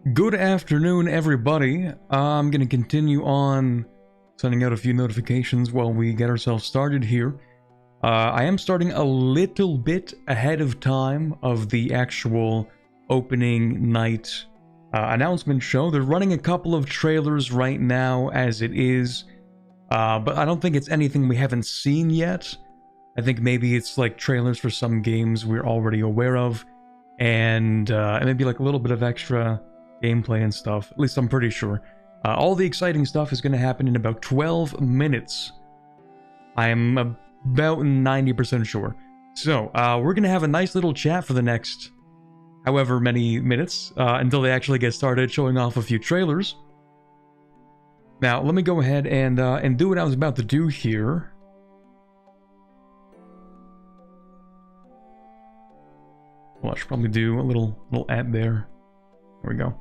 Good afternoon, everybody. I'm going to continue on sending out a few notifications while we get ourselves started here. I am starting a little bit ahead of time of the actual opening night announcement show. They're running a couple of trailers right now as it is, but I don't think it's anything we haven't seen yet. I think maybe it's like trailers for some games we're already aware of, and maybe like a little bit of extra gameplay and stuff. At least I'm pretty sure. All the exciting stuff is going to happen in about 12 minutes. I'm about 90% sure. So, we're going to have a nice little chat for the next however many minutes until they actually get started showing off a few trailers. Now, let me go ahead and do what I was about to do here. Well, I should probably do a little ad there. There we go.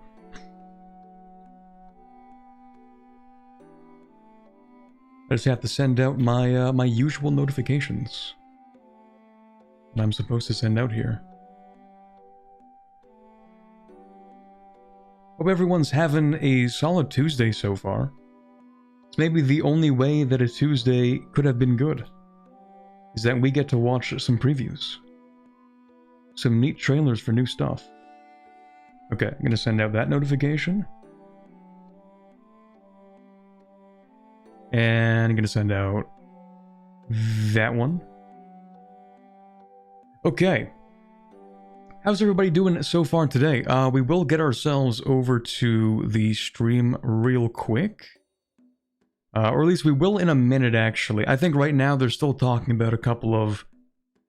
I just have to send out my my usual notifications that I'm supposed to send out here. Hope everyone's having a solid Tuesday so far. It's maybe the only way that a Tuesday could have been good, is that we get to watch some previews. Some neat trailers for new stuff. Okay, I'm gonna send out that notification. And I'm gonna send out that one. Okay. How's everybody doing so far today? We will get ourselves over to the stream real quick. Or at least we will in a minute, actually. I think right now they're still talking about a couple of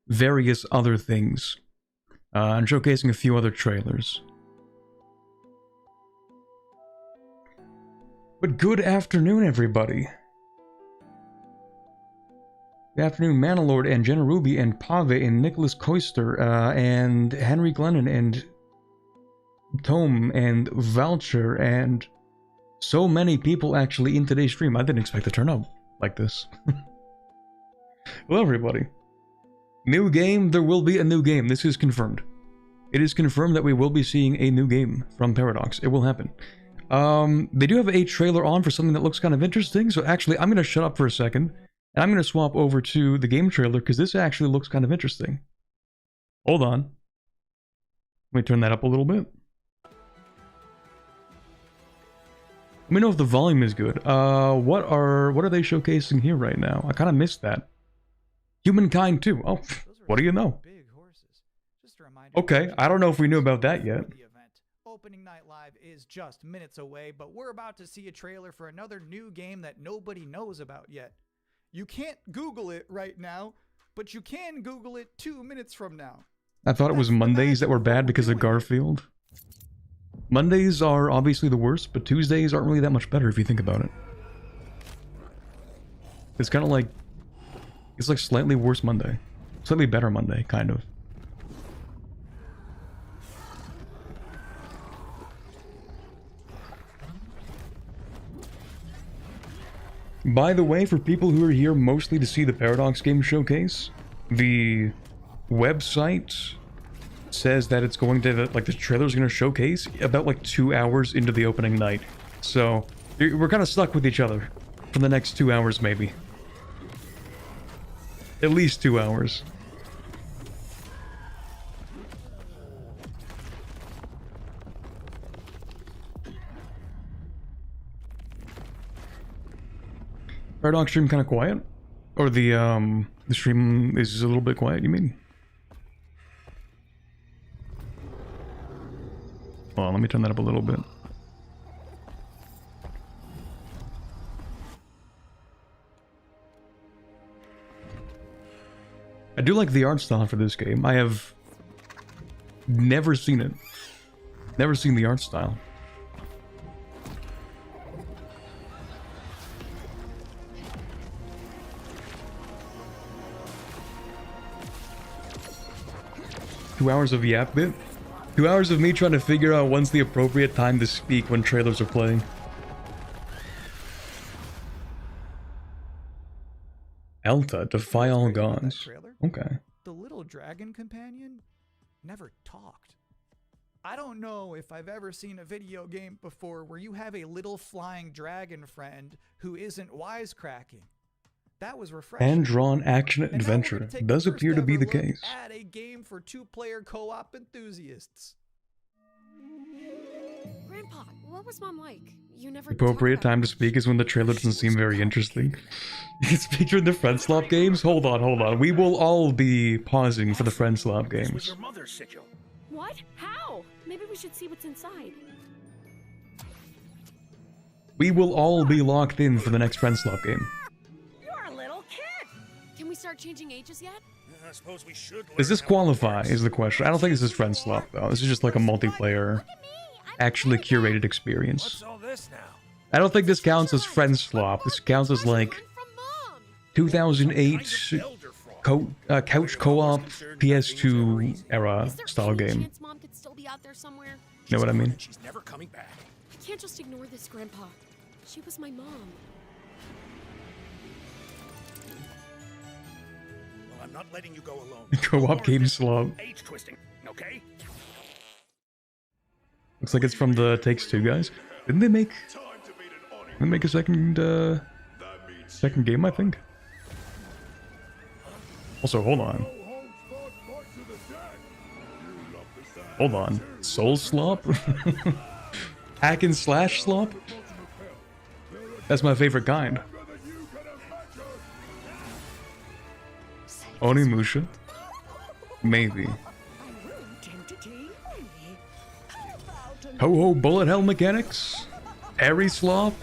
various other things. And showcasing a few other trailers. But good afternoon, everybody. Good afternoon, Manalord and Jenna Ruby and Pave and Nicholas Koister and Henry Glennon and Tome and Vulture and so many people actually in today's stream. I didn't expect to turn up like this. Hello, everybody. New game, there will be a new game. This is confirmed. It is confirmed that we will be seeing a new game from Paradox. It will happen. They do have a trailer on for something that looks kind of interesting, so actually I'm going to shut up for a second. And I'm going to swap over to the game trailer because this actually looks kind of interesting. Hold on. Let me turn that up a little bit. Let me know if the volume is good. What are they showcasing here right now? I kind of missed that. Humankind 2. Oh, what do you know? Okay, I don't know if we knew about that yet. Opening Night Live is just minutes away, but we're about to see a trailer for another new game that nobody knows about yet. You can't Google it right now, but you can Google it 2 minutes from now. I thought it was Mondays that were bad because of Garfield. Mondays are obviously the worst, but Tuesdays aren't really that much better if you think about it. It's kind of like... It's like slightly worse Monday. Slightly better Monday, kind of. By the way, for people who are here mostly to see the Paradox game showcase, the website says that it's going to, like, the trailer's going to showcase about like 2 hours into the opening night. So, we're kind of stuck with each other for the next 2 hours, maybe. At least 2 hours. Paradox stream kind of quiet? Or the stream is a little bit quiet, you mean? Hold on, let me turn that up a little bit. I do like the art style for this game. I have never seen it. Never seen the art style. Two hours of yap bit? 2 hours of me trying to figure out when's the appropriate time to speak when trailers are playing. Elta, defy all gods. Okay. The little dragon companion never talked. I don't know if I've ever seen a video game before where you have a little flying dragon friend who isn't wisecracking. That was refreshing. Hand-drawn action And now we're adventure. gonna take Does the first appear to be ever the look case. at a game for two-player co-op enthusiasts. Grandpa, what was Mom like? You never Appropriate talked about time to it. speak is when the trailer doesn't seem very interesting. You can speak during the friend swap games? Hold on. We will all be pausing for the friend swap This was games. your mother's sigil. What? How? Maybe we should see what's inside. We will all be locked in for the next friend swap game. You're a little kid! Can we start changing ages yet? I suppose we should. Does this qualify is the question. I don't think this is friend swap though. This is just like a multiplayer, actually curated experience. What's all this now? I don't think this counts as friend swap. This counts as like From Mom! 2008 couch co-op PS2 era Is there style any game. chance Mom could still be out there somewhere? Know what I mean? She's never coming back. I can't just ignore this, Grandpa. She was my mom. Well, I'm not letting you go alone. Co-op game slop. Age twisting, okay? Looks like it's from the Takes-Two guys. Didn't they make a second game, I think? Also, hold on. Hold on. Soul slop? Hack and slash slop? That's my favorite kind. Onimusha? Maybe. Ho-ho bullet hell mechanics? Parry slop?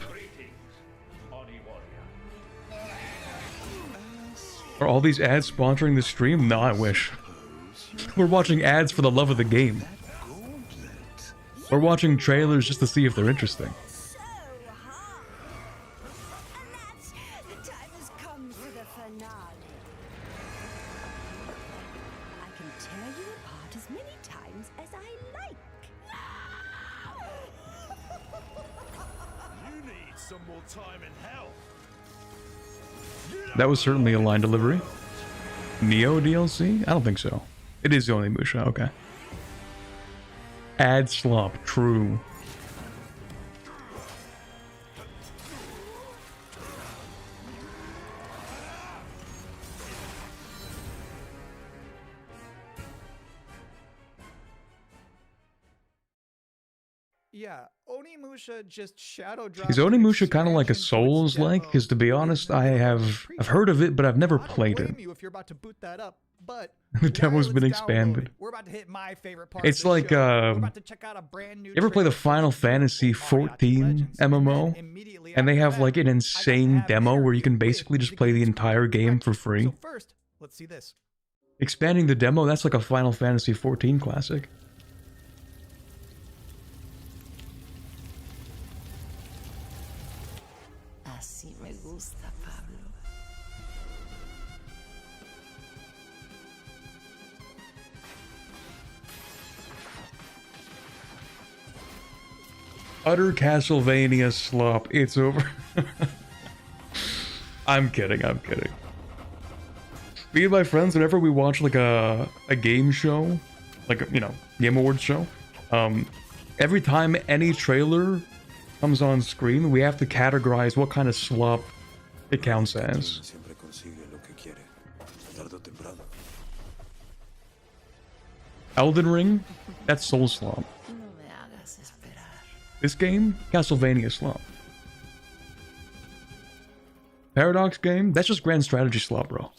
Are all these ads sponsoring the stream? No, I wish. We're watching ads for the love of the game. We're watching trailers just to see if they're interesting. So hard. And that's the time has come for the finale. I can tear you apart as many times as I like. You need some more time in hell. That was certainly a line delivery. Neo DLC? I don't think so. It is the only Musha, okay. Ad slop, true. Yeah, Onimusha just shadow drops. Is Onimusha kind of like a Souls-like? Because to be honest, I've heard of it, but I've never played it. You if you're about to boot that up, but The demo's while been it's expanded. downloading, We're about to hit my favorite part. It's of the like, show. We're about to check out a brand new. You ever play the trailer for Final the Fantasy Mariachi 14 Legends. And MMO? then immediately And they after have that, like an I got to insane have an demo where you interview can with basically just the play the Gamescom entire game for free. So first, let's see this. Expanding the demo, that's like a Final Fantasy 14 classic. Así me gusta, Pablo. Utter Castlevania slop. It's over. I'm kidding. Me and my friends, whenever we watch like a game show, like a, Game Awards show, every time any trailer comes on screen, we have to categorize what kind of slop it counts as. Siempre consigue lo que quiere, tarde o temprano. Elden Ring, that's Soul slop. No me hagas esperar. This game, Castlevania slop. Paradox game, that's just grand strategy slop, bro.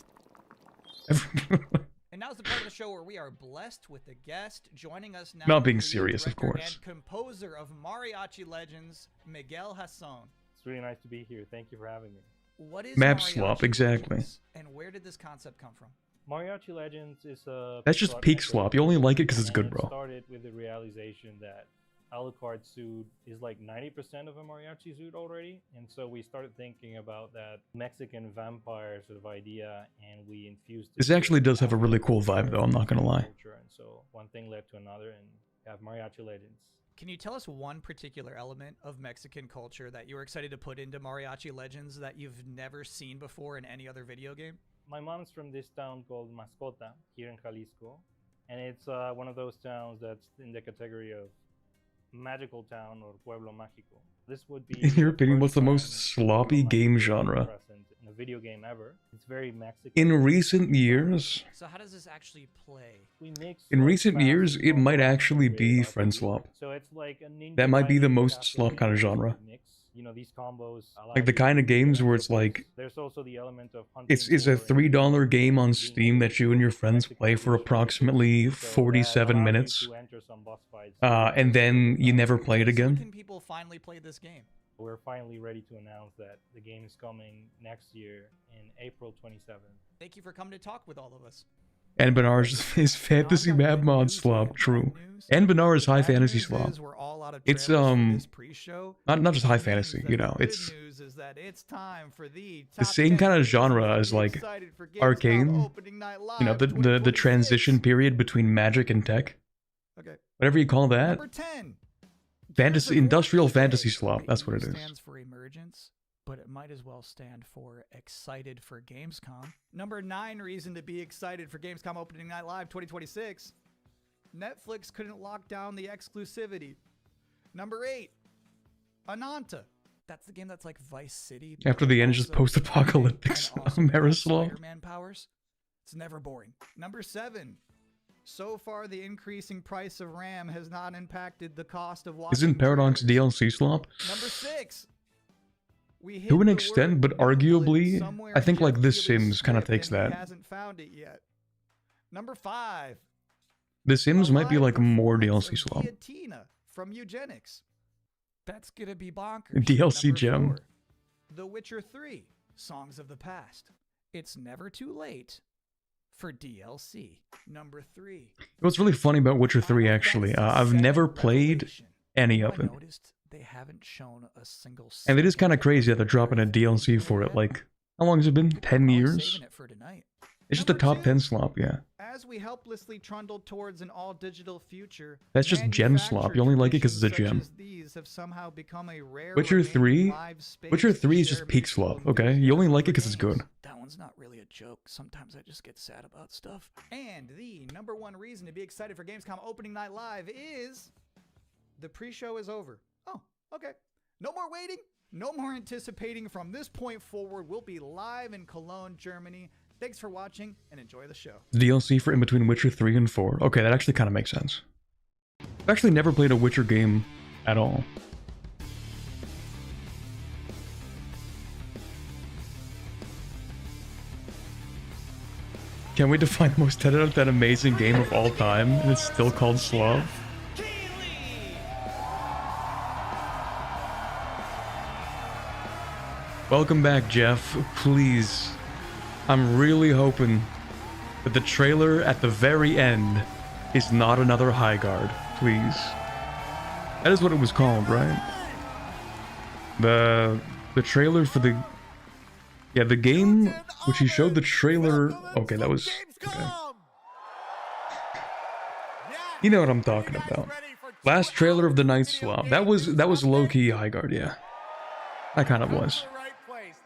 And now's the part of the show where we are blessed with a guest joining us now. Not being is the serious, of director course. And composer of Mariachi Legends, Miguel Hasson. It's really nice to be here. Thank you for having me. What is Map Mariachi slop, exactly. Legends, and where did this concept come from? Mariachi Legends is a... That's just peak slop. You only like it because it's good, and bro. It started with the realization that Alucard suit is like 90% of a mariachi suit already, and so we started thinking about that Mexican vampire sort of idea, and we infused This actually does have a really cool vibe, though, I'm not gonna lie. culture, and so one thing led to another, and we have Mariachi Legends. Can you tell us one particular element of Mexican culture that you were excited to put into Mariachi Legends that you've never seen before in any other video game? My mom's from this town called Mascota here in Jalisco, and it's one of those towns that's in the category of magical town or pueblo mágico. This would be, In your the opinion, what's first the most time sloppy pueblo game mágico is genre? present in a video game ever. It's very Mexican. In recent years, So how does this actually play? We mix, in like, recent fast years, it combat might actually with be RPG. friend slop. So it's like a ninja That might be the Gaiden most Castlevania slop kind of genre. mix. You know, these combos allow Like the you kind of to games do where it's extra like, boosts. There's also the element of hunting it's a for $3 game on being Steam able that you and your to friends Mexican play for dish approximately dishes. So that 47 allows you minutes, to enter some boss fights and then you never play it So again. can people finally play this game? We're finally ready to announce that the game is coming next year in April 27th. Thank you for coming to talk with all of us. And Benar's is fantasy Now, I've got map good mod news and slop, bad true. news. And Benar is The high bad fantasy news slop. is we're all out of It's, trailers for this pre-show. Not just high That means fantasy, that you the know, good it's news is that it's time for the the top same 10 kind of reasons genre to as be like excited for Gamescom Arcane. Opening Night You know, Live the 2026. transition period between magic and tech. Okay. Whatever you call that. Number 10. Fantasy, Gears of War industrial Tuesday. fantasy slop, that's what it is. Stands for emergence, but it might as well stand for excited for Gamescom. Number 9 reason to be excited for Gamescom Opening Night Live 2026. Netflix couldn't lock down the exclusivity. Number 8. Ananta. That's the game that's like Vice City. After but the end is just also post-apocalyptic and also has Marislav. Spider-Man powers. It's never boring. Number 7. So far, the increasing price of RAM has not impacted the cost of watching Isn't Paradox trailers. DLC slop? Number 6. We hid To an the extent, word but Noodle arguably, somewhere I think in like Jeff The Keighley's Sims kind of script takes and he that. hasn't found it yet. Number 5. The Sims a might be live like more performance DLC of slop. Guillotina from Eugenics. That's gonna be bonkers. DLC Number gem. 4. The Witcher 3. Songs of the Past. It's never too late for DLC. Number 3. What's really funny about Witcher 3 Final actually, Fantasy I've VII never played Revelation. any You know, of I it. noticed they haven't shown a single And it is kind of second crazy that they're of dropping a everything DLC for it. yet. Like, how long has it been? 10 Probably years? saving it for tonight. It's just a Number top 10 2. slop, yeah. As we helplessly trundle towards an all-digital future, That's just gem slop. You only like it 'cause it's a manufactured gem. traditions such as these have somehow become a rare Witcher remaining 3? live space Witcher to 3 is share just peak mutual slop, okay? You only enthusiasm like it for 'cause it's good. games. That one's not really a joke. Sometimes I just get sad about stuff. And the number one reason to be excited for Gamescom Opening Night Live is the pre-show is over. Oh, okay. No more waiting. No more anticipating. From this point forward, we'll be live in Cologne, Germany. Thanks for watching and enjoy the show. DLC for in between Witcher 3 and 4. Okay, that actually kind of makes sense. I've actually never played a Witcher game at all. Can't wait to find the most 10 out of 10 amazing game of all time, and it's still called Slav. Welcome back, Jeff. Please, I'm really hoping that the trailer at the very end is not another high guard. Please. That is what it was called, right? The trailer for the the game which he showed the trailer. Okay, that was okay. You know what I'm talking about. Last trailer of the Night Slav. That was low-key high guard, yeah. That kind of was.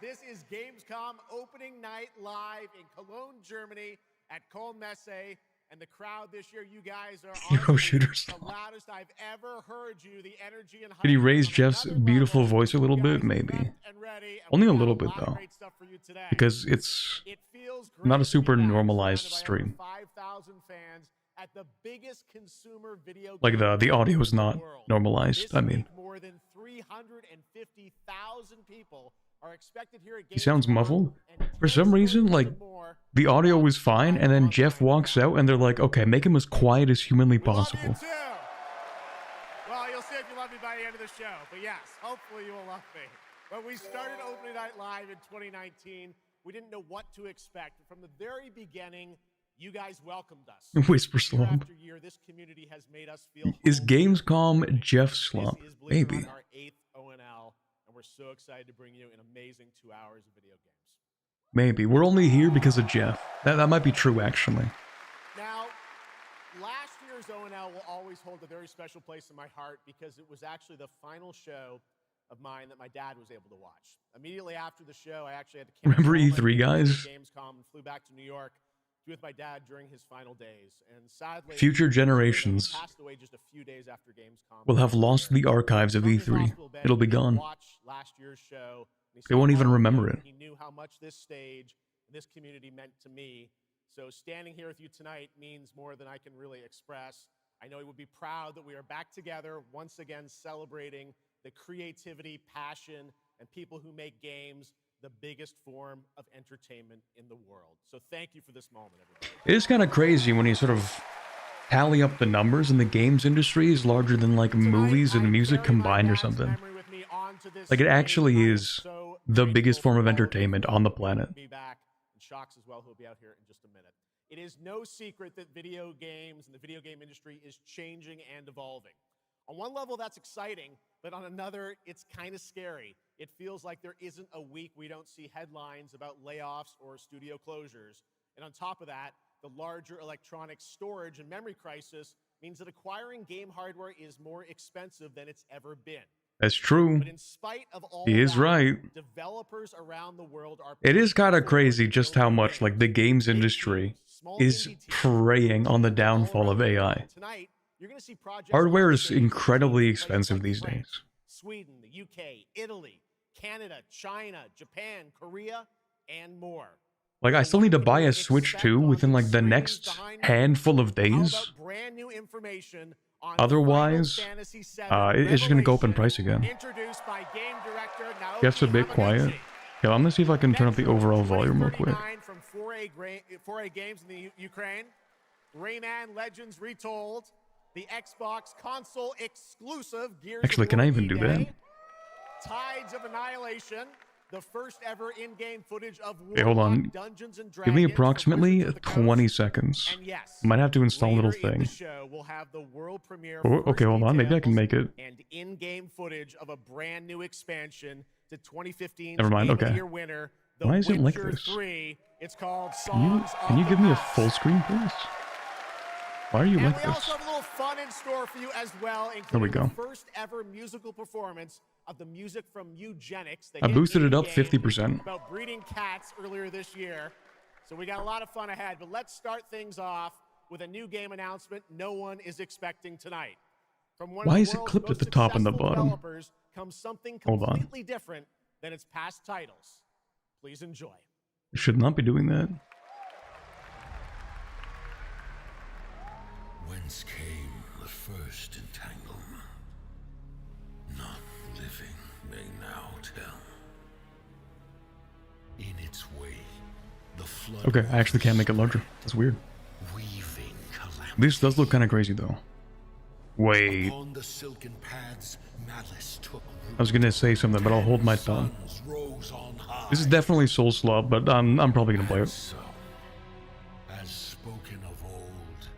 This is Gamescom Opening Night Live in Cologne, Germany at Messe. And the crowd this year, you guys are Hero shooters. the loudest I've ever heard you. The energy and Did he hype raise on Jeff's another beautiful level. voice a little You bit? guys are Maybe. prepped and ready, and Only we a got little bit, lot of though. great stuff for you today. Because it's It feels not a great to be super back, normalized surrounded by over stream. 5,000 fans at the biggest consumer video Like game the audio is in the not world. normalized. This I mean, week, more than 350,000 people are expected here at he sounds Gamescom, muffled. and For some reason, like, more. the audio was fine, and then Jeff walks out, and they're like, okay, make him as quiet as humanly We love you possible. too. Well, you'll see if you love me by the end of the show. But yes, hopefully you will love me. When we started Opening Night Live in 2019, we didn't know what to expect. From the very beginning, you guys welcomed us. Whisper Year Slum. after year, this community has made us feel Is home. Gamescom Jeff This Slump? is, believe it or Maybe. not, our 8th ONL, and we're so excited to bring you an amazing 2 hours of video games. Maybe. We're only here because of Jeff. That might be true, actually. Now, last year's ONL will always hold a very special place in my heart because it was actually the final show of mine that my dad was able to watch. Immediately after the show, I actually had to cancel Remember all my E3, meetings guys? at Gamescom and flew back to New York to be with my dad during his final days. And sadly, Future generations he passed away just a few days after Gamescom. will have lost the archives of E3. It'll be gone. Watch last year's show. They won't even remember it. He knew how much this stage, this community meant to me. So standing here with you tonight means more than I can really express. I know he would be proud that we are back together once again, celebrating the creativity, passion, and people who make games the biggest form of entertainment in the world. So thank you for this moment, everybody. It is kind of crazy when you sort of tally up the numbers, and the games industry is larger than like movies and music combined or something. Like, it actually is the biggest form of entertainment on the planet. Be back, and Shocks as well, who'll be out here in just a minute. It is no secret that video games and the video game industry is changing and evolving. On one level, that's exciting, but on another, it's kind of scary. It feels like there isn't a week we don't see headlines about layoffs or studio closures. And on top of that, the larger electronic storage and memory crisis means that acquiring game hardware is more expensive than it's ever been. That's true. But in spite of all He is that, right. developers around the world are... It is kind of crazy just how much like the games industry is preying on the downfall of AI. Tonight, you're going to see projects Hardware on is stage incredibly like expensive these France, days. Sweden, the UK, Italy, Canada, China, Japan, Korea, and more. Like, I still need to buy a Switch 2 within like the next handful of days. Brand new information on Otherwise, Final Fantasy VII it's just gonna go up in Revelation, price again. introduced by game director Naoki Jeff's a bit quiet. Hamaguchi. Yeah, I'm gonna see if I can turn up the overall volume real quick. From 4A Games in the Ukraine, Rayman Legends Retold, the Xbox console exclusive Gears Actually, of can I War even do that? EA, Tides of Annihilation, the first ever in-game footage of Okay, hold on. Dungeons and Give me Dragons from approximately Wizards of the Coast. 20 seconds. And yes, I might have to install a little later in the thing. show, we'll have the world premiere Oh, okay, hold on. Maybe I can make it. and in-game footage of a brand new expansion to 2015's Never mind, Game of the okay. Year winner, The Why is it like Witcher this? 3. It's called Can Songs you of the give me a Past. full screen, please? Why are you And like we this? also have a little fun in store for you as well, There we including go. the first ever musical performance of the music from Eugenics. The I hit boosted it indie up game 50%. about breeding cats earlier this year. So we got a lot of fun ahead, but let's start things off with a new game announcement no one is expecting tonight. From one Why of is the it world's clipped at most the top and the successful bottom? developers comes something Hold on. completely different than its past titles. Please enjoy. I should not be doing that. Whence came the first entanglement? None living may now tell. In its way, the flood. Okay, I actually can't make it larger. That's weird. Weaving calamity. This does look kind of crazy, though. Wait. Upon the silken paths, malice took root. I was gonna say something, but I'll hold my tongue. Suns rose on high. This is definitely Soul Slop, but I'm probably gonna play it. So, as spoken of old,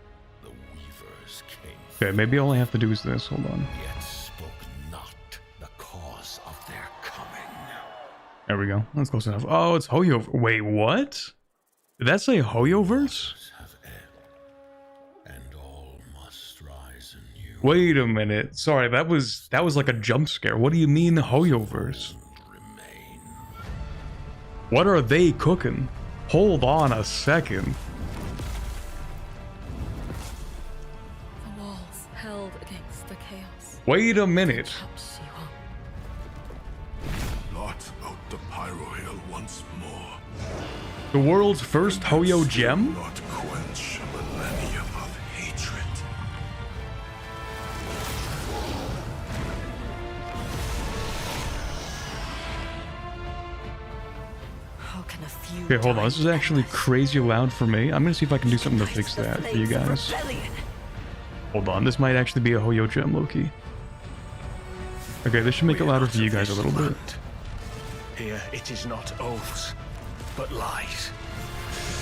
the weavers came. Okay, maybe all I have to do is this. Hold on. Yet spoke not the cause of their coming. There we go. That's close enough. Oh, it's Hoyo. Wait, what? Did that say Hoyoverse? Have ebbed, and all must rise anew. Wait a minute. Sorry, that was like a jump scare. What do you mean Hoyoverse? Remain. What are they cooking? Hold on a second. The walls held against the chaos. Wait a minute. Helps you on. Blot out the Pyro Hill once more. The world's first Hoyo gem? Not quench a millennium of hatred. How can a few Okay, hold on. This is actually crazy loud for me. I'm gonna see if I can do something to fix that for you guys. Hold on. This might actually be a Hoyo gem, Loki. Okay, this should make it louder for you guys a little bit. Here it is not oaths, but lies.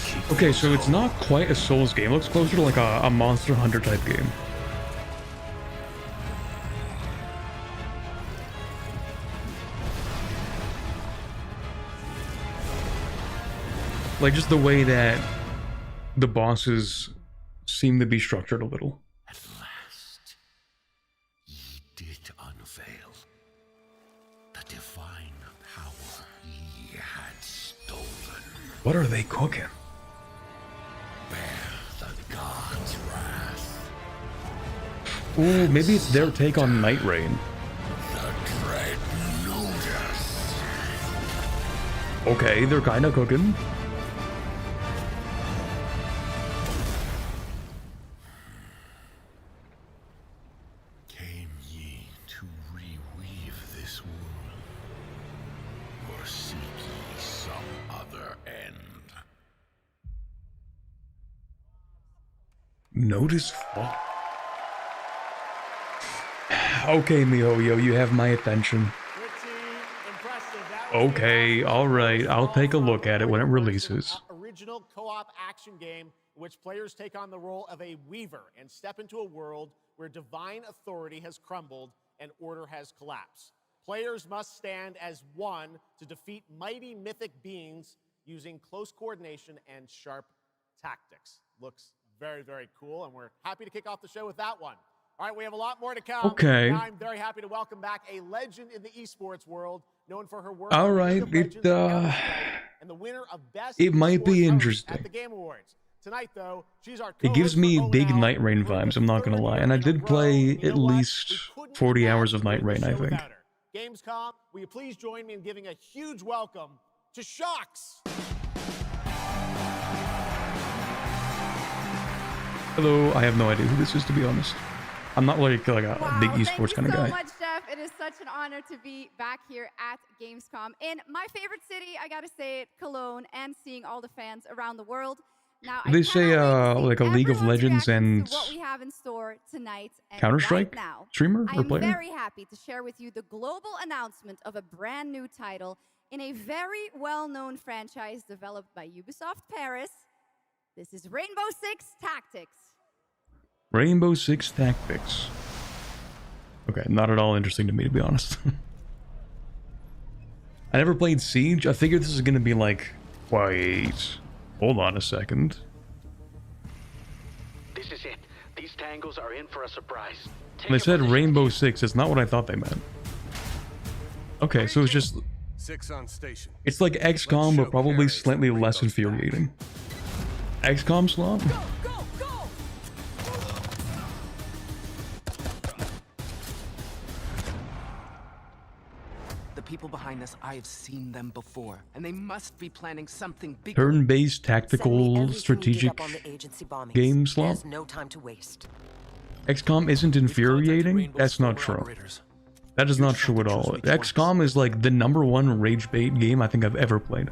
Keep Okay, so it's not quite a Souls game. It looks closer to like a Monster Hunter type game. Like just the way that the bosses seem to be structured a little. At last, ye did unveil the divine power ye had stolen. What are they cooking? Ooh, maybe it's their take on Night Rain. The Dread Lotus. Okay, they're kind of cooking. Came ye to reweave this world, or seek ye some other end? Notice fall. Okay, MiHoYo, you have my attention. Pretty impressive. That was Okay, alright, I'll take a look at it when it releases. Original co-op action game in which players take on the role of a weaver and step into a world where divine authority has crumbled and order has collapsed. Players must stand as one to defeat mighty mythic beings using close coordination and sharp tactics. Looks very, very cool, and we're happy to kick off the show with that one. All right, we have a lot more to come. Okay. Now I'm very happy to welcome back a legend in the esports world, known for her work. All on right, League of Legends and Counter-Strike, and the winner of Best it might be Esports Host interesting. at the Game Awards. Tonight, though, she's our It gives co-host me for big ONL Night Rain for vibes, the I'm not gonna third lie. year And I in a did row. play You at know what? least We couldn't 40 have hours of Night completed Rain, the I show think. without her. Gamescom, will you please join me in giving a huge welcome to Shocks? Hello, I have no idea who this is, to be honest. I'm not like a big esports kind of guy. Thank you so much, Jeff. It is such an honor to be back here at Gamescom in my favorite city, I gotta say it, Cologne, and seeing all the fans around the world. Now, They say like a League of Legends and what we have in store tonight. And Counter-Strike right now, streamer I or am player? very happy to share with you the global announcement of a brand new title in a very well-known franchise developed by Ubisoft Paris. This is Rainbow Six Tactics. Rainbow Six Tactics. Okay, not at all interesting to me, to be honest. I never played Siege. I figured this is gonna be like, wait, hold on a second. This is it. These tangles are in for a surprise. They said Rainbow Six. It's not what I thought they meant. Okay, so it's just, Six on station. it's like XCOM, but probably slightly less infuriating. XCOM slot? The people behind this, I have seen them before, and they must be planning something big. Turn-based tactical strategic game slot? There's no time to waste. XCOM isn't infuriating? That's not true. That is not true at all. XCOM is like the #1 rage bait game I think I've ever played.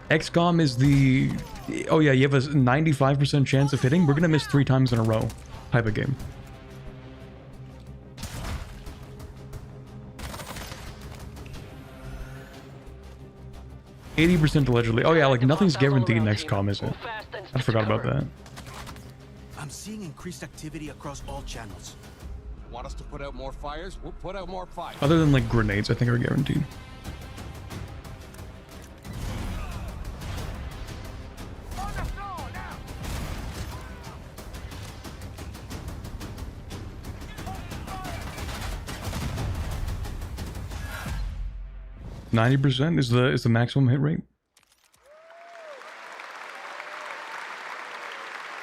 XCOM is the, oh yeah, you have a 95% chance of hitting, we're gonna miss 3 times in a row type of game. %, allegedly. Oh yeah, like nothing's guaranteed in XCOM, is it? I forgot about that. I'm seeing increased activity across all channels. Want us to put out more fires? We'll put out more fires. Other than like grenades, I think are guaranteed. On the floor now. 90% is the maximum hit rate.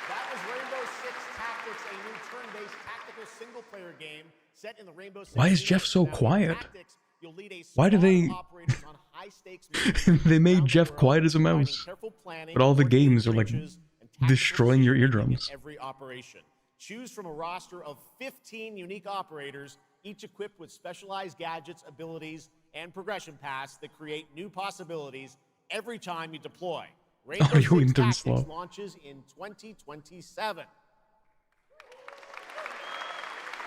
That was Rainbow Six Tactics, a new turn-based tactical single-player game set in the Rainbow Six. Why is Jeff so Now, in quiet? Tactics, you'll lead a Why do squad they- of operators on high-stakes missions They made around the Jeff world, quiet as a providing mouse. careful planning, But all the coordinated games are like breaches, and tactical destroying your decision-making eardrums. in every operation. Choose from a roster of 15 unique operators, each equipped with specialized gadgets, abilities, and progression paths that create new possibilities every time you deploy. Rainbow Oh, you Six intern Tactics slow. launches in 2027.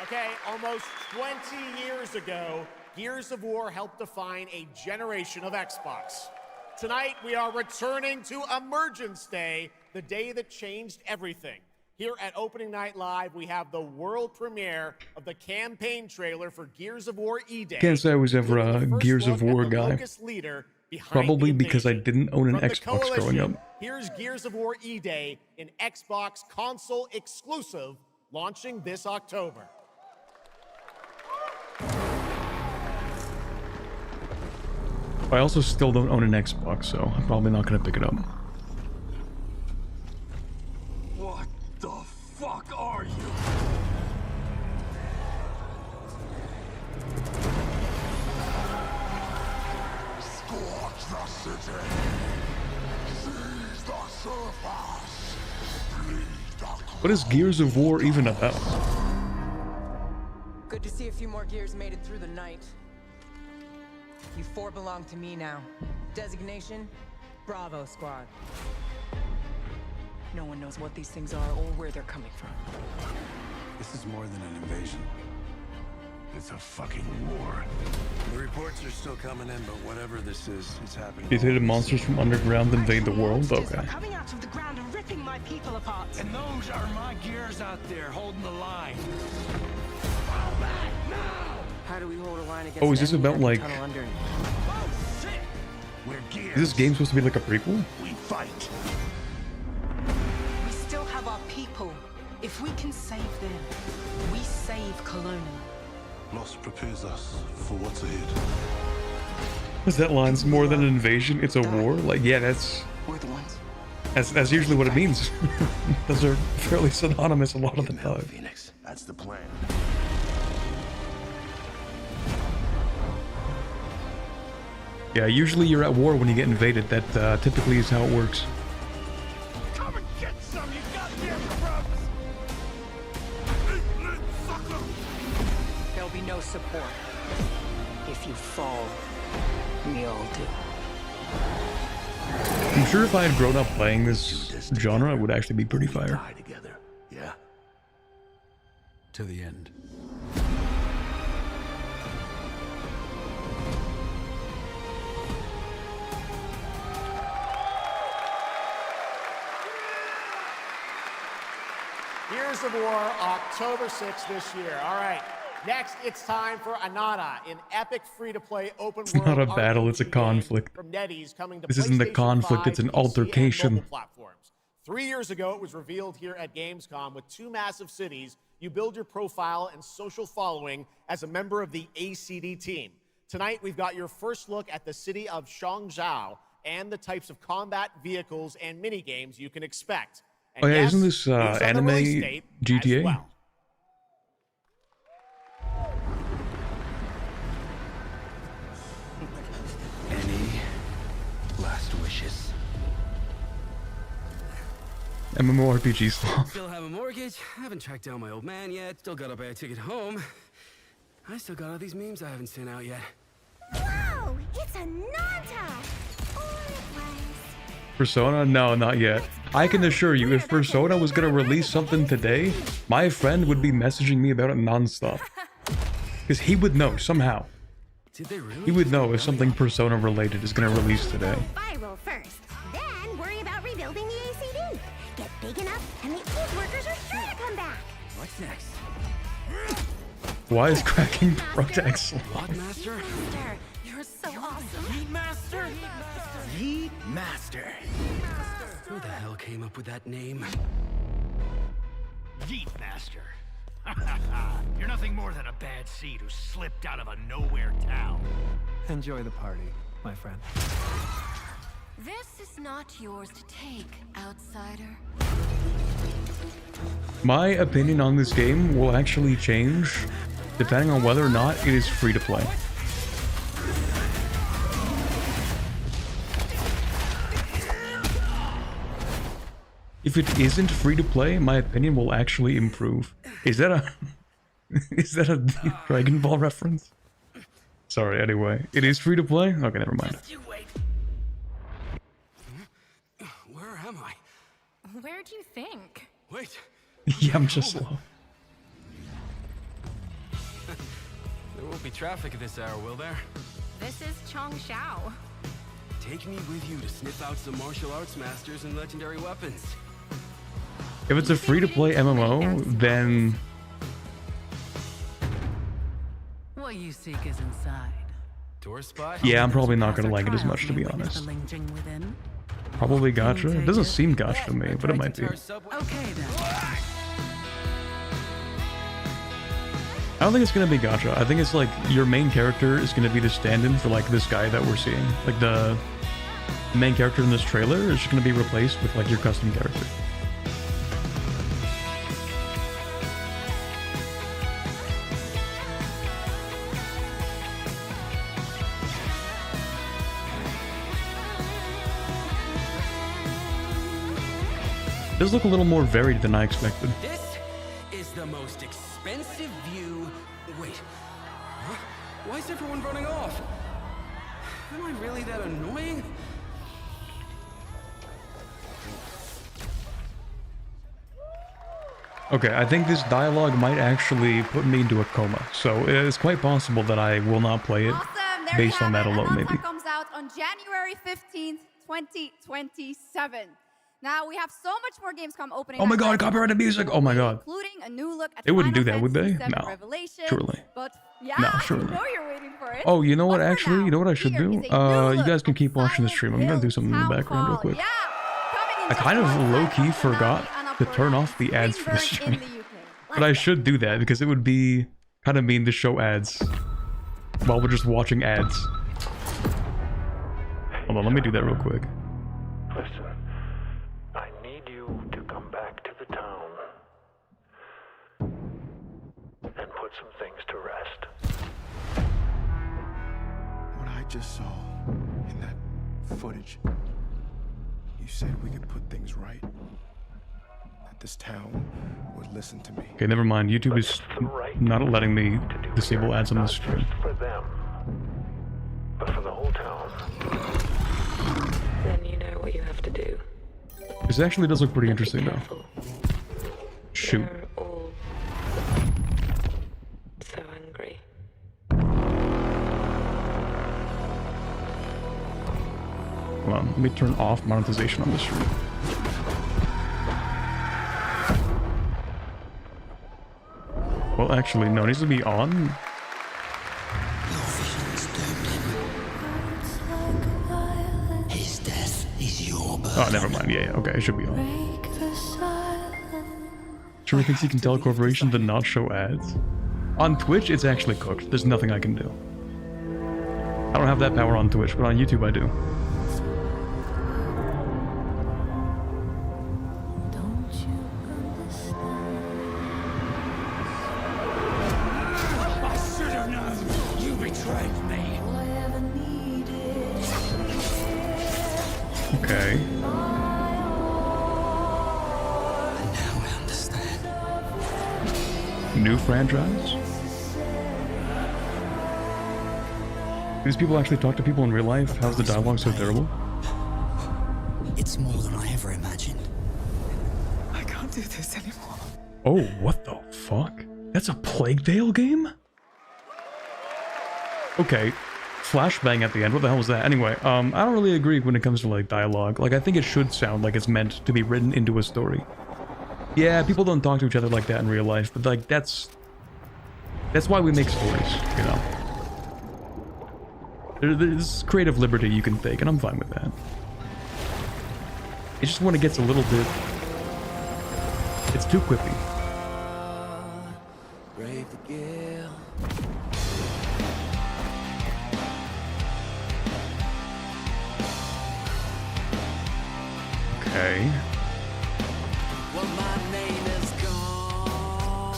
Okay, almost 20 years ago, Gears of War helped define a generation of Xbox. Tonight, we are returning to Emergence Day, the day that changed everything. Here at Opening Night Live, we have the world premiere of the campaign trailer for Gears of War E-Day. Can't say I was ever including a the first Gears of look at War the guy. Locust leader behind Probably the because I invasion. didn't own an From the Xbox growing Coalition, up. Here's Gears of War E-Day, an Xbox console exclusive, launching this October. I also still don't own an Xbox, so I'm probably not gonna pick it up. What the fuck are you? What is Gears of War even about? Good to see a few more gears made it through the night. You four belong to me now. Designation, Bravo Squad. No one knows what these things are or where they're coming from. This is more than an invasion. It's a fucking war. The reports are still coming in, but whatever this is, it's happening. Mutated monsters from underground invade the world? Okay. Coming out of the ground and ripping my people apart. And those are my gears out there holding the line. Fall back now! How do we hold a line against Oh, is this about like... Oh, shit! We're gears. Is this game supposed to be like a prequel? We fight. We still have our people. If we can save them, we save Colonial. Loss prepares us for what's ahead. Is that line's more than an invasion? It's a war? Like, yeah, that's... We're the ones. That's usually what it means. Those are fairly synonymous a lot of the time. Phoenix, that's the plan. Yeah, usually you're at war when you get invaded. That typically is how it works. Come and get some, you goddamn grubs! There'll be no support. If you fall, we all do. I'm sure if I had grown up playing this genre, it would actually be pretty fire. Die together, yeah? To the end. Gears of War, October 6th this year. All right. Next, it's time for Anata, an epic free-to-play open world. It's not a battle, it's a conflict. From NetEase coming to This isn't a PlayStation conflict, 5, it's an PC, and altercation. mobile platforms. 3 years ago, it was revealed here at Gamescom with 2 massive cities. You build your profile and social following as a member of the ACD team. Tonight, we've got your first look at the city of Shangzhou and the types of combat vehicles and mini-games you can expect. And Oh yeah, yes, isn't this these are the anime release date as GTA? well. Any last wishes? MMORPG stuff. Still have a mortgage, haven't tracked down my old man yet, still gotta buy a ticket home. I still got all these memes I haven't sent out yet. Whoa! It's a Nanta! Or it was. Persona? No, not yet. I can assure you, if Persona was gonna release something today, my friend would be messaging me about it non-stop. Because he would know, somehow. Did they really? He would know if something Persona related is gonna release today. Viral first. Then worry about rebuilding the ACD. Get big enough, and the old workers are sure to come back. What's next? Why is cracking Protex? What, Master? Master, you're so awesome. Yeet Master? Yeet Master. Who the hell came up with that name? Yeet Master. You're nothing more than a bad seed who slipped out of a nowhere town. Enjoy the party, my friend. This is not yours to take, outsider. My opinion on this game will actually change depending on whether or not it is free to play. If it isn't free to play, my opinion will actually improve. Is that a is that a Dragon Ball reference? Sorry, anyway. It is free to play? Okay, never mind. You wait. Where am I? Where do you think? Wait. Yeah, I'm just slow. There won't be traffic at this hour, will there? This is Chongshao. Take me with you to sniff out some martial arts masters and legendary weapons. If it's a free-to-play MMO, then... What you seek is inside. Tourist spot? Yeah, I'm probably not gonna like it as much, to be honest. Probably gacha? It doesn't seem gacha to me, but it might be. Okay then. I don't think it's gonna be gacha. I think it's like your main character is gonna be the stand-in for like this guy that we're seeing. Like the main character in this trailer is just gonna be replaced with like your custom character. It does look a little more varied than I expected. This is the most expensive view. Wait. Huh? Why is everyone running off? Am I really that annoying? Okay, I think this dialogue might actually put me into a coma, so it's quite possible that I will not play it based on that alone, maybe. Comes out on January 15th, 2027. Now we have so much more Gamescom opening. Oh my god, copyrighted music! Oh my god. Including a new look at They wouldn't do Final that, would they? Fantasy VII No. Revelation, Surely. But yeah, No, I surely. know you're waiting for it. Oh, you know what, But for actually? now, You know what I should here do? is a new You guys look can at keep watching the stream. I'm gonna do something in the Town background real Hall. quick. Yeah, coming in I just kind of one low-key month from now, forgot to turn off the ads for the Greenberg in stream. the UK. But I should do that because it would be kind of mean to show ads while we're just watching ads. Hold on, let me do that real quick. Listen, I need you to come back to the town and put some things to rest. What I just saw in that footage, you said we could put things right. That this town would listen to me. Okay, never mind. YouTube is not letting me disable ads on this stream. For them, but for the whole town. Then you know what you have to do. This actually does look pretty interesting, though. Shoot. They're all so angry. Hold on, let me turn off monetization on this stream. Well, actually, no, it needs to be on. His death is your birth. Oh, never mind. Yeah, okay, it should be on. Sure thinks he can tell a corporation to not show ads. On Twitch, it's actually cooked. There's nothing I can do. I don't have that power on Twitch, but on YouTube I do. I should have known. You betrayed me. Okay. Now I understand. New franchise? These people actually talk to people in real life? How's the dialogue so terrible? It's more than I ever imagined. I can't do this anymore. Oh, what the fuck? That's a Plague Tale game? Okay. Flashbang at the end. What the hell was that? Anyway, I don't really agree when it comes to, like, dialogue. Like, I think it should sound like it's meant to be written into a story. Yeah, people don't talk to each other like that in real life, but, like, that's why we make stories, you know? There's creative liberty you can take, and I'm fine with that. It's just when it gets a little bit... It's too quippy. Brave the gale. Okay. Well, my name is gone,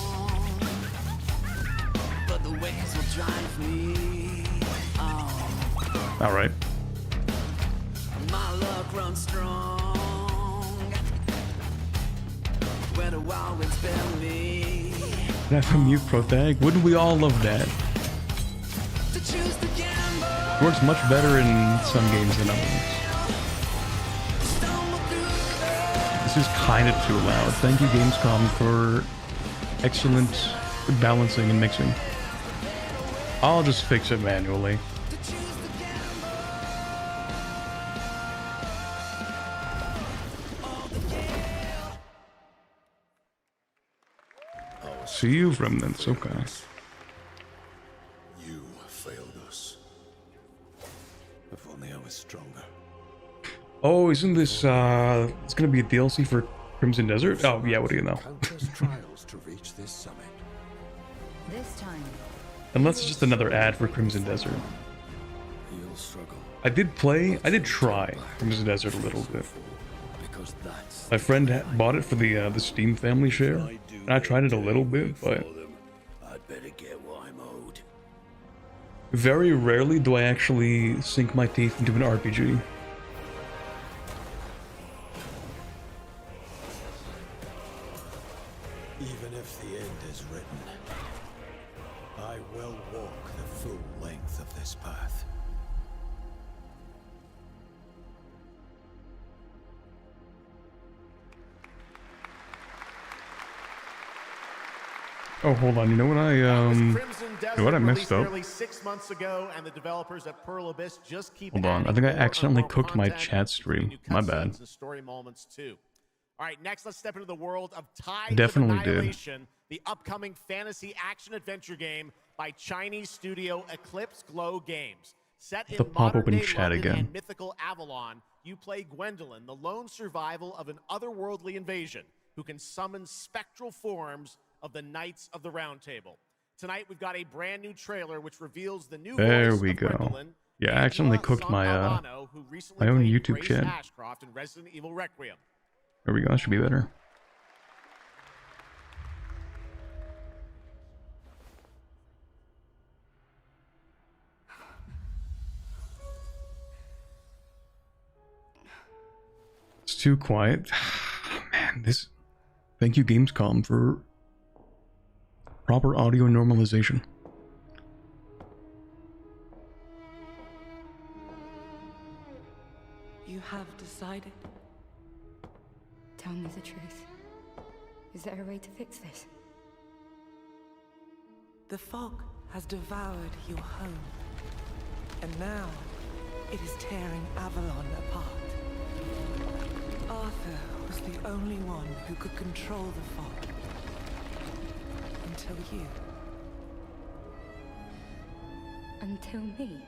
but the waves will drive me on. All right. My luck runs strong. Where the wild winds bear me. Can I have a mute protag? Wouldn't we all love that? To choose the gamble. It works much better in some games than others. This is kind of too loud. Thank you, Gamescom, for excellent balancing and mixing. I'll just fix it manually. See you, remnants. Okay. You failed us. If only I was stronger. Oh, isn't this, it's gonna be a DLC for Crimson Desert? Oh, yeah, what do you know? Countless trials to reach this summit. This time. Unless it's just another ad for Crimson Desert. You'll struggle. I did try Crimson Desert a little bit. Because that's My friend bought it for the Steam family share, and I tried it a little bit, but I'd better get what I'm owed. very rarely do I actually sink my teeth into an RPG. Even if the end is written, I will walk the full length of this path. Oh, hold on. You know what I messed up? Nearly 6 months ago, and the developers at Pearl Abyss just keep Hold on. I think I accidentally cooked my chat stream. My bad. Story moments too. All right, next let's step into the world of Tides Definitely of Annihilation, the upcoming fantasy action-adventure game by Chinese studio Eclipse Glow Games. Set in modern-day London and mythical Avalon, you play Gwendolyn, the lone survival of an otherworldly invasion who can summon spectral forms of the Knights of the Round Table. Tonight we've got a brand new trailer which reveals the new There voice we of go. Gwendolyn, Yeah, I accidentally cooked my who recently my own played YouTube Grace chat. Ashcroft in Resident Evil Requiem. There we go. That should be better. It's too quiet. Man, this... Thank you, Gamescom, for proper audio normalization. You have decided? Tell me the truth. Is there a way to fix this? The fog has devoured your home. And now, it is tearing Avalon apart. Arthur was the only one who could control the fog. Until you. Until me?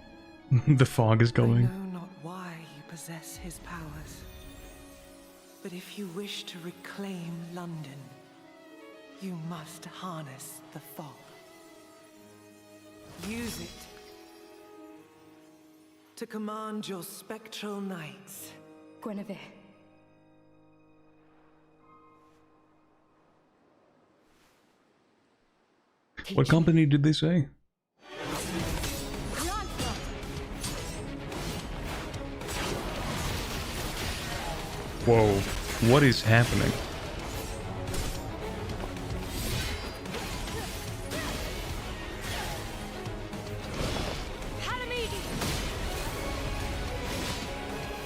The fog is I going. know not why you possess his powers. But if you wish to reclaim London, you must harness the fog. Use it to command your spectral knights. Guinevere. What company did they say? Whoa, what is happening?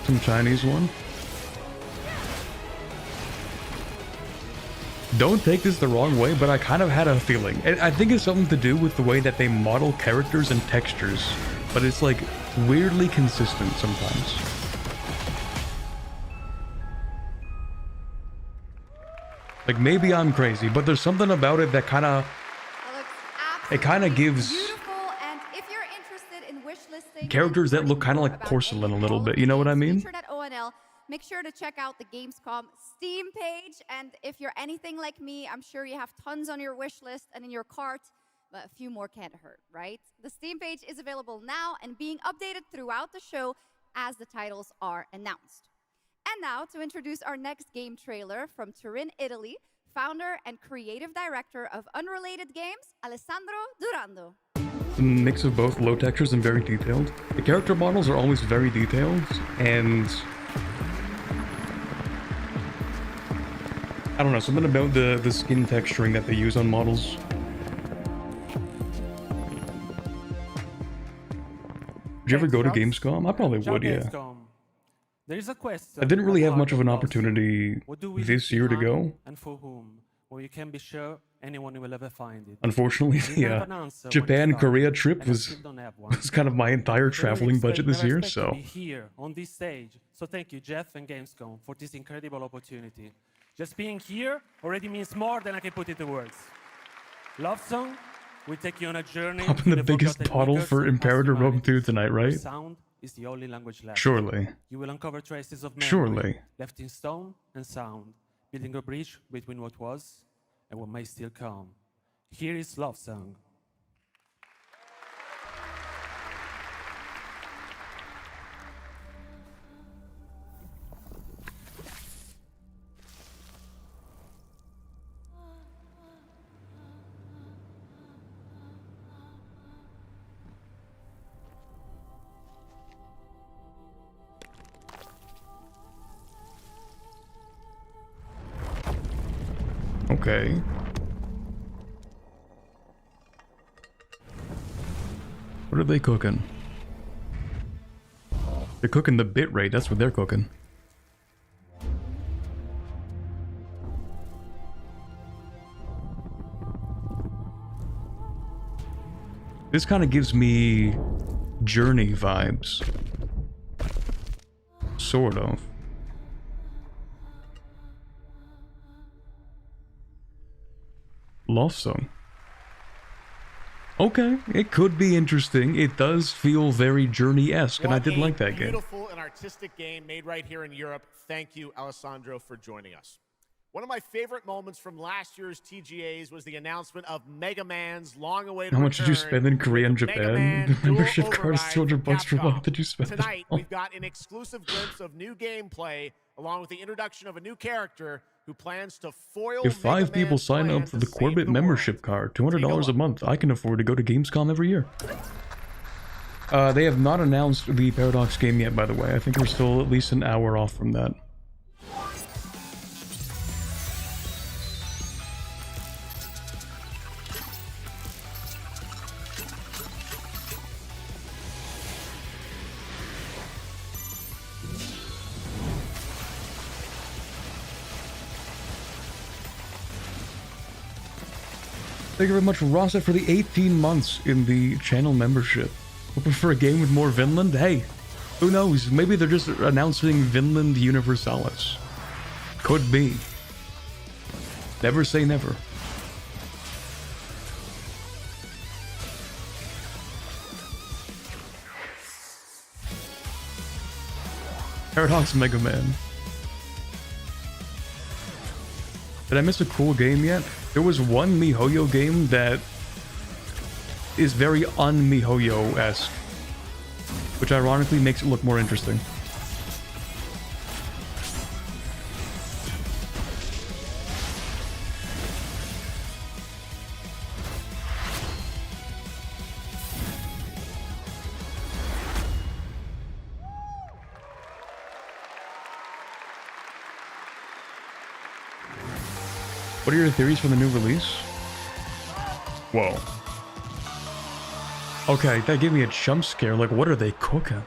Some Chinese one? Don't take this the wrong way, but I kind of had a feeling. I think it's something to do with the way that they model characters and textures, but it's like weirdly consistent sometimes. Like maybe I'm crazy, but there's something about it that kind of gives Beautiful, and if you're interested in wish listing characters that look kind of like porcelain a little bit. You know what I mean? featured at ONL, make sure to check out the Gamescom Steam page. And if you're anything like me, I'm sure you have tons on your wish list and in your cart, but a few more can't hurt, right? The Steam page is available now and being updated throughout the show as the titles are announced. And now to introduce our next game trailer from Turin, Italy, founder and creative director of Unrelated Games, Alessandro Durando. A mix of both low textures and very detailed. The character models are always very detailed, and I don't know, something about the skin texturing that they use on models. Would you ever go to Gamescom? I probably would, yeah. There is a question. I didn't really have much of an opportunity this year to go. And for whom? Well, you can be sure anyone will ever find it. Unfortunately, yeah. Japan, Korea trip was kind of my entire traveling budget this year, so. To be here on this stage. So thank you, Jeff and Gamescom, for this incredible opportunity. Just being here already means more than I can put into words. Love Song will take you on a journey. Popping the biggest bottle for Imperator Rome 2 tonight, right? Sound is the only language left. Surely. You will uncover traces of memory Surely. left in stone and sound, building a bridge between what was and what may still come. Here is Love Song. Okay. What are they cooking? They're cooking the bitrate, that's what they're cooking. This kind of gives me Journey vibes. Sort of. Love song. Okay, it could be interesting. It does feel very Journey-esque, and I did like that game. Beautiful and artistic game made right here in Europe. Thank you, Alessandro, for joining us. One of my favorite moments from last year's TGAs was the announcement of Mega Man's long-awaited How much did you spend in Korea and Japan? The membership card is $200 for what did you spend? Tonight, we've got an exclusive glimpse of new gameplay, along with the introduction of a new character who plans to foil If 5 people sign up for the Corbett membership card, $200 a month, I can afford to go to Gamescom every year. They have not announced the Paradox game yet, by the way. I think we're still at least an hour off from that. Thank you very much, Rossa, for the 18 months in the channel membership. Hoping for a game with more Vinland? Hey, who knows? Maybe they're just announcing Vinland Universalis. Could be. Never say never. Paradox Mega Man. Did I miss a cool game yet? There was one MiHoYo game that is very un-MiHoYo-esque, which ironically makes it look more interesting. What are your theories for the new release? Whoa. Okay, that gave me a jump scare. Like, what are they cooking?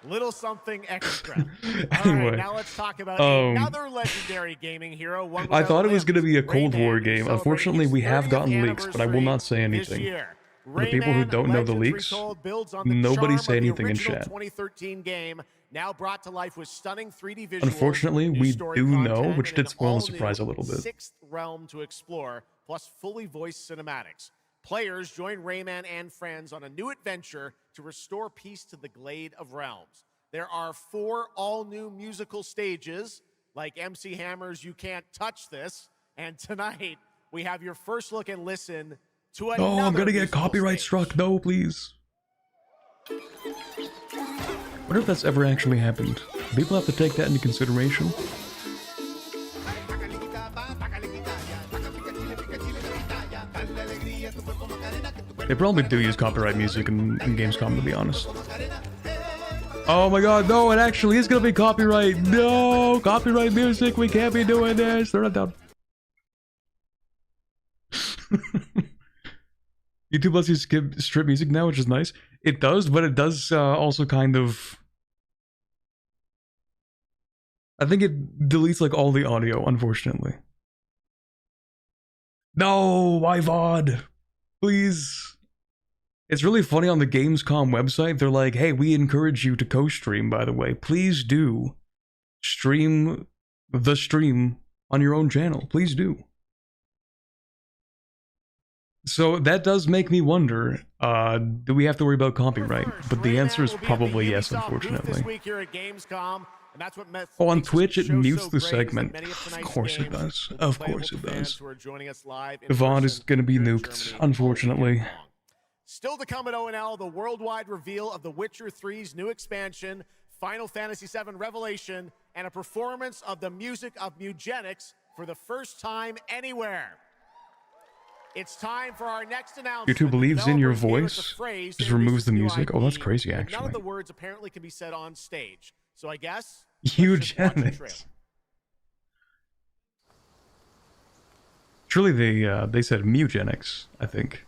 Little something extra. Anyway, all right, now let's talk about another legendary gaming hero. One I thought it was going to be a Cold War game. Unfortunately, we have gotten leaks, but I will not say anything. For the people who don't know the leaks, nobody say anything in chat. 2013 game, now brought to life with stunning 3D visuals. Unfortunately, we do know, which did spoil the surprise a little bit. Sixth realm to explore, plus fully voiced cinematics. Players join Rayman and friends on a new adventure to restore peace to the Glade of Realms. There are 4 all-new musical stages, like MC Hammer's You Can't Touch This, and tonight we have your first look and listen to another. Oh, I'm gonna get copyright struck. No, please. Wonder if that's ever actually happened. Do people have to take that into consideration? They probably do use copyright music in Gamescom, to be honest. Oh my god, no, it actually is gonna be copyright. No, copyright music, we can't be doing this. They're not down. YouTube lets you skip strip music now, which is nice. It does, but it does also kind of... I think it deletes like all the audio, unfortunately. No, why VOD? Please. It's really funny on the Gamescom website. They're like, hey, we encourage you to co-stream, by the way. Please do stream the stream on your own channel. Please do. So that does make me wonder, do we have to worry about copyright? But the answer is probably yes, unfortunately. Oh, on Twitch it mutes the segment. Of course it does. Of course it does. VOD is going to be nuked, unfortunately. Still to come at ONL, the worldwide reveal of The Witcher 3's new expansion, Final Fantasy VII Revelation, and a performance of the music of Mugenics for the first time anywhere. It's time for our next announcement. YouTube believes in your voice, just removes the music. Oh, that's crazy, actually. None of the words apparently can be said on stage. So I guess Eugenics. Surely they said Mugenics, I think.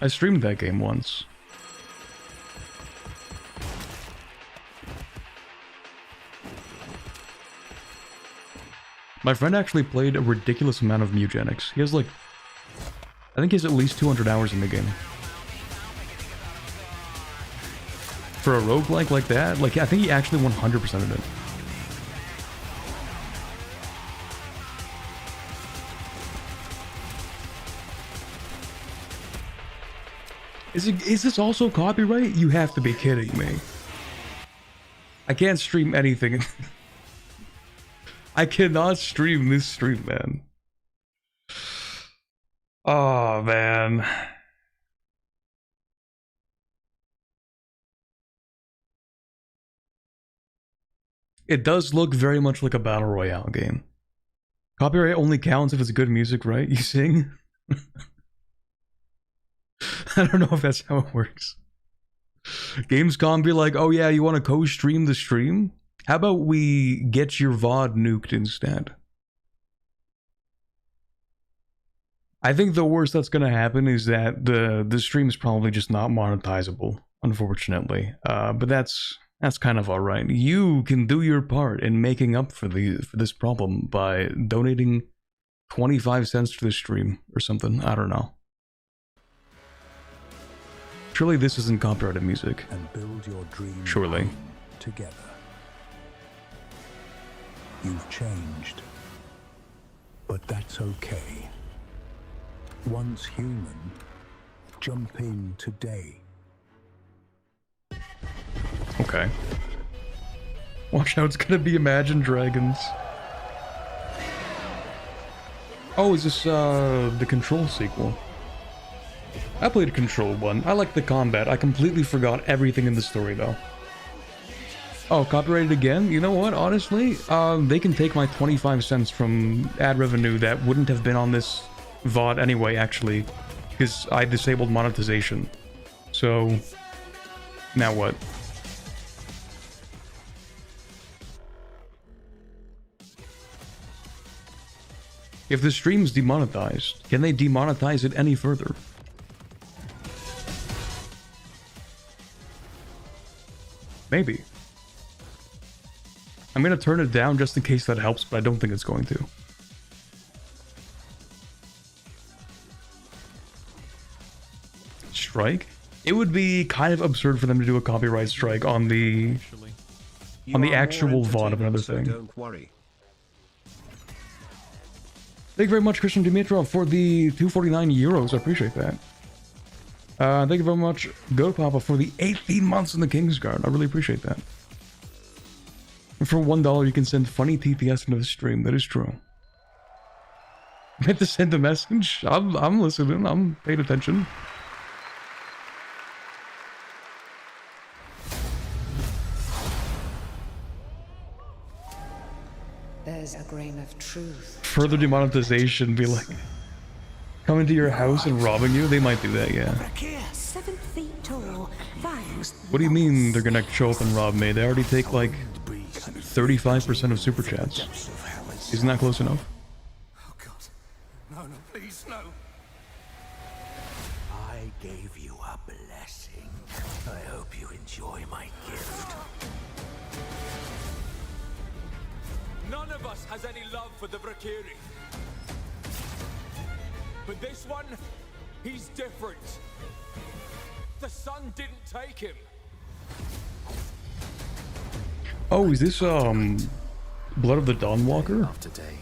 I streamed that game once. My friend actually played a ridiculous amount of Mugenics. He has like, I think he has at least 200 hours in the game. For a roguelike like that, like I think he actually 100%ed it. Is this also copyright? You have to be kidding me. I can't stream anything. I cannot stream this stream, man. Oh, man. It does look very much like a battle royale game. Copyright only counts if it's good music, right? You sing? I don't know if that's how it works. Gamescom be like, oh yeah, you want to co-stream the stream? How about we get your VOD nuked instead? I think the worst that's going to happen is that the stream is probably just not monetizable, unfortunately. But that's kind of alright. You can do your part in making up for this problem by donating 25 cents to the stream or something. I don't know. Surely this isn't copyrighted music. And build your dream surely. Together. You've changed. But that's okay. Once human, jump in today. Okay. Watch out, it's gonna be Imagine Dragons. Oh, is this the Control sequel? I played Control 1. I like the combat. I completely forgot everything in the story, though. Oh, copyrighted again? You know what? Honestly, they can take my 25 cents from ad revenue that wouldn't have been on this VOD anyway, actually, because I disabled monetization. So, now what? If the stream's demonetized, can they demonetize it any further? Maybe. I'm gonna turn it down just in case that helps, but I don't think it's going to. Strike? It would be kind of absurd for them to do a copyright strike on the actual VOD of another thing. Don't worry. Thank you very much, Christian Dimitrov, for the 249 euros. I appreciate that. Thank you very much, GoPapa, for the 18 months in the Kingsguard. I really appreciate that. And for $1, you can send funny TTS into the stream. That is true. I meant to send a message. I'm listening. I'm paying attention. There's a grain of truth. Further demonetization, be like, coming to your house and robbing you? They might do that, yeah. 7 feet tall. What do you mean they're gonna show up and rob me? They already take like 35% of super chats. Isn't that close enough? Oh God. No, please, no. I gave you a blessing. I hope you enjoy my gift. None of us has any love for the Brakiri. But this one, he's different. The sun didn't take him. Oh, is this Blood of the Dawnwalker? Today.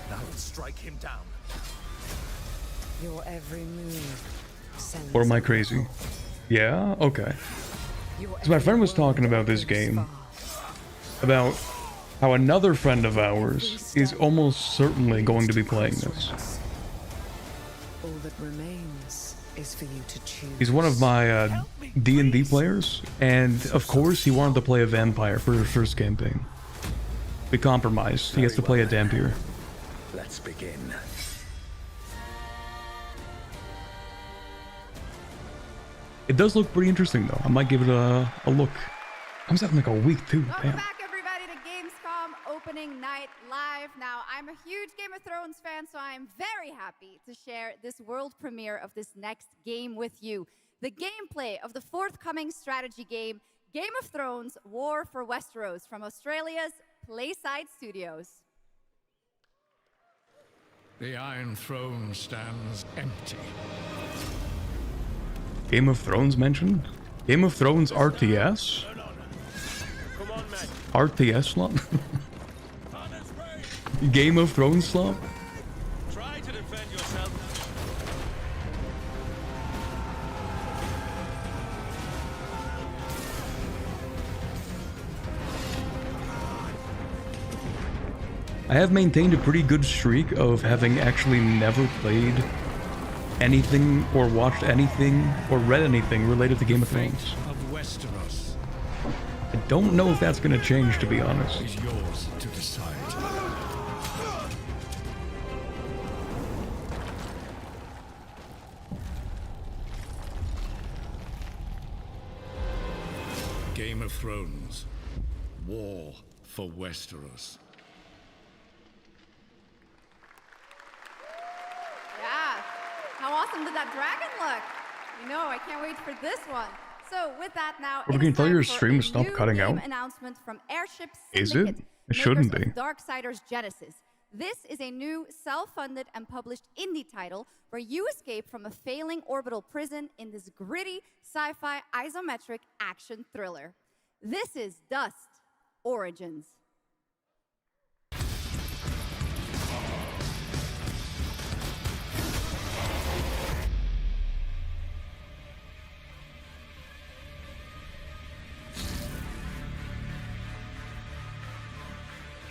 Now strike him down. Your every move sends Or am I crazy? Yeah? Okay. So my friend was talking about this game. About how another friend of ours is almost certainly going to be playing this. All that remains is for you to choose. He's one of my D&D players, and of course he wanted to play a vampire for his first campaign. We compromised. He has to play a Dampier. Let's begin. It does look pretty interesting though. I might give it a look. Comes out in like a week too. Welcome Damn. back, everybody, to Gamescom opening night live. Now, I'm a huge Game of Thrones fan, so I am very happy to share this world premiere of this next game with you. The gameplay of the forthcoming strategy game, Game of Thrones War for Westeros, from Australia's Playside Studios. The Iron Throne stands empty. Game of Thrones mentioned? Game of Thrones RTS? Come on, man. RTS slot? Game of Thrones slot? Try to defend yourself. I have maintained a pretty good streak of having actually never played anything or watched anything or read anything related to Game of Thrones. Of Westeros I don't know if that's gonna change, to be honest. is yours to decide. Game of Thrones. War for Westeros. Yeah, how awesome did that dragon look? You know, I can't wait for this one. So with that now, Are we gonna tell your stream to stop cutting out? Announcement from Airship Is Syndicate, it? It shouldn't makers be. of Darksiders Genesis. This is a new self-funded and published indie title where you escape from a failing orbital prison in this gritty sci-fi isometric action thriller. This is Dust Origins.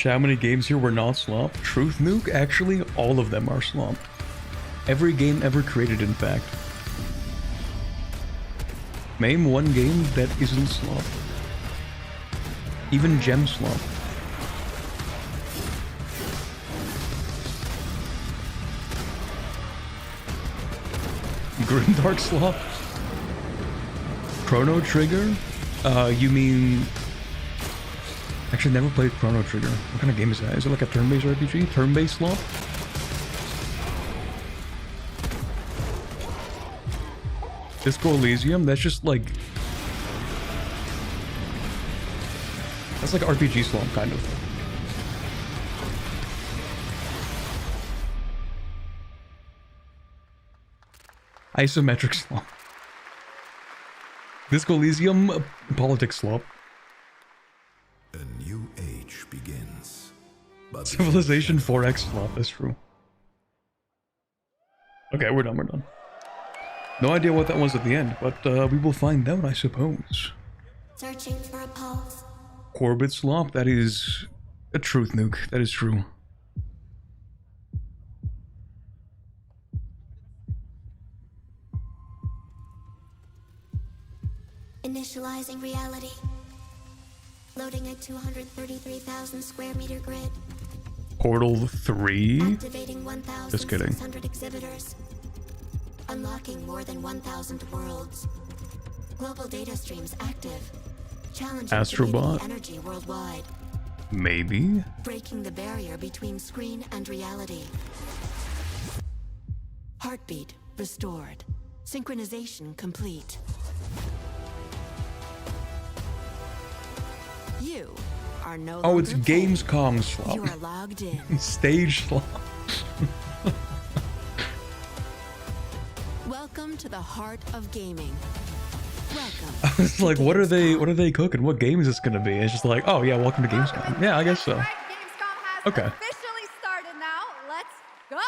How many games here were not slop? Truth Nuke? Actually, all of them are slop. Every game ever created, in fact. Name one game that isn't slop. Even Gem slop. Grimdark slop? Chrono Trigger? You mean... Actually, never played Chrono Trigger. What kind of game is that? Is it like a turn-based RPG? Turn-based slot? Disco Elysium? That's just like... That's like RPG slot, kind of. Isometric slot. Disco Elysium? Politics slot. A new age begins. But Civilization 4X slot, that's true. Okay, we're done. No idea what that was at the end, but we will find out, I suppose. Searching for a pulse. Corbett slop, that is a truth nuke, that is true. Initializing reality. Loading a 233,000 square meter grid. Portal 3? Activating Just kidding. 1,600 exhibitors. Unlocking more than 1,000 worlds. Global data streams active. Challenging Astrobot? energy worldwide. Maybe? Breaking the barrier between screen and reality. Heartbeat restored. Synchronization complete. You are no Oh, it's longer playing. Gamescom slop. You are logged in. Stage slop. Welcome to the heart of gaming. Welcome. I was like, what are they cooking? What game is this gonna be? It's just like, oh yeah, welcome to Gamescom. Yeah, I guess so. Okay. Officially started now. Let's go.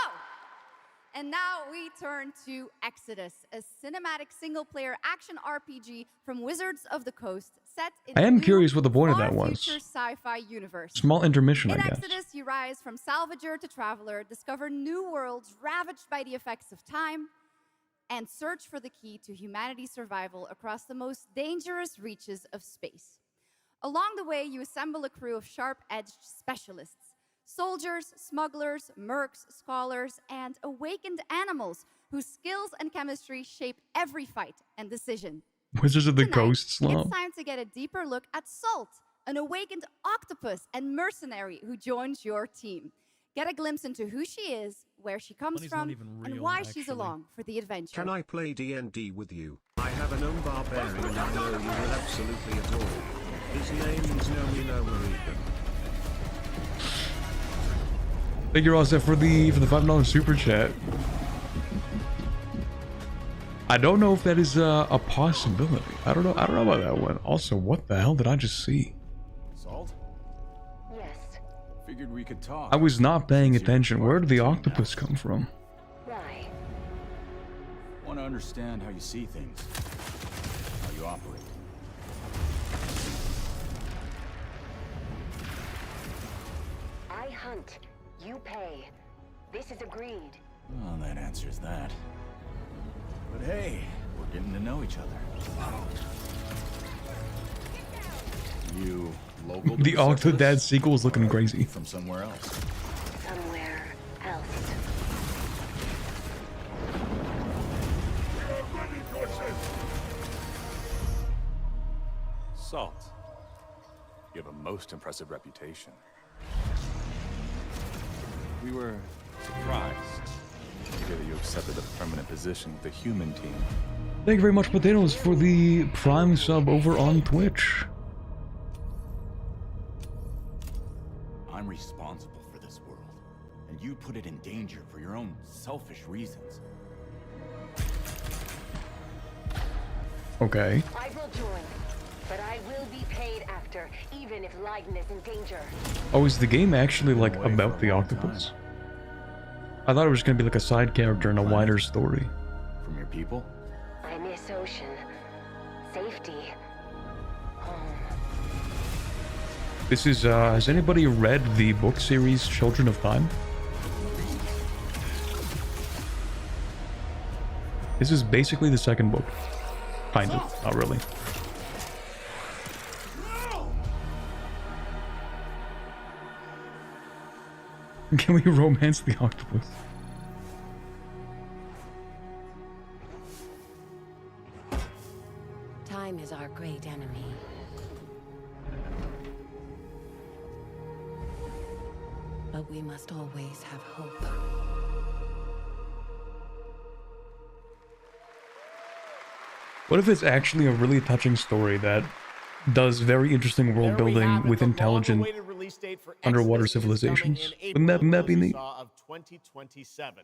And now we turn to Exodus, a cinematic single-player action RPG from Wizards of the Coast, set in I a am new, curious what the point of that far-future was. sci-fi universe. Small intermission, I In guess. Exodus, you rise from salvager to traveler, discover new worlds ravaged by the effects of time, and search for the key to humanity's survival across the most dangerous reaches of space. Along the way, you assemble a crew of sharp-edged specialists, soldiers, smugglers, mercs, scholars, and awakened animals whose skills and chemistry shape every fight and decision. Wizards of the Tonight, Coast slop. It's time to get a deeper look at Salt, an awakened octopus and mercenary who joins your team. get a glimpse into who she is, where she comes Money's not from, even and real, why she's actually. along for the adventure. Can I play D&D with you? I have an barbarian I know you will absolutely adore. His name is Nomino Marican. Thank you, Rosa, for the $5 super chat. I don't know if that is a possibility. I don't know about that one. Also, what the hell did I just see? Salt? Yes. Figured we could talk. I was not paying attention. Where did the octopus come from? Why? Want to understand how you see things, how you operate. I hunt. You pay. This is agreed. Well, that answers that. But hey, we're getting to know each other. You local? The Octodad sequel is looking crazy. From somewhere else. Somewhere else. Salt. You have a most impressive reputation. We were surprised to hear that you accepted a permanent position with the human team. Thank you very much, Potatoes, for the Prime sub over on Twitch. I'm responsible for this world, and you put it in danger for your own selfish reasons. Okay. I will join, but I will be paid after, even if Leiden is in danger. Oh, is the game actually like about the octopus? I thought it was gonna be like a side character in a wider story. From your people? I miss ocean. Safety. Home. This is, has anybody read the book series Children of Time? This is basically the second book. Kind of, not really. Can we romance the octopus? Time is our great enemy. But we must always have hope. What if it's actually a really touching story that does very interesting world building with intelligent underwater civilizations? Wouldn't that be neat? Of 2027.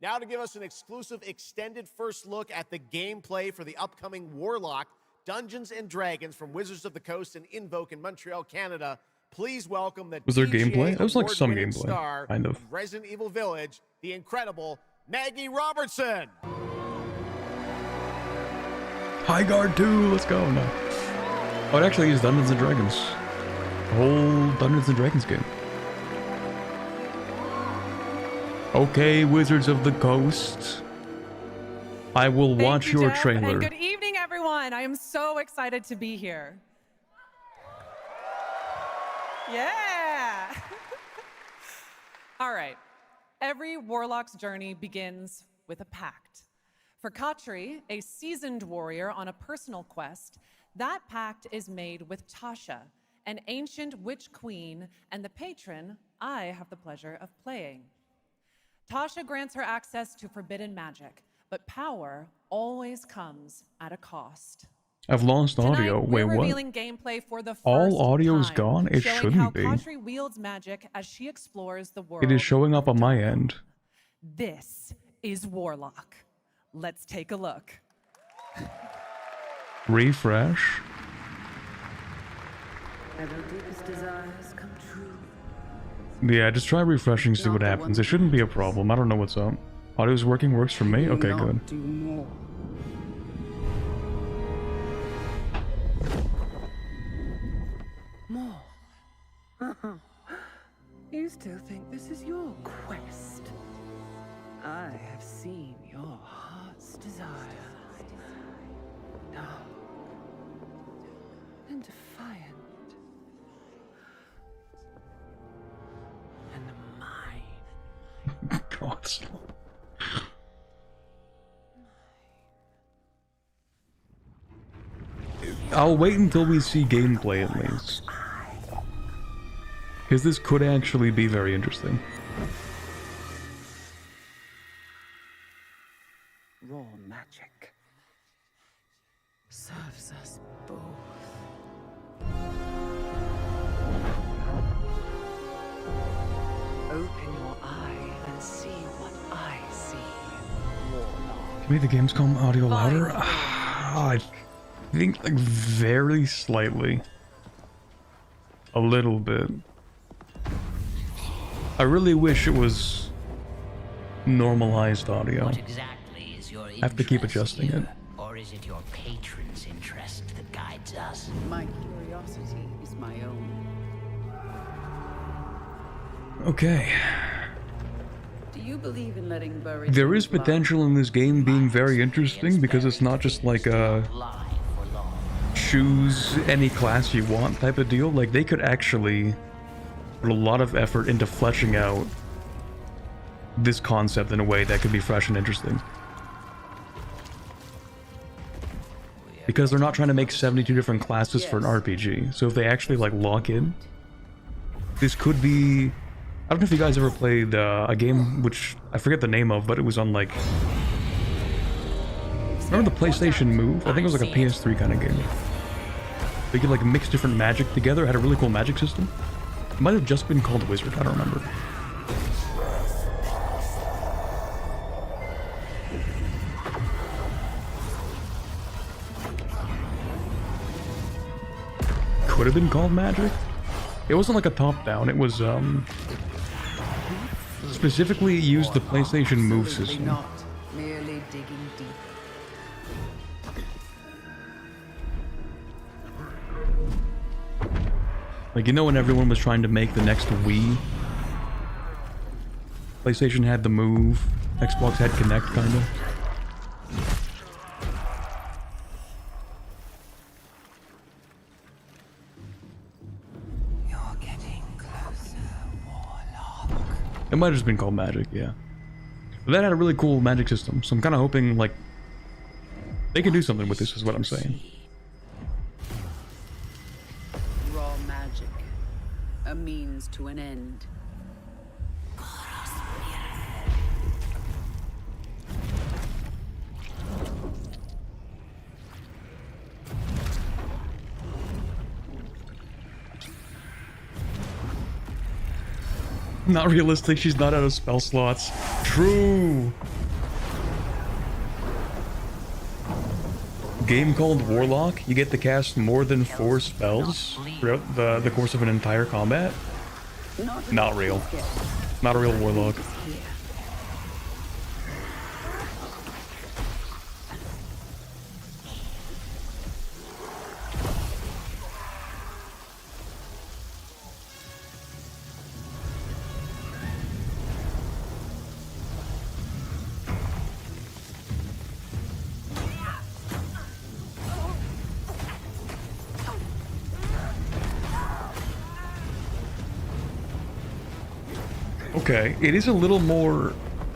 Now to give us an exclusive extended first look at the gameplay for the upcoming Warlock Dungeons and Dragons from Wizards of the Coast and Invoke in Montreal, Canada, please welcome the Was there TGA gameplay? There was like some award-winning gameplay, star kind of. Resident Evil Village, the incredible Maggie Robertson. High Guard 2, let's go. No. Oh, it actually is Dungeons and Dragons. The whole Dungeons and Dragons game. Okay, Wizards of the Coast. I will watch your Jeff, trailer. And good evening, everyone. I am so excited to be here. Yeah. All right. Every warlock's journey begins with a pact. For Katri, a seasoned warrior on a personal quest, that pact is made with Tasha, an ancient witch queen and the patron I have the pleasure of playing. Tasha grants her access to forbidden magic, but power always comes at a cost. I've lost audio. Tonight, Wait, we're what? revealing gameplay for the first All audio is time, gone? It showing shouldn't how be. Katri wields magic as she explores the world. It is showing up on my end. This is Warlock. Let's take a look. Refresh. Ever deepest desires come true. Yeah, just try refreshing, see what happens. It shouldn't be a problem. I don't know what's up. Audio's working, works for me? Okay, good. Do more. More. You still think this is your quest? I have seen your heart's desire. Dark and defiant. And mine. God. I'll wait until we see gameplay at least. Because this could actually be very interesting. Raw magic serves us both. Open your eye and see what I see, Warlock. Can we make the Gamescom audio louder? I think like very slightly. A little bit. I really wish it was normalized audio. What exactly is your I have to keep adjusting it. Or is it your patron's interest that guides us? My curiosity is my own. Okay. Do you believe in letting buried There is things lie? potential in this game being very interesting because it's not just like a choose any class you want type of deal. Like they could actually put a lot of effort into fleshing out this concept in a way that could be fresh and interesting. Because they're not trying to make 72 different classes for an RPG. So if they actually like lock in, this could be... I don't know if you guys ever played a game which I forget the name of, but it was on like... Remember the PlayStation Move? I think it was like a PS3 kind of game. They could like mix different magic together, it had a really cool magic system. It might have just been called Wizard, I don't remember. Could have been called Magic. It wasn't like a top-down, it was specifically used the PlayStation Move system. Not merely digging deep. Like, you know when everyone was trying to make the next Wii? PlayStation had the Move, Xbox had Kinect, kinda. You're getting closer, Warlock. It might have just been called Magic, yeah. But that had a really cool magic system, so I'm kind of hoping, like, they can do something with this, is what I'm saying. Raw magic. A means to an end. Not realistic, she's not out of spell slots. True! Game called Warlock, you get to cast more than 4 spells throughout the course of an entire combat. Not real. Not a real Warlock. Okay, it is a little more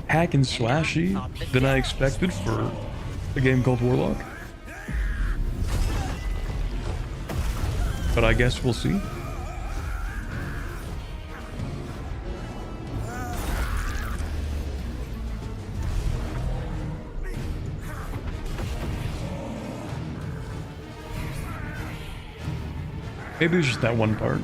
hack and slashy than I expected for a game called Warlock. But I guess we'll see. Maybe it's just that one part.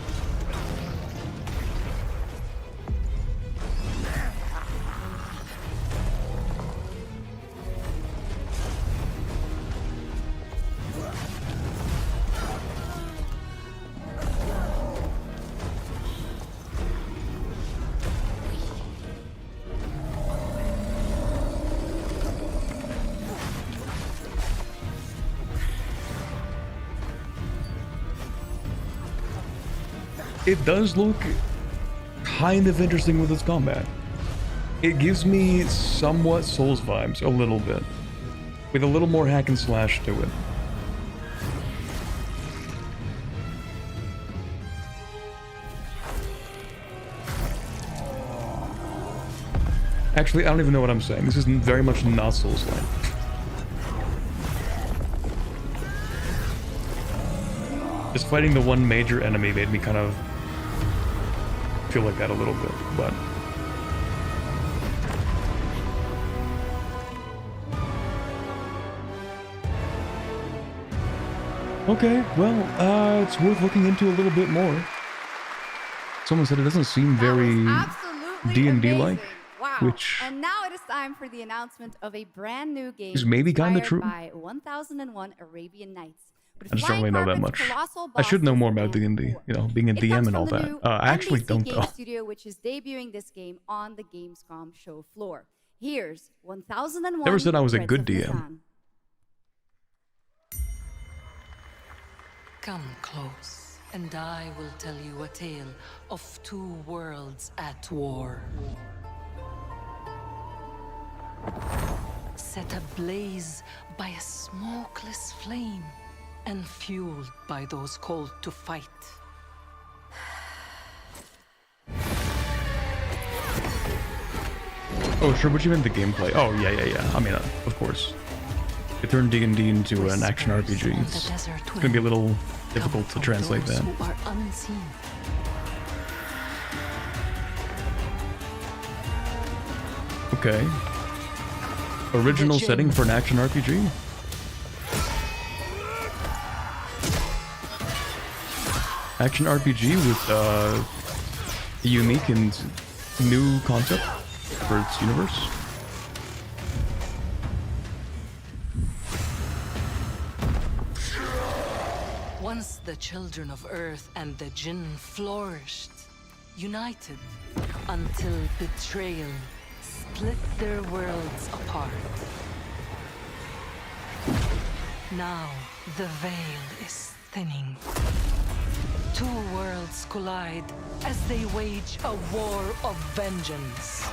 It does look kind of interesting with its combat. It gives me somewhat Souls vibes, a little bit. With a little more hack and slash to it. Actually, I don't even know what I'm saying. This is very much not Souls-like. Just fighting the one major enemy made me kind of feel like that a little bit, but Okay, well, it's worth looking into a little bit more. Someone said it doesn't seem very D&D-like, Wow. which And now it is time for the announcement of a brand new game is maybe kind of inspired true. by 1001 Arabian Nights. With I just don't really know that flying much. colossal I should know bosses more about and D&D, more. you know, being a It DM comes and from all the that. new I actually NBC don't Game though. Studio, which is debuting this game on the Gamescom show floor. Here's 1001 Never said I was a Threads good of DM. Mizan. Come close, and I will tell you a tale of two worlds at war. Set ablaze by a smokeless flame, and fueled by those called to fight. Oh, sure, but you meant the gameplay. Oh, yeah. I mean, of course. It turned D&D into an action RPG. It's gonna be a little difficult to translate that. Who are unseen. Okay. Original setting for an action RPG? Action RPG with a unique and new concept for its universe. Once the children of Earth and the Jinn flourished, united, until betrayal split their worlds apart. Now the veil is thinning. Two worlds collide as they wage a war of vengeance.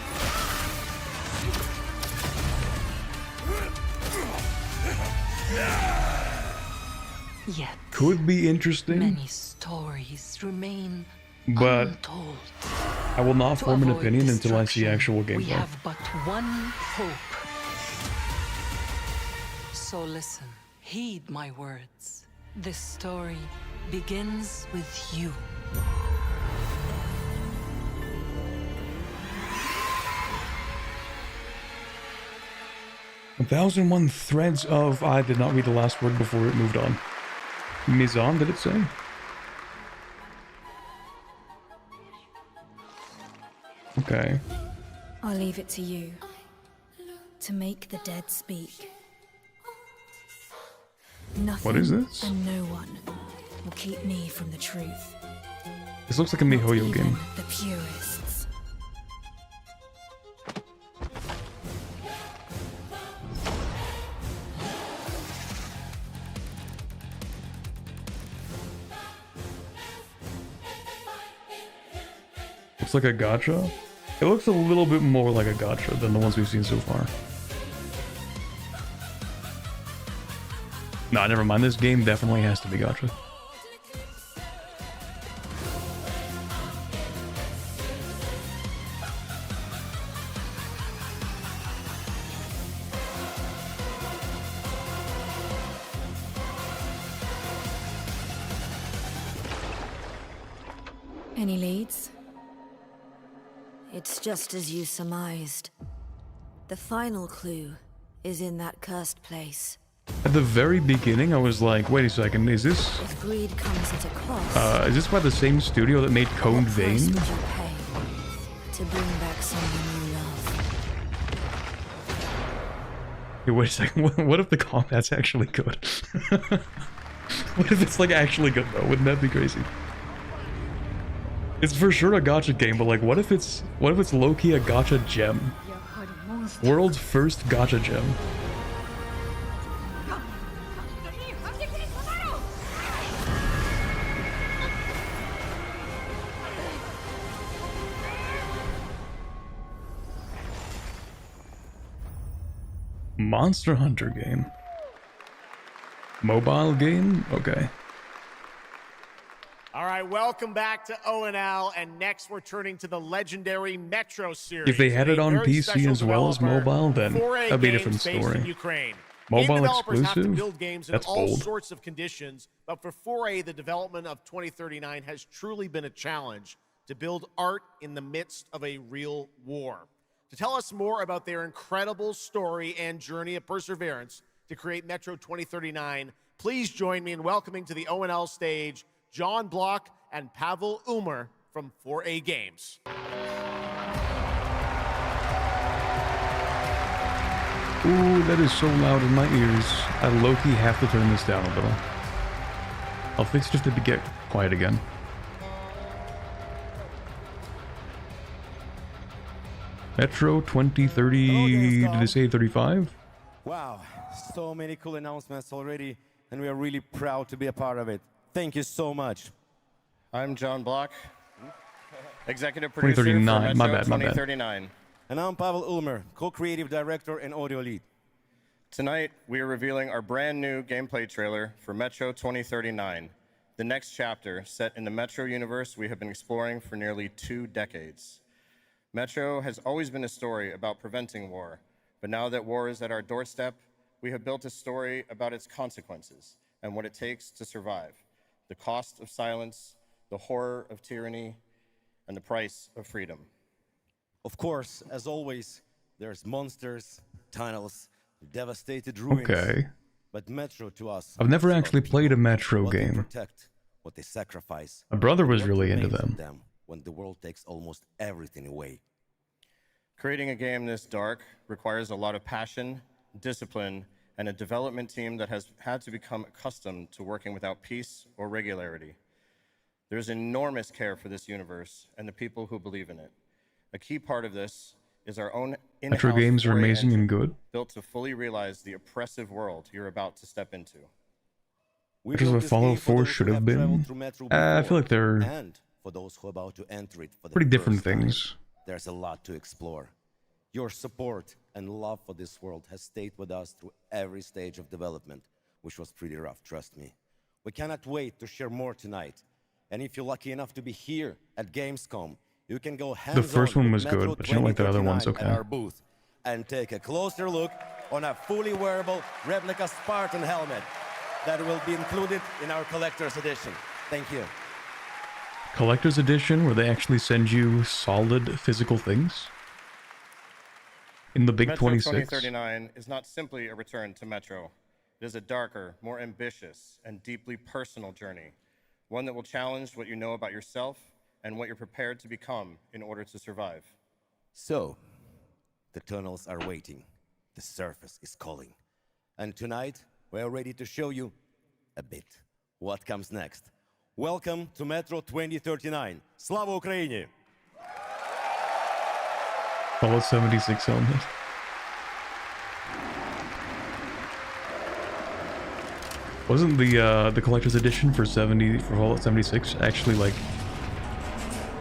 Yet, could be interesting. Many stories remain but untold. I will not form an opinion until I see actual gameplay. We have but one hope. So listen, heed my words. This story begins with you. 1001 threads of... I did not read the last word before it moved on. Mizan, did it say? Okay. I'll leave it to you to make the dead speak. Nothing What is this? and no one will keep me from the truth. This looks like a MiHoYo game. The purists. Looks like a gacha. It looks a little bit more like a gacha than the ones we've seen so far. Nah, never mind. This game definitely has to be gacha. Any leads? It's just as you surmised. The final clue is in that cursed place. At the very beginning, I was like, wait a second, is this... If greed comes at a cost, is this by the same studio that made Coned Vein? would you pay to bring back someone you love? Hey, wait a second, what if the combat's actually good? What if it's like actually good though? Wouldn't that be crazy? It's for sure a gacha game, but like what if it's low-key a gacha gem? World's first gacha gem. Monster Hunter game. Mobile game? Okay. All right, welcome back to ONL, and next we're turning to the legendary Metro series. If they had it on Very PC special as well as developer, mobile, then 4A that'd be a Games different based in story. Ukraine. Mobile Game developers have to exclusive? build games in That's all bold. sorts of conditions, but for 4A, the development of 2039 has truly been a challenge to build art in the midst of a real war. To tell us more about their incredible story and journey of perseverance to create Metro 2039, Please join me in welcoming to the ONL stage John Block and Pavel Umer from 4A Games. Ooh, that is so loud in my ears. I low-key have to turn this down a little. I'll fix it if they get quiet again. Metro 2030, did they say 35? Wow, so many cool announcements already, and we are really proud to be a part of it. Thank you so much. I'm John Block, executive producer 2039, for my Metro bad, my bad. 2039. And I'm Pavel Ulmer, co-creative director and audio lead. Tonight, we are revealing our brand new gameplay trailer for Metro 2039, the next chapter set in the Metro universe we have been exploring for nearly 2 decades. Metro has always been a story about preventing war, but now that war is at our doorstep, we have built a story about its consequences and what it takes to survive, the cost of silence, the horror of tyranny, and the price of freedom. Of course, as always, there's monsters, tunnels, devastated ruins. Okay. But Metro to us, I've never actually played a Metro what they game. protect, what they sacrifice. My brother was what really into remains of them. when the world takes almost everything away. Creating a game this dark requires a lot of passion, discipline, and a development team that has had to become accustomed to working without peace or regularity. There's enormous care for this universe and the people who believe in it. A key part of this is our own in-house Metro games are 4A amazing engine and good. built to fully realize the oppressive world you're about to step into. We Which is built what this Fallout game for 4 those should who have traveled been. through Metro I feel like before, they're and for those who are about to enter it for the pretty different first time. things. There's a lot to explore. Your support and love for this world has stayed with us through every stage of development, which was pretty rough, trust me. We cannot wait to share more tonight. And if you're lucky enough to be here at Gamescom, you can go hands-on The first one was with Metro good, but you don't like the other ones, 2039 okay. at our booth and take a closer look on a fully wearable replica Spartan helmet that will be included in our collector's edition. Thank you. Collector's edition, where they actually send you solid physical things? In the big Metro 26? 2039 is not simply a return to Metro. It is a darker, more ambitious, and deeply personal journey. One that will challenge what you know about yourself and what you're prepared to become in order to survive. So, the tunnels are waiting. The surface is calling. And tonight, we're ready to show you a bit what comes next. Welcome to Metro 2039. Slava Ukraini! Fallout 76 helmet. Wasn't the collector's edition for Fallout 76 actually like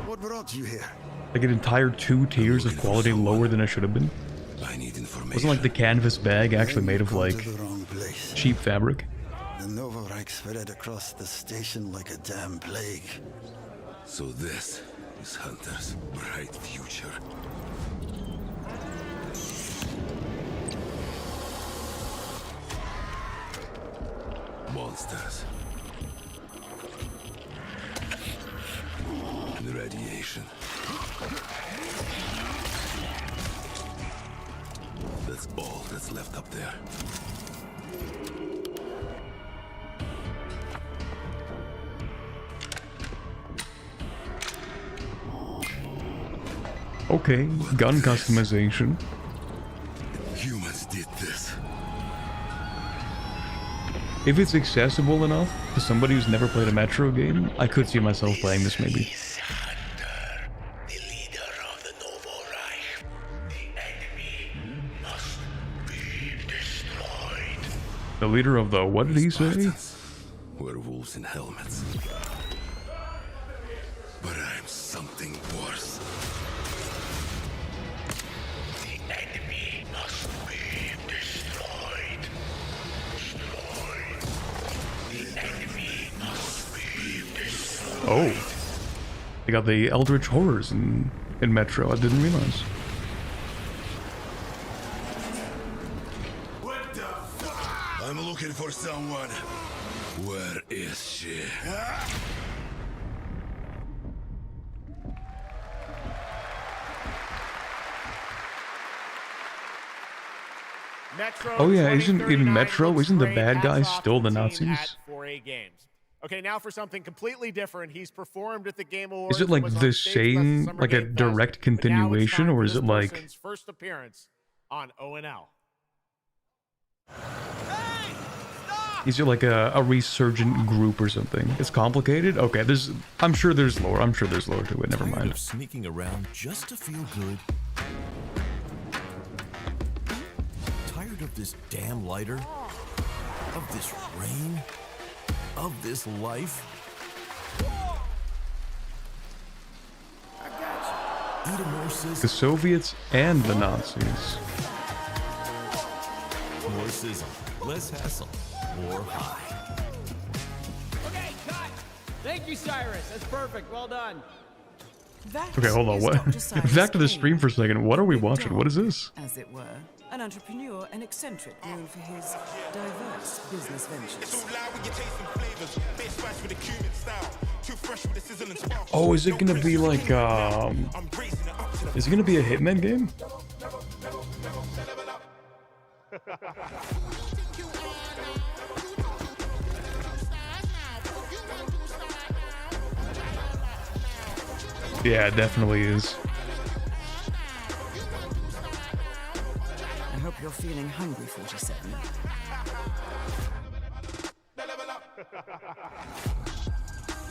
What brought you here? an entire 2 tiers of quality lower than it should have been? I need information. Wasn't like the canvas bag actually made of Come like to the wrong place. cheap fabric? The Novorite spread across the station like a damn plague. So this is Hunter's bright future. Monsters. And radiation. That's all that's left up there. Okay, gun customization. Humans did this. If it's accessible enough to somebody who's never played a Metro game, I could see myself playing this maybe. The leader of the, what did he say? Werewolves in helmets. But I'm something worse. The enemy must be destroyed. The enemy must be destroyed. Oh. They got the Eldritch Horrors in Metro, I didn't realize. I'm looking for someone. Where is she? Metro Oh yeah, isn't in 2039 Metro, looks isn't the great. bad Hats guys off still to the team Nazis? at 4A Games. Okay, now for something completely different. He's performed at the Game Awards. Is it like was on the stage with us at same, Summer like a Game Fest, direct but now it's continuation, time or for is this it like... person's first appearance on ONL. Is it like a resurgent group or something? It's complicated? Okay, I'm sure there's lore. I'm sure there's lore to it. Never mind. Sneaking around just to feel good. Tired of this damn lighter? Of this rain? Of this life? Eat a more sizzle. The Soviets and the Nazis. More sizzle, less hassle, more high. Okay, cut! Thank you, Cyrus. That's perfect. Well done. Okay, hold on. What? Back to the stream for a second. What are we watching? What is this? As it were, an entrepreneur and eccentric known for his diverse business ventures. Oh, is it gonna be like is it gonna be a Hitman game? Yeah, it definitely is. I hope you're feeling hungry, 47.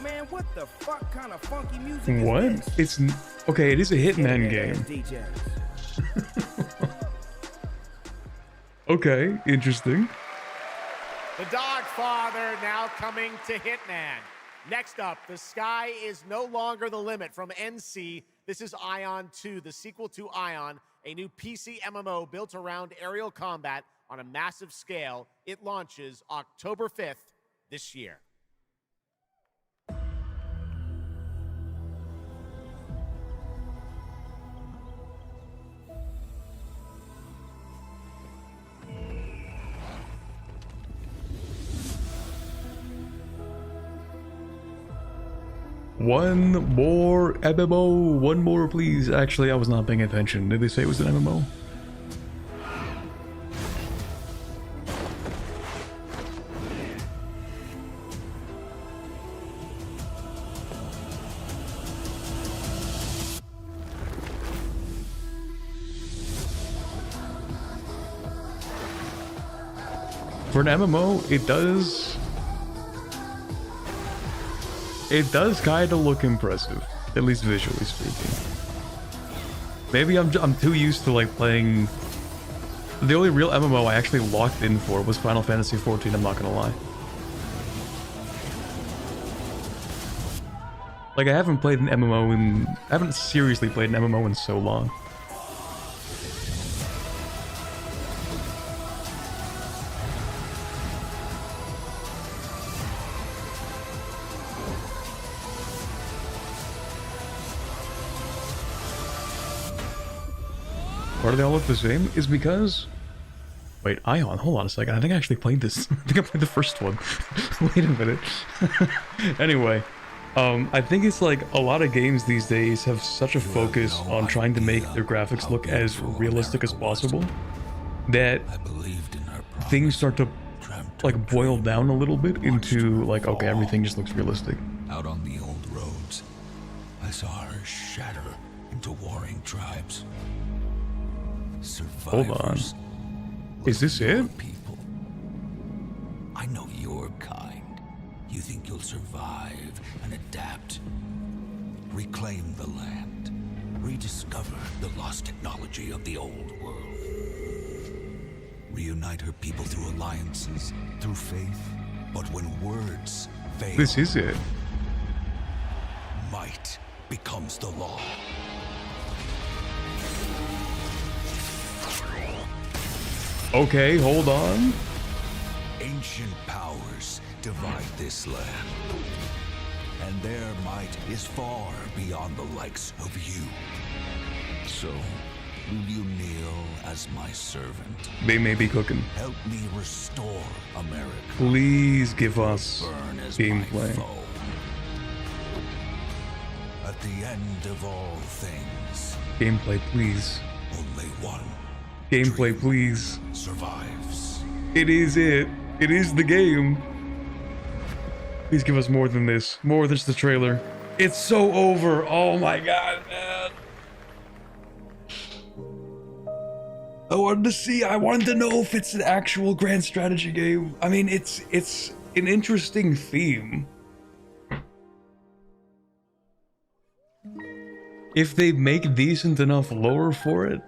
Man, what the fuck kind of funky music What? is this? It's okay. It is a Hitman game. DJ. Okay, interesting. The Dogfather now coming to Hitman. Next up, the sky is no longer the limit from NC. This is Ion 2, the sequel to Ion, a new PC MMO built around aerial combat on a massive scale. It launches October 5th this year. One more MMO. One more, please. Actually, I was not paying attention. Did they say it was an MMO? For an MMO, it does kind of look impressive, at least visually speaking. Maybe I'm too used to like playing. The only real MMO I actually locked in for was Final Fantasy XIV. I'm not gonna lie. Like I haven't played an MMO in, I haven't seriously played an MMO in so long. Why do they all look the same? Is because... Wait, Ion, hold on a second. I think I actually played this. I think I played the first one. Wait a minute. Anyway, I think it's like a lot of games these days have such a focus on trying to make their graphics look as realistic as possible that things start to like boil down a little bit into like, okay, everything just looks realistic. Out on the old roads, I saw her shatter into warring tribes. Hold on. Is this it? People. I know your kind. You think you'll survive and adapt. Reclaim the land. Rediscover the lost technology of the old world. Reunite her people through alliances, through faith. But when words fail... This is it. Might becomes the law. Okay, hold on. Ancient powers divide this land, and their might is far beyond the likes of you. So, will you kneel as my servant? They may be cooking. Help me restore America. Please give us gameplay. At the end of all things, Gameplay, please. only one Gameplay, please. Survives. It is it. It is the game. Please give us more than this. More than just the trailer. It's so over. Oh my god, man. I wanted to know if it's an actual grand strategy game. I mean, it's an interesting theme. If they make decent enough lore for it,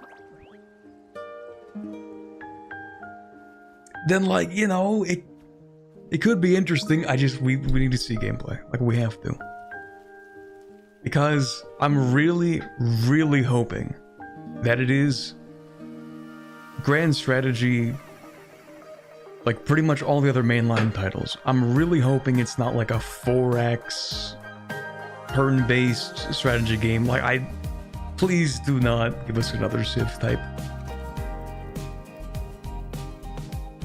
then, like, you know, it could be interesting. We need to see gameplay. Like, we have to. Because I'm really, really hoping that it is grand strategy, like pretty much all the other mainline titles. I'm really hoping it's not like a 4X turn-based strategy game. Like, please do not give us another Civ type.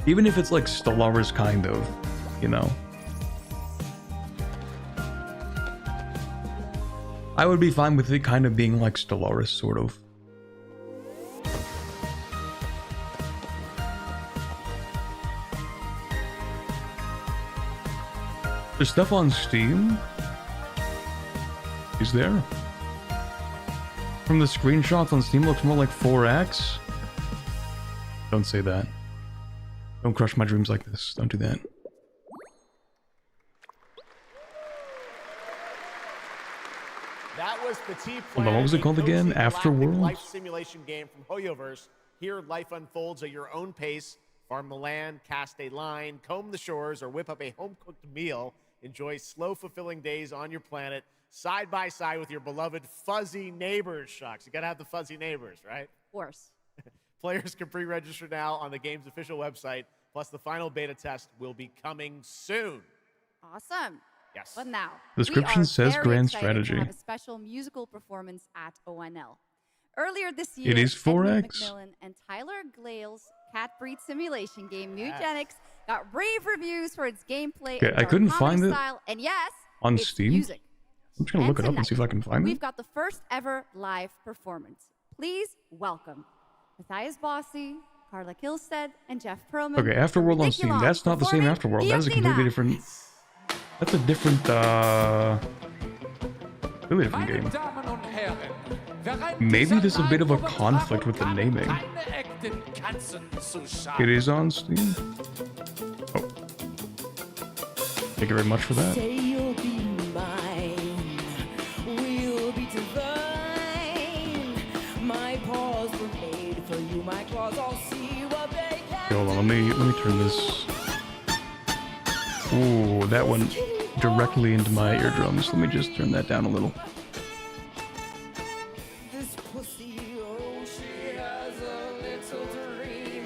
Even if it's like Stellaris kind of, you know. I would be fine with it kind of being like Stellaris, sort of. There's stuff on Steam? Is there? From the screenshots on Steam, looks more like 4X. Don't say that. Don't crush my dreams like this. Don't do that. That was Petit Hold on, what was it called again? Afterworld? Life simulation game from Hoyoverse. Here, life unfolds at your own pace. Farm the land, cast a line, comb the shores, or whip up a home-cooked meal. Enjoy slow, fulfilling days on your planet, side by side with your beloved fuzzy neighbors. Shucks, you gotta have the fuzzy neighbors, right? Of course. Players can pre-register now on the game's official website. Plus, the final beta test will be coming soon. Awesome. Yes. But now, Description says grand strategy. To have a special musical performance at ONL. Earlier this year, It is 4X. Macmillan and Tyler Glale's cat breed simulation game Mugenics got rave reviews for its gameplay. Okay, and I couldn't find it style. And yes, on it's Steam. Music. I'm just gonna look it up and see if I can find We've it. got the first ever live performance. Please welcome Matthias Bossi, Carla Kilstead, and Jeff Perlman. Okay, Afterworld on Steam. That's not the same Afterworld. That is a completely different. That's a different, really different game. Maybe there's a bit of a conflict with the naming. It is on Steam. Oh. Thank you very much for that. Say you'll be mine. We'll be divine. My paws were made for you. My claws all see what they can. Okay, hold on, let me turn this. Ooh, that went directly into my eardrums. Let me just turn that down a little.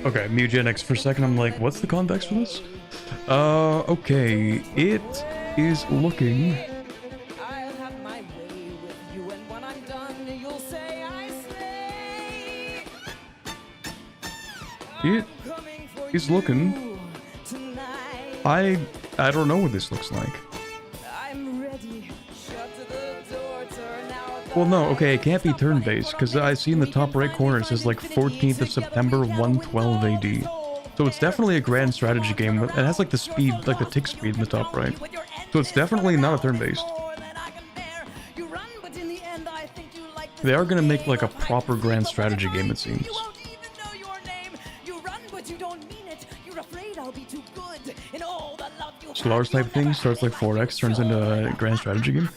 Okay, Mugenics. For a second, I'm like, what's the context for this? Okay, it is looking. It is looking. I don't know what this looks like. Well, no, okay, it can't be turn-based, because I see in the top right corner it says like 14th of September, 112 AD. So it's definitely a grand strategy game. It has like the speed, like the tick speed in the top right. So it's definitely not a turn-based. They are gonna make like a proper grand strategy game, it seems. Stellaris type thing starts like 4X, turns into a grand strategy game.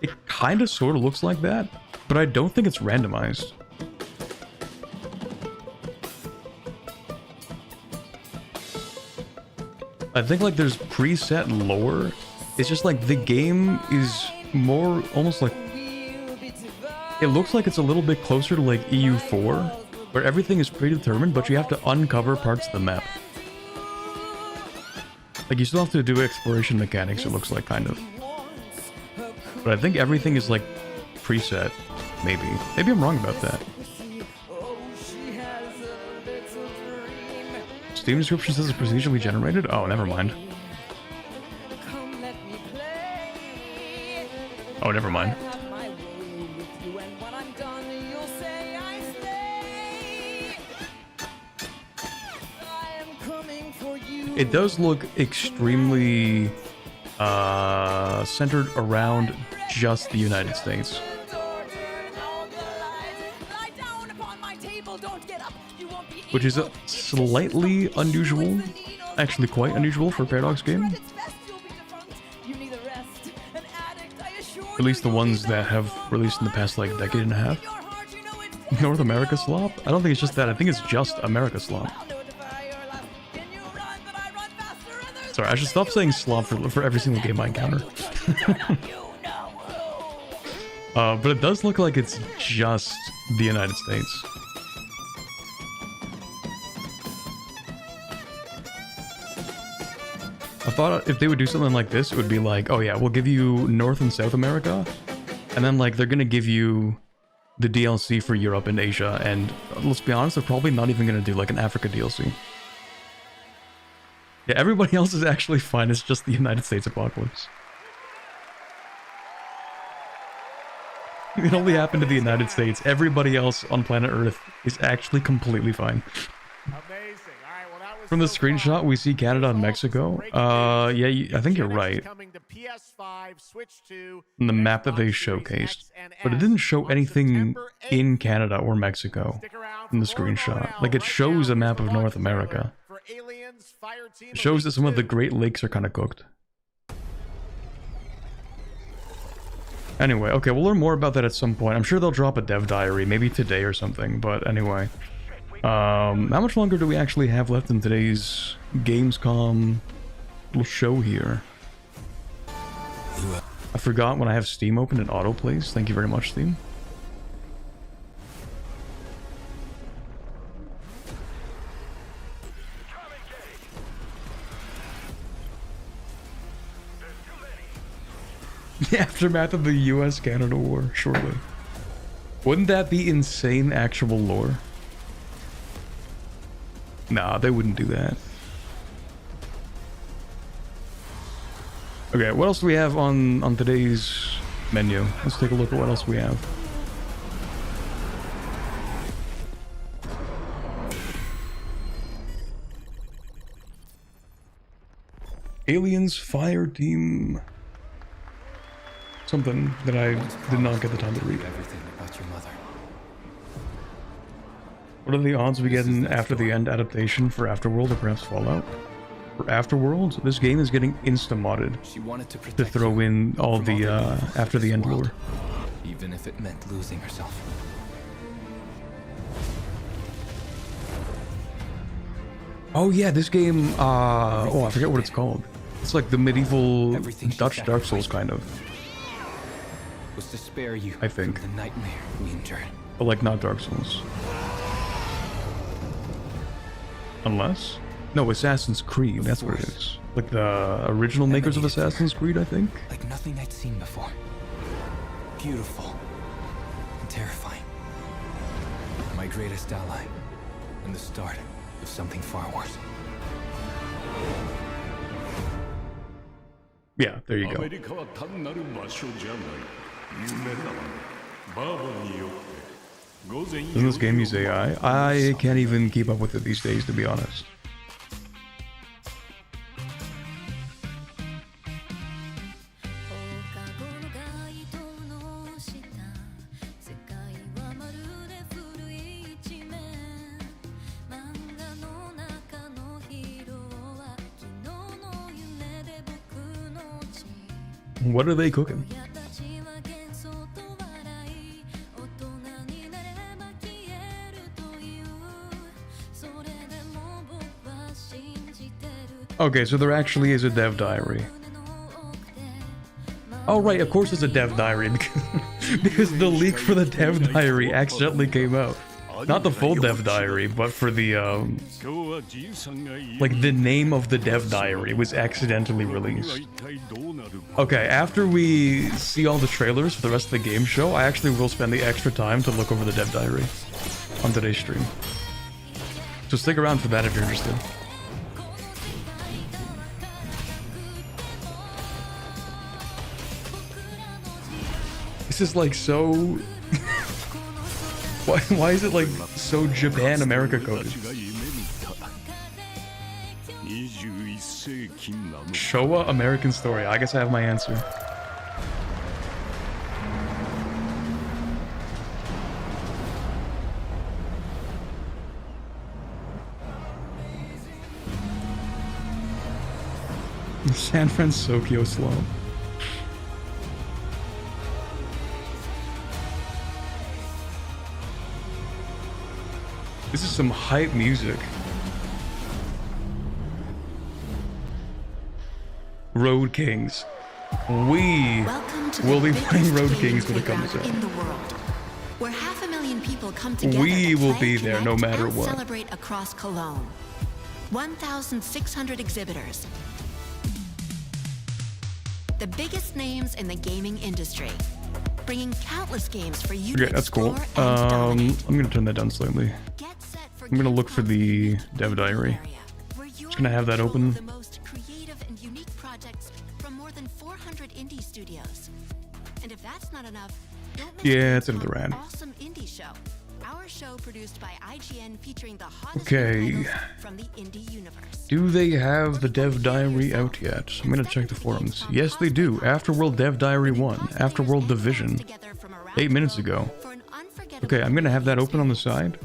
It kind of sort of looks like that, but I don't think it's randomized. I think like there's preset lore. It's just like the game is more almost like, it looks like it's a little bit closer to like EU4, where everything is predetermined, but you have to uncover parts of the map. Like you still have to do exploration mechanics, it looks like, kind of. But I think everything is like preset, maybe. Maybe I'm wrong about that. Steam description says it's procedurally generated? Oh, never mind. Oh, never mind. It does look extremely centered around just the United States. Which is slightly unusual, actually quite unusual for a Paradox game. At least the ones that have released in the past like decade and a half. North America slop? I don't think it's just that, I think it's just America slop. Sorry, I should stop saying slop for every single game I encounter. But it does look like it's just the United States. I thought if they would do something like this, it would be like, oh yeah, we'll give you North and South America, and then like they're gonna give you the DLC for Europe and Asia, and let's be honest, they're probably not even gonna do like an Africa DLC. Yeah, everybody else is actually fine, it's just the United States apocalypse. It only happened to the United States. Everybody else on planet Earth is actually completely fine. From the screenshot, we see Canada and Mexico. Yeah, I think you're right. In the map that they showcased. But it didn't show anything in Canada or Mexico in the screenshot. Like, it shows a map of North America. It shows that some of the Great Lakes are kind of cooked. Anyway, okay, we'll learn more about that at some point. I'm sure they'll drop a dev diary, maybe today or something, but anyway. How much longer do we actually have left in today's Gamescom little show here? I forgot when I have Steam open, it autoplays. Thank you very much, Steam. The aftermath of the US-Canada war, shortly. Wouldn't that be insane actual lore? Nah, they wouldn't do that. Okay, what else do we have on today's menu? Let's take a look at what else we have. Aliens Fire Team... Something that I did not get the time to read. Everything about your mother. What are the odds we get an After the End adaptation for Afterworld or perhaps Fallout? For Afterworld, this game is getting insta-modded to throw in all the After the End lore. Even if it meant losing herself. Oh yeah, this game, oh I forget what it's called. It's like the medieval Dutch Dark Souls kind of. Was to spare you I think. From the nightmare we endured. But like not Dark Souls. Unless? No, Assassin's Creed, that's what it is. Like the original makers of Assassin's Creed, I think? Like nothing I'd seen before. Beautiful. And terrifying. My greatest ally. And the start of something far worse. Yeah, there you go. Doesn't this game use AI? I can't even keep up with it these days, to be honest. What are they cooking? Okay, so there actually is a dev diary. Oh right, of course it's a dev diary because the leak for the dev diary accidentally came out. Not the full dev diary, but for the like the name of the dev diary was accidentally released. Okay, after we see all the trailers for the rest of the game show, I actually will spend the extra time to look over the dev diary on today's stream. So stick around for that if you're interested. This is like so... Why is it like so Japan America coded? Showa American Story. I guess I have my answer. San Francisco slow. This is some hype music. Road Kings. We will be playing Road Kings when it comes out. In the world, where 500,000 people come together We to will play, be there connect, no matter and what. Celebrate across Cologne. 1,600 exhibitors. The biggest names in the gaming industry, bringing countless games for you Okay, to that's cool. explore and dominate. I'm gonna turn that down slightly. I'm gonna look for the dev diary. Just gonna have that open. The most creative and unique projects from more than 400 indie studios. And if that's not enough, don't miss Yeah, it's into the rad. Awesome Indie Show. Our show produced by IGN featuring the hottest Okay. titles from the indie universe. Do they have the dev diary out yet? I'm gonna check the forums. Yes, they do. Afterworld Dev Diary 1. Afterworld Division. 8 minutes ago. Okay, I'm gonna have that open on the side.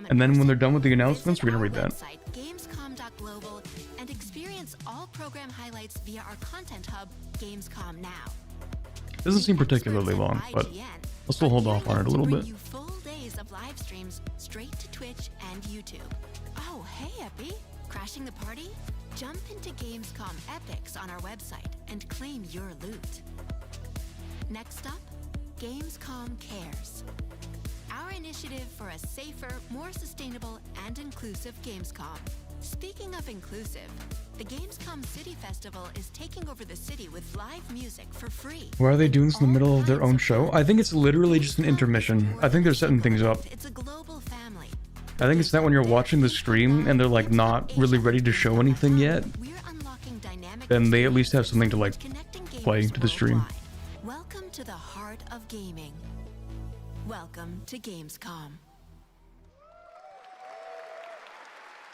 And then when they're done with the announcements, we're gonna read that. Gamescom.global and experience all program highlights via our content hub, Gamescom Now. Doesn't seem particularly long, but I'll still hold off on it a little bit. Full days of live streams straight to Twitch and YouTube. Oh, hey, Epi. Crashing the party? Jump into Gamescom Epics on our website and claim your loot. Next up, Gamescom Cares. Our initiative for a safer, more sustainable, and inclusive Gamescom. Speaking of inclusive, the Gamescom City Festival is taking over the city with live music for free. Why are they doing this in the middle of their own show? I think it's literally just an intermission. I think they're setting things up. It's a global family. I think it's that when you're watching the stream and they're like not really ready to show anything yet, then they at least have something to like play to the stream. Welcome to the heart of gaming. Welcome to Gamescom.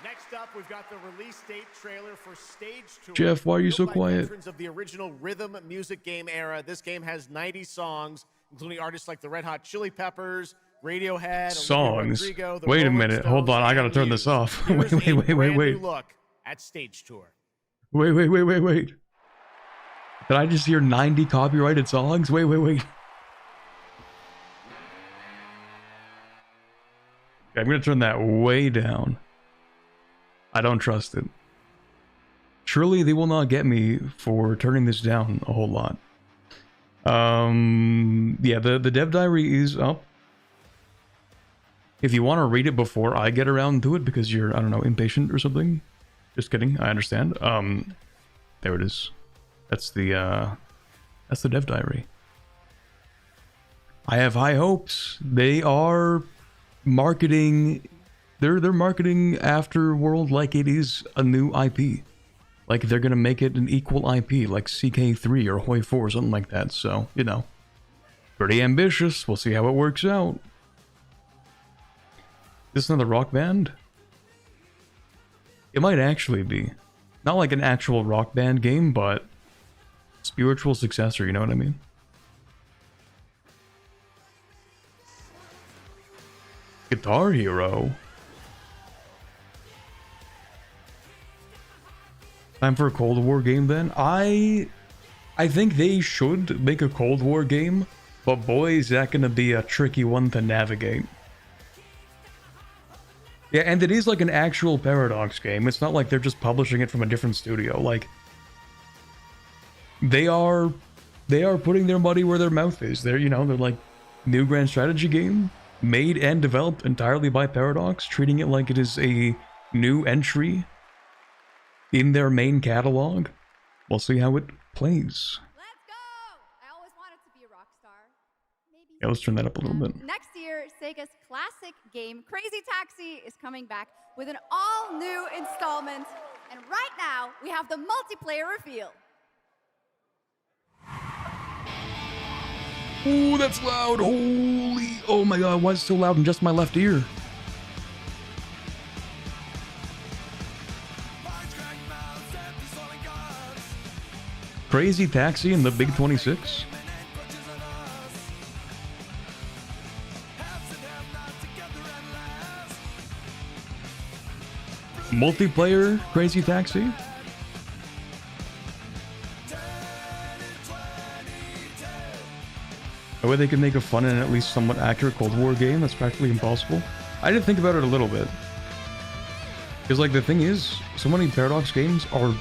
Next up, we've got the release date trailer for Stage Tour. Jeff, why are you so Built by quiet? veterans of the original rhythm music game era. This game has 90 songs, including artists like the Red Hot Chili Peppers, Radiohead, Songs? Olivia Rodrigo, the Wait a Rolling minute. Hold Stones, on. I gotta and turn Muse. this off. Here's Wait. a brand new look at Stage Tour. Wait. Did I just hear 90 copyrighted songs? Wait. Okay, I'm gonna turn that way down. I don't trust it. Surely they will not get me for turning this down a whole lot. Yeah, the dev diary is up. If you want to read it before I get around to it because you're, I don't know, impatient or something. Just kidding, I understand. There it is. That's the dev diary. I have high hopes. They are marketing, they're marketing Afterworld like it is a new IP. Like they're gonna make it an equal IP, like CK3 or Hoi 4 or something like that. So, you know, pretty ambitious. We'll see how it works out. Is this another rock band? It might actually be. Not like an actual rock band game, but spiritual successor, you know what I mean? Guitar Hero. Time for a Cold War game then? I think they should make a Cold War game, but boy is that gonna be a tricky one to navigate. Yeah, and it is like an actual Paradox game. It's not like they're just publishing it from a different studio. Like they are putting their money where their mouth is. They're like new grand strategy game made and developed entirely by Paradox, treating it like it is a new entry in their main catalog. We'll see how it plays. Let's go! I always wanted to be a rock star. Maybe. Yeah, let's turn that up a little bit. Next year, Sega's classic game Crazy Taxi is coming back with an all-new installment. And right now, we have the multiplayer reveal. Oh, that's loud. Holy. Oh my god, why is it so loud in just my left ear? Crazy Taxi in the Big 26? Multiplayer Crazy Taxi? A way they could make a fun and at least somewhat accurate Cold War game that's practically impossible. I did think about it a little bit. Because, like, the thing is, so many Paradox games are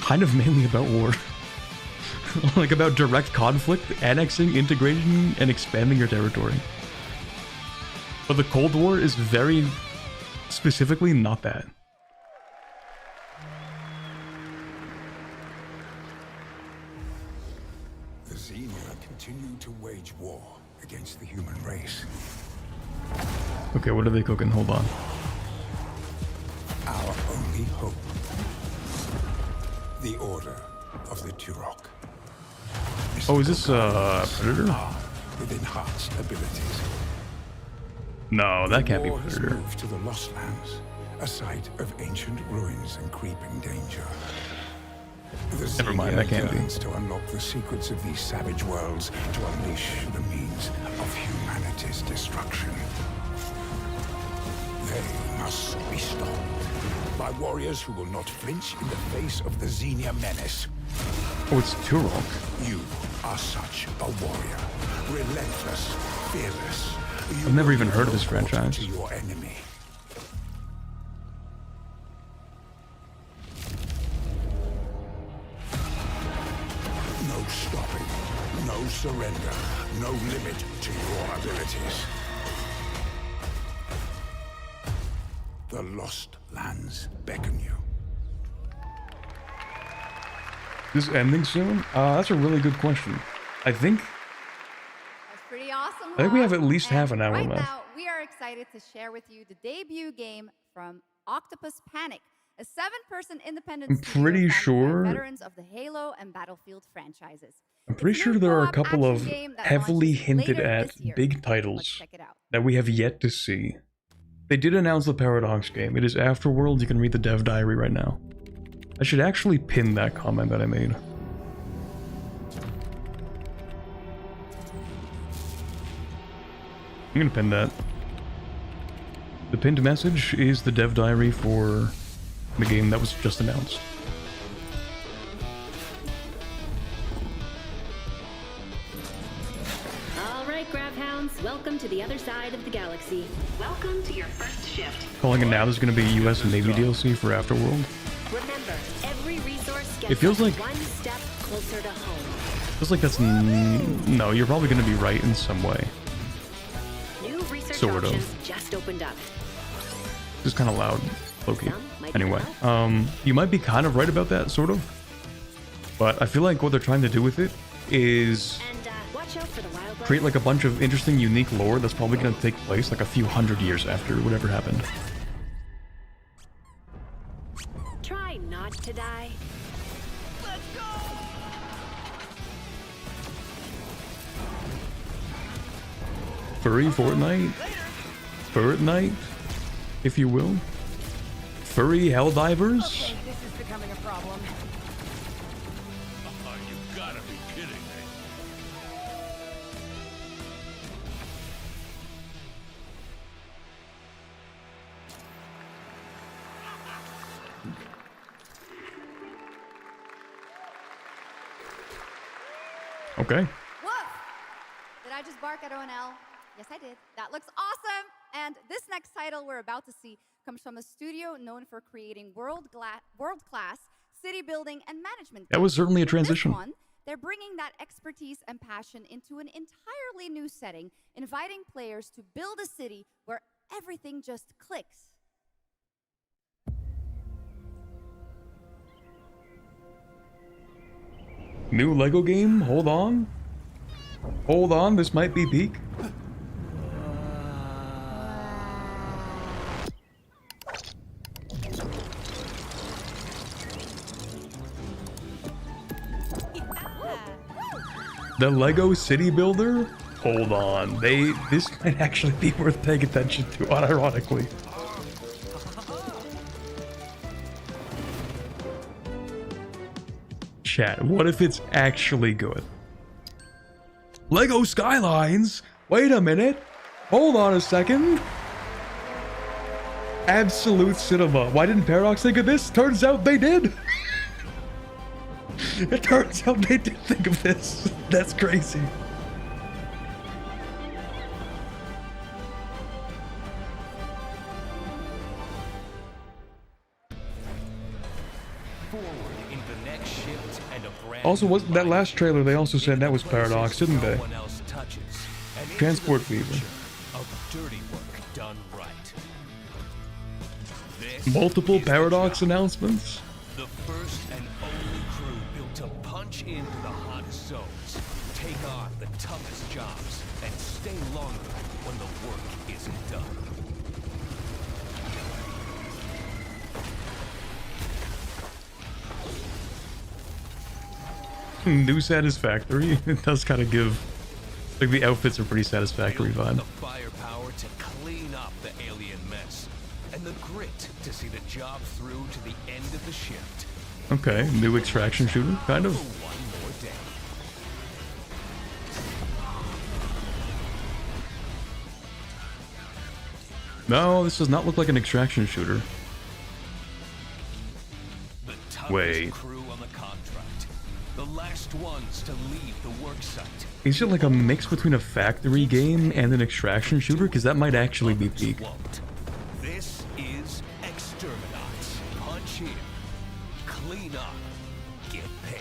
kind of mainly about war. Like, about direct conflict, annexing, integration, and expanding your territory. But the Cold War is very specifically not that. The Xenia continue to wage war against the human race. Okay, what are they cooking? Hold on. Our only hope. The Order of the Turok. Oh, is this Predator? With enhanced abilities. No, that can't be war has Predator. moved to the Lost Lands, a site of ancient ruins and creeping danger. The Never mind, that can't be. yearns to unlock the secrets of these savage worlds to unleash the means of humanity's destruction. They must be stopped by warriors who will not flinch in the face of the Xenia menace. Oh, it's Turok. You are such a warrior, relentless, fearless. You I've never even will heard of this report franchise. to your enemy. No stopping, no surrender, no limit to your abilities. The Lost Lands beckon you. Is this ending soon? That's a really good question. I think That's pretty awesome. I think we have at Hoff. least half an hour right left. Now, we are excited to share with you the debut game from Octopus Panic, a 7-person independent I'm studio pretty founded by sure- veterans of the Halo and Battlefield franchises. I'm pretty sure there are a couple of heavily hinted later at this year. big Let's titles check it out. that we have yet to see. They did announce the Paradox game. It is Afterworld. You can read the dev diary right now. I should actually pin that comment that I made. I'm gonna pin that. The pinned message is the dev diary for the game that was just announced. All right, Grabhounds, welcome to the other side of the galaxy. Welcome to your first shift. Calling it now, there's gonna be a US Navy DLC for Afterworld. Remember, every resource gets It feels us like- one step closer to home. Feels like that's no, you're probably gonna be right in some way. New research Sort of. options just opened up. It's kind of loud, low-key. Anyway, you might be kind of right about that, sort of. But I feel like what they're trying to do with it is Watch out for the wild create like a bunch of interesting, unique lore that's probably going to take place like a few hundred years after whatever happened. Try not to die. Furry Fortnite? Fortnite, if you will. Furry Helldivers? Okay, this is becoming a problem. You gotta be kidding me. Okay. Woof! Did I just bark at ONL? Yes, I did. That looks awesome! And this next title we're about to see comes from a studio known for creating world-class city building and management. That was certainly a With this transition. one, they're bringing that expertise and passion into an entirely new setting, inviting players to build a city where everything just clicks. New Lego game? Hold on. Hold on, this might be peak. The Lego City Builder? Hold on. This might actually be worth paying attention to, unironically. chat. What if it's actually good? Lego Skylines? Wait a minute. Hold on a second. Absolute cinema. Why didn't Paradox think of this? Turns out they did. It turns out they did think of this. That's crazy. Also, wasn't that last trailer, they also said that was Paradox, didn't they? Transport Fever. Multiple Paradox announcements? The first and only crew built to punch into the hottest zones, take on the toughest jobs, and stay longer when the work isn't done. New satisfactory. It does kind of give, like, the outfits are pretty satisfactory vibe. The firepower to clean up the alien mess, and the grit to see the job through to the end of the shift. Okay, new extraction shooter, kind of. One more day. No, this does not look like an extraction shooter. Wait. Crew on the contract, the last ones to leave the work site. Is it like a mix between a factory game and an extraction shooter? Because that might actually be peak. This is Exterminate. Punch in, clean up, get paid.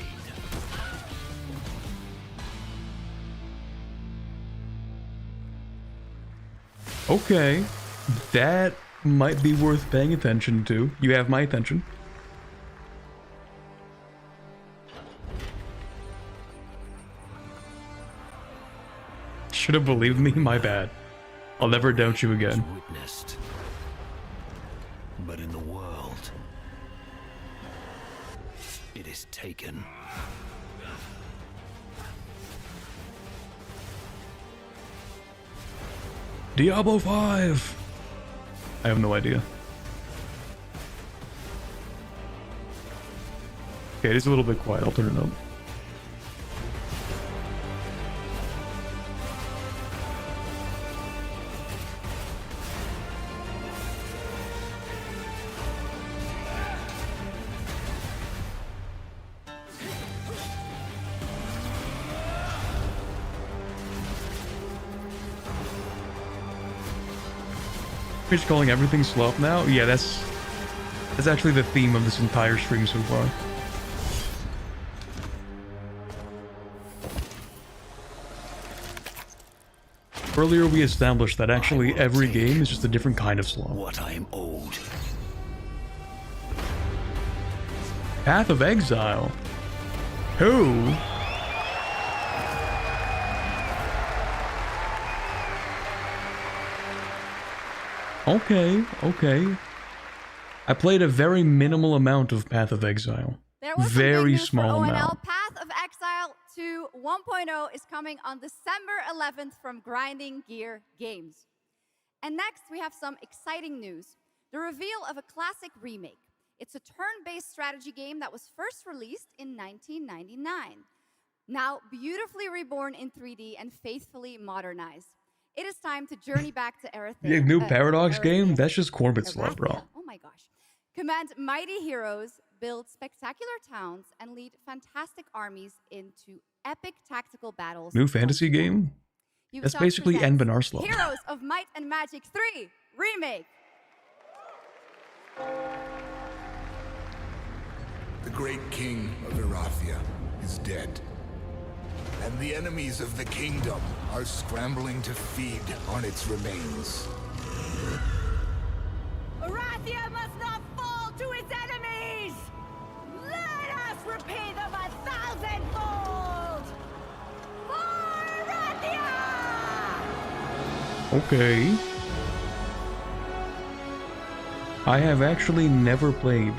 Okay, that might be worth paying attention to. You have my attention. Should have believed me, my bad. I'll never doubt you again. Witnessed, but in the world, it is taken. Diablo 5! I have no idea. Okay, it is a little bit quiet. I'll turn it up. Just calling everything slow up now? Yeah, that's actually the theme of this entire stream so far. Earlier we established that actually every game is just a different kind of slow. What I am owed. Path of Exile? Who? Okay, okay. I played a very minimal amount of Path of Exile. There was very some small for ONL. amount. Path of Exile 2 1.0 is coming on December 11th from Grinding Gear Games. And next, we have some exciting news. The reveal of a classic remake. It's a turn-based strategy game that was first released in 1999. Now, beautifully reborn in 3D and faithfully modernized. It is time to journey back to Earth. Yeah, new Paradox game? That's just Corbett's love, bro. Oh my gosh. Command mighty heroes, build spectacular towns, and lead fantastic armies into epic tactical battles. New fantasy game? That's basically presents Enben Arslan. Heroes of Might and Magic 3 Remake. The great king of Erathia is dead. And the enemies of the kingdom are scrambling to feed on its remains. Erathia must not fall to its enemies! Let us repay them 1,000-fold! For Erathia! Okay. I have actually never played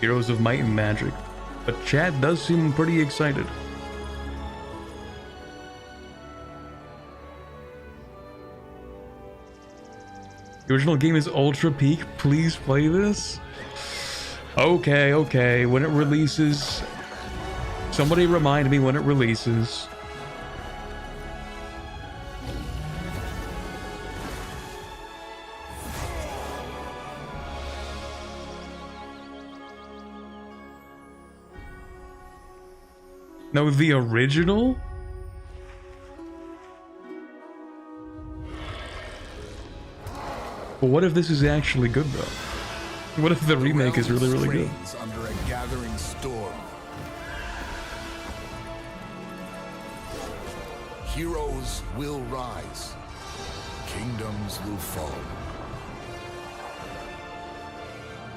Heroes of Might and Magic, but chat does seem pretty excited. The original game is ultra peak. Please play this. Okay, okay. When it releases, Somebody remind me when it releases. No, the original? But what if this is actually good though? What if the remake is really, really good? Under a gathering storm. Heroes will rise. Kingdoms will fall.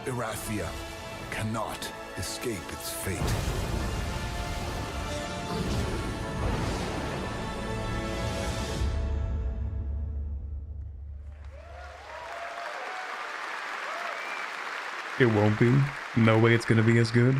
Erathia cannot escape its fate. It won't be. No way it's gonna be as good.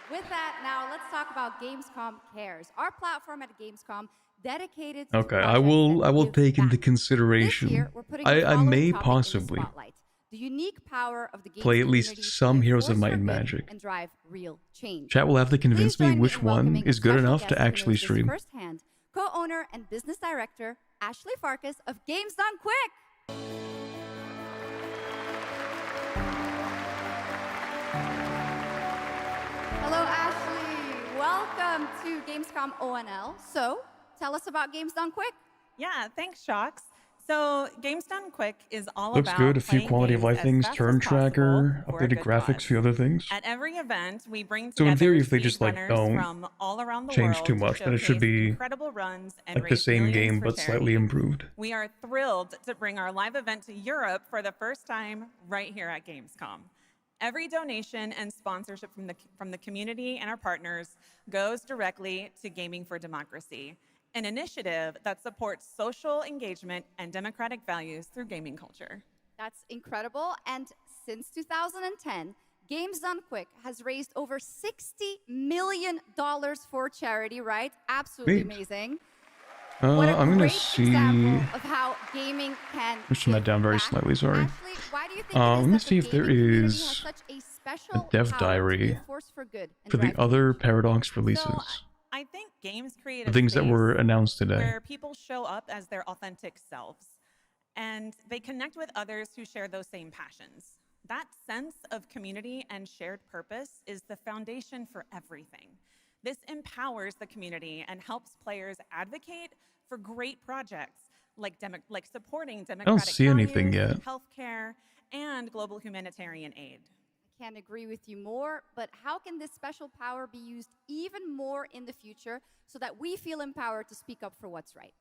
With that, now let's talk about Gamescom Cares, our platform at Gamescom dedicated to Okay, I will take into consideration. This year, we're putting I the following may topic in the possibly spotlight. The unique power of the games play at least community some to Heroes of force Might for and good Magic. and drive real change. Chat will have to convince me Please join which in one welcoming is a good special enough guest to who actually knows this stream. Firsthand, co-owner and business director Ashley Farkas of Games Done Quick. Hello, Ashley. Welcome to Gamescom ONL. So, tell us about Games Done Quick. Yeah, thanks, Shocks. So, Games Done Quick is all Looks about good. A few playing quality of games life as things, fast turn as possible tracker, for a updated good graphics, cause. few other things. At every event, we bring So in together theory, if they just like speedrunners don't from all around the change world too to much, then it should showcase be incredible runs and like the raise same millions game for but slightly charity. improved. We are thrilled to bring our live event to Europe for the first time right here at Gamescom. Every donation and sponsorship from the community and our partners goes directly to Gaming for Democracy, an initiative that supports social engagement and democratic values through gaming culture. That's incredible. And since 2010, Games Done Quick has raised over $60 million for charity, right? Absolutely Sweet. amazing. I'm gonna see. Of how gaming can Let's turn that down very slightly. Sorry. Ashley, why do you think Let me see if there is a dev diary for the other Paradox releases. I think games create The a things that space were announced today. where people show up as their authentic selves and they connect with others who share those same passions. That sense of community and shared purpose is the foundation for everything. This empowers the community and helps players advocate for great projects like supporting democratic see anything values, yet. healthcare, and global humanitarian aid. I can't agree with you more, but how can this special power be used even more in the future so that we feel empowered to speak up for what's right?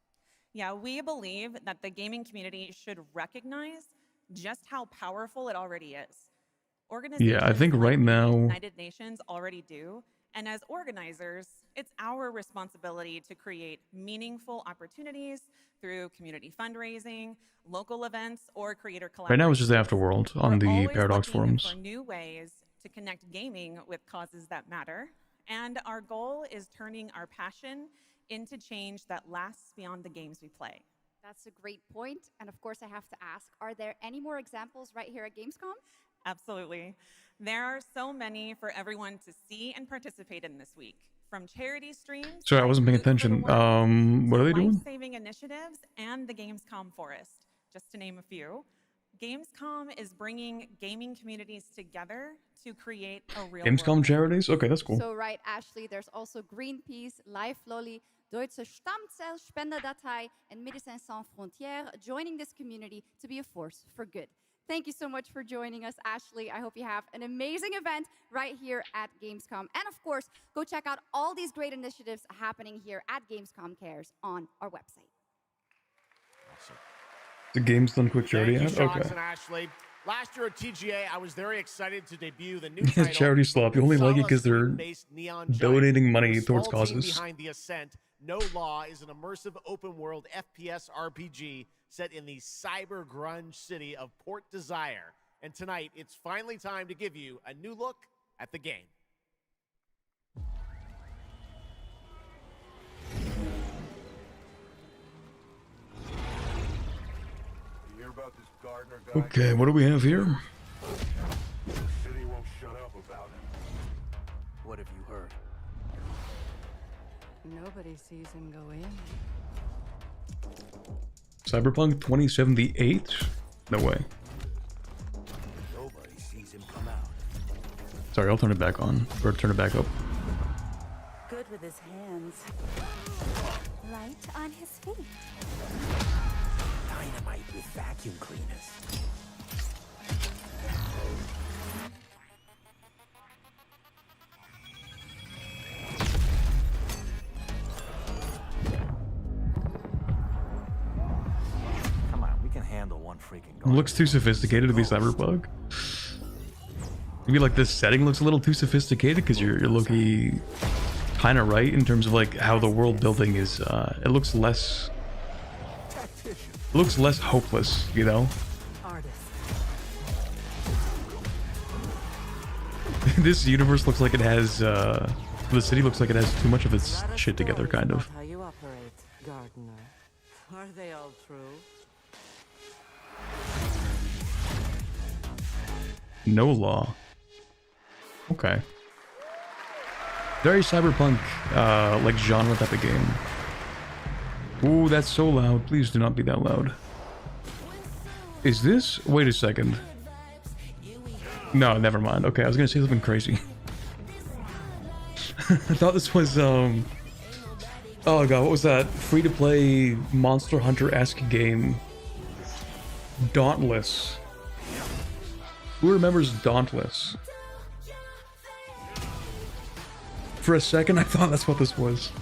Yeah, we believe that the gaming community should recognize just how powerful it already is. Yeah, I think right now. United Nations already do, and as organizers, it's our responsibility to create meaningful opportunities through community fundraising, local events, or creator collaborations. Right now it's just Afterworld on the Always Paradox looking forums. for new ways to connect gaming with causes that matter, and our goal is turning our passion into change that lasts beyond the games we play. That's a great point. And of course, I have to ask, are there any more examples right here at Gamescom? Absolutely. There are so many for everyone to see and participate in this week. From charity streams, Sorry, I wasn't paying attention. What are they doing? life-saving initiatives, and the Gamescom Forest, just to name a few. Gamescom is bringing gaming communities together to create a real Gamescom world. charities? Okay, that's cool. So right, Ashley, there's also Greenpeace, Life Lolly, Deutsche Stammzellspenderdatei, and Médecins Sans Frontières joining this community to be a force for good. Thank you so much for joining us, Ashley. I hope you have an amazing event right here at Gamescom. And of course, go check out all these great initiatives happening here at Gamescom Cares on our website. Awesome. The Games Done Quick charity Thank ad? you, Shox Okay. and Ashley. Last year at TGA, I was very excited to debut the new It's title. charity slop. You only like it because they're Solid Neon Giant. donating money The towards small team causes. behind the Ascent, No Law is an immersive open-world FPS RPG set in the cyber grunge city of Port Desire. And tonight, it's finally time to give you a new look at the game. You hear about this gardener guy? Okay, what do we have here? The city won't shut up about it. What have you heard? Nobody sees him go in. Cyberpunk 2078? No way. Nobody sees him come out. Sorry, I'll turn it back on. Or turn it back up. Good with his hands. Light on his feet. Dynamite with vacuum cleaners. Come on, we can handle one freaking It looks too sophisticated to be Cyberpunk. Maybe like this setting looks a little too sophisticated because you're looking kind of right in terms of like how the world building is. It looks less hopeless, you know. This universe looks like it has. The city looks like it has too much of its shit together, kind of. How you operate, Gardener? Are they all true? No law. Okay. Very cyberpunk, like genre type of game. Ooh, that's so loud. Please do not be that loud. Is this? Wait a second. No, never mind. Okay, I was gonna say something crazy. I thought this was, oh god, what was that? Free-to-play Monster Hunter-esque game. Dauntless. Who remembers Dauntless? For a second, I thought that's what this was.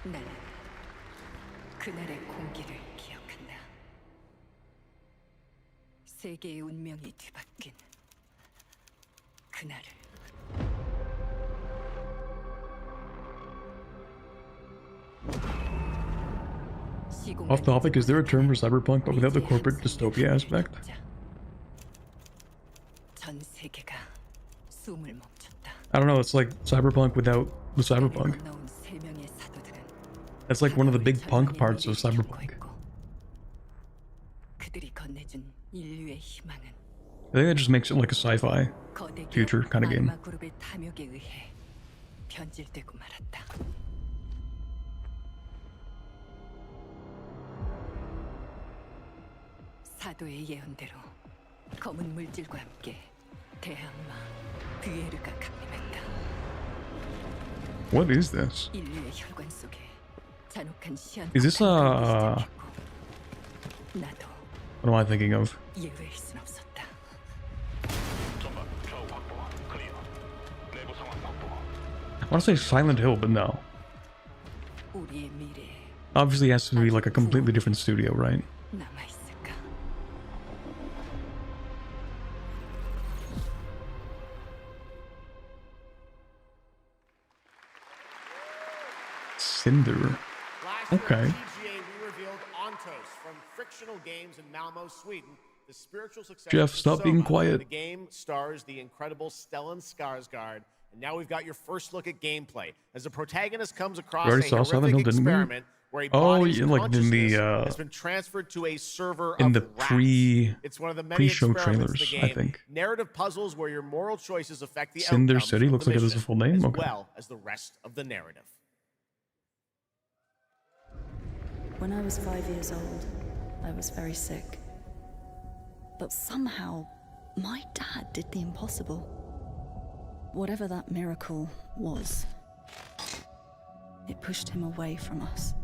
나는 그날의 공기를 기억한다. 세계의 운명이 뒤바뀐 그날을. Off topic, is there a term for cyberpunk but without the corporate dystopia aspect? 전 세계가 숨을 멈췄다. I don't know, it's like cyberpunk without the cyberpunk. 세 명의 사도들은 That's like one of the big punk parts of cyberpunk. 그들이 건네준 인류의 희망은 I think that just makes it like a sci-fi future kind of game. 마그마 그룹의 탐욕에 의해 변질되고 말았다. 사도의 예언대로 검은 물질과 함께 대항마 뷰에르가 강림했다. What is this? 인류의 혈관 속에 잔혹한 시한. Is this 나도 what am I thinking of? 예외일 순 없었다. I want to say Silent Hill, but no. 우리의 미래 Obviously it has to be like a completely different studio, right? 남아 있을까? Cinder. Okay. PGA, we revealed Ontos from Frictional Games in Malmo, Sweden. The spiritual successor Jeff, to stop being Soma. quiet. The game stars the incredible Stellan Skarsgård, and now we've got your first look at gameplay as the protagonist comes across We already a saw Silent Hill, horrific didn't we? experiment where a Oh, body's yeah, like in the has been transferred to a server in of the rats. It's one of the many pre-show experiments in trailers, the I game. think. Narrative puzzles where your moral choices affect the Cinder outcomes City of looks the like it has a mission, full name. as Okay. well as the rest of the narrative. When I was 5 years old, I was very sick. But somehow, my dad did the impossible. Whatever that miracle was, it pushed him away from us.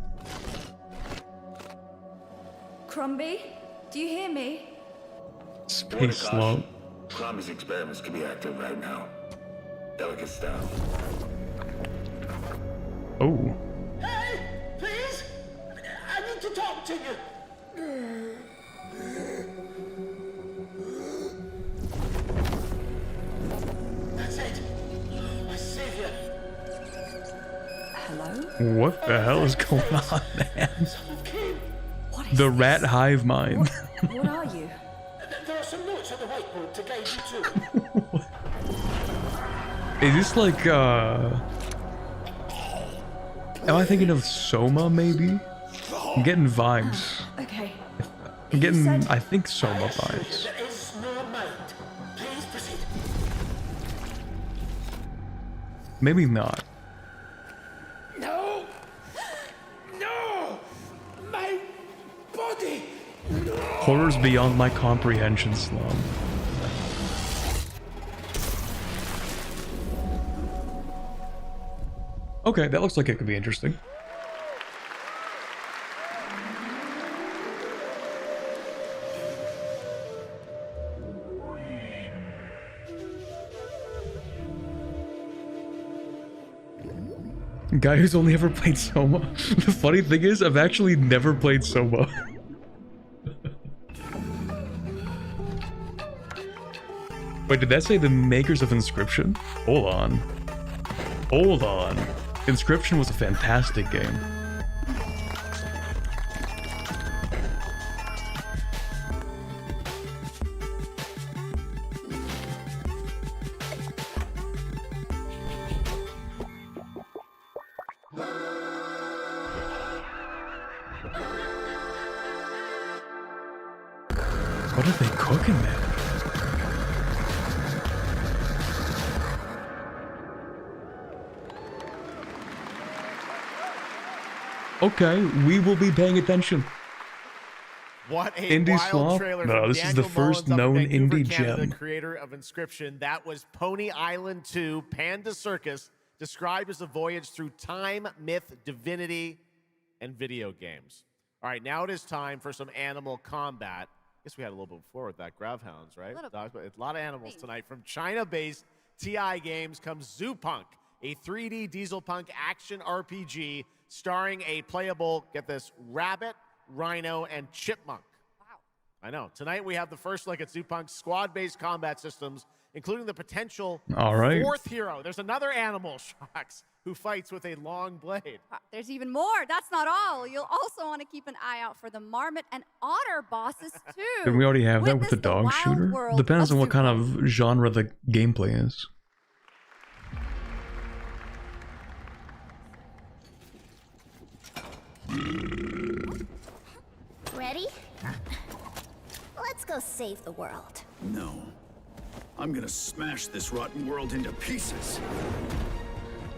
Crumby, do you hear me? Space slow. Crombie's experiments can be active right now. Delicate style. Oh. Hey, please! I need to talk to you! That's it! My savior! Hello? What the hell is going on, man? The rat hive mind. What are you? There are some notes on the whiteboard to guide you to. Is this like Am I thinking of Soma, maybe? I'm getting vibes. Okay. I'm getting, I think, Soma vibes. There is no mind. Please proceed. Maybe not. No! No! My body! No! Horrors beyond my comprehension, Slum. Okay, that looks like it could be interesting. Guy who's only ever played Soma. The funny thing is, I've actually never played Soma. Wait, did that say the makers of Inscription? Hold on. Hold on. Inscription was a fantastic game. What are they cooking there? Okay, we will be paying attention. What a Indie wild Swap? trailer No, from this is the Daniel first Mullins up in known Vancouver, indie Canada, gem. creator of Inscription. That was Pony Island 2, Panda Circus, described as a voyage through time, myth, divinity, and video games. All right, now it is time for some animal combat. I guess we had a little bit before with that Gravhounds, right? It's a lot of animals tonight. From China-based TI Games comes Zoo Punk, a 3D diesel punk action RPG starring a playable, get this, rabbit, rhino, and chipmunk. Wow. I know. Tonight we have the first look at Zoo Punk's squad-based combat systems, including the potential fourth hero. There's another animal, Shocks, who fights with a long blade. There's even more. That's not all. You'll also want to keep an eye out for the marmot and otter bosses too. Didn't we already have that with the dog wild shooter? world Depends of on what kind of genre the gameplay is. Ready? Let's go save the world. No. I'm gonna smash this rotten world into pieces.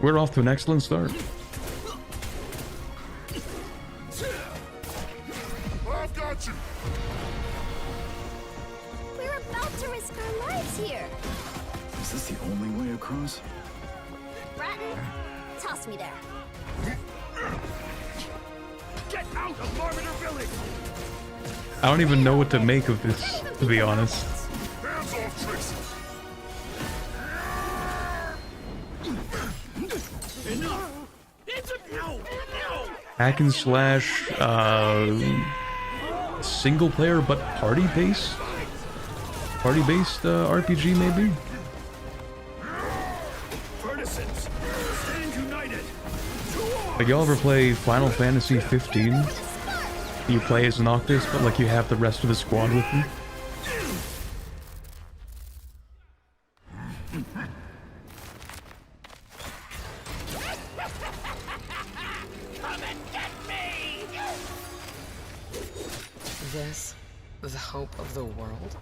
We're off to an excellent start. I've got you. We're about to risk our lives here. Is this the only way across? Bratton, toss me there. Get out of Marmiter Village! I don't even know what to make of this, to be honest. Hands off, Tracy. Enough! It's a no! Hack and slash, single player but party-based RPG maybe? Partisans, stand united! Like, y'all ever play Final Fantasy 15? You play as Noctis, but like you have the rest of the squad with you? Come and get me! This, the hope of the world?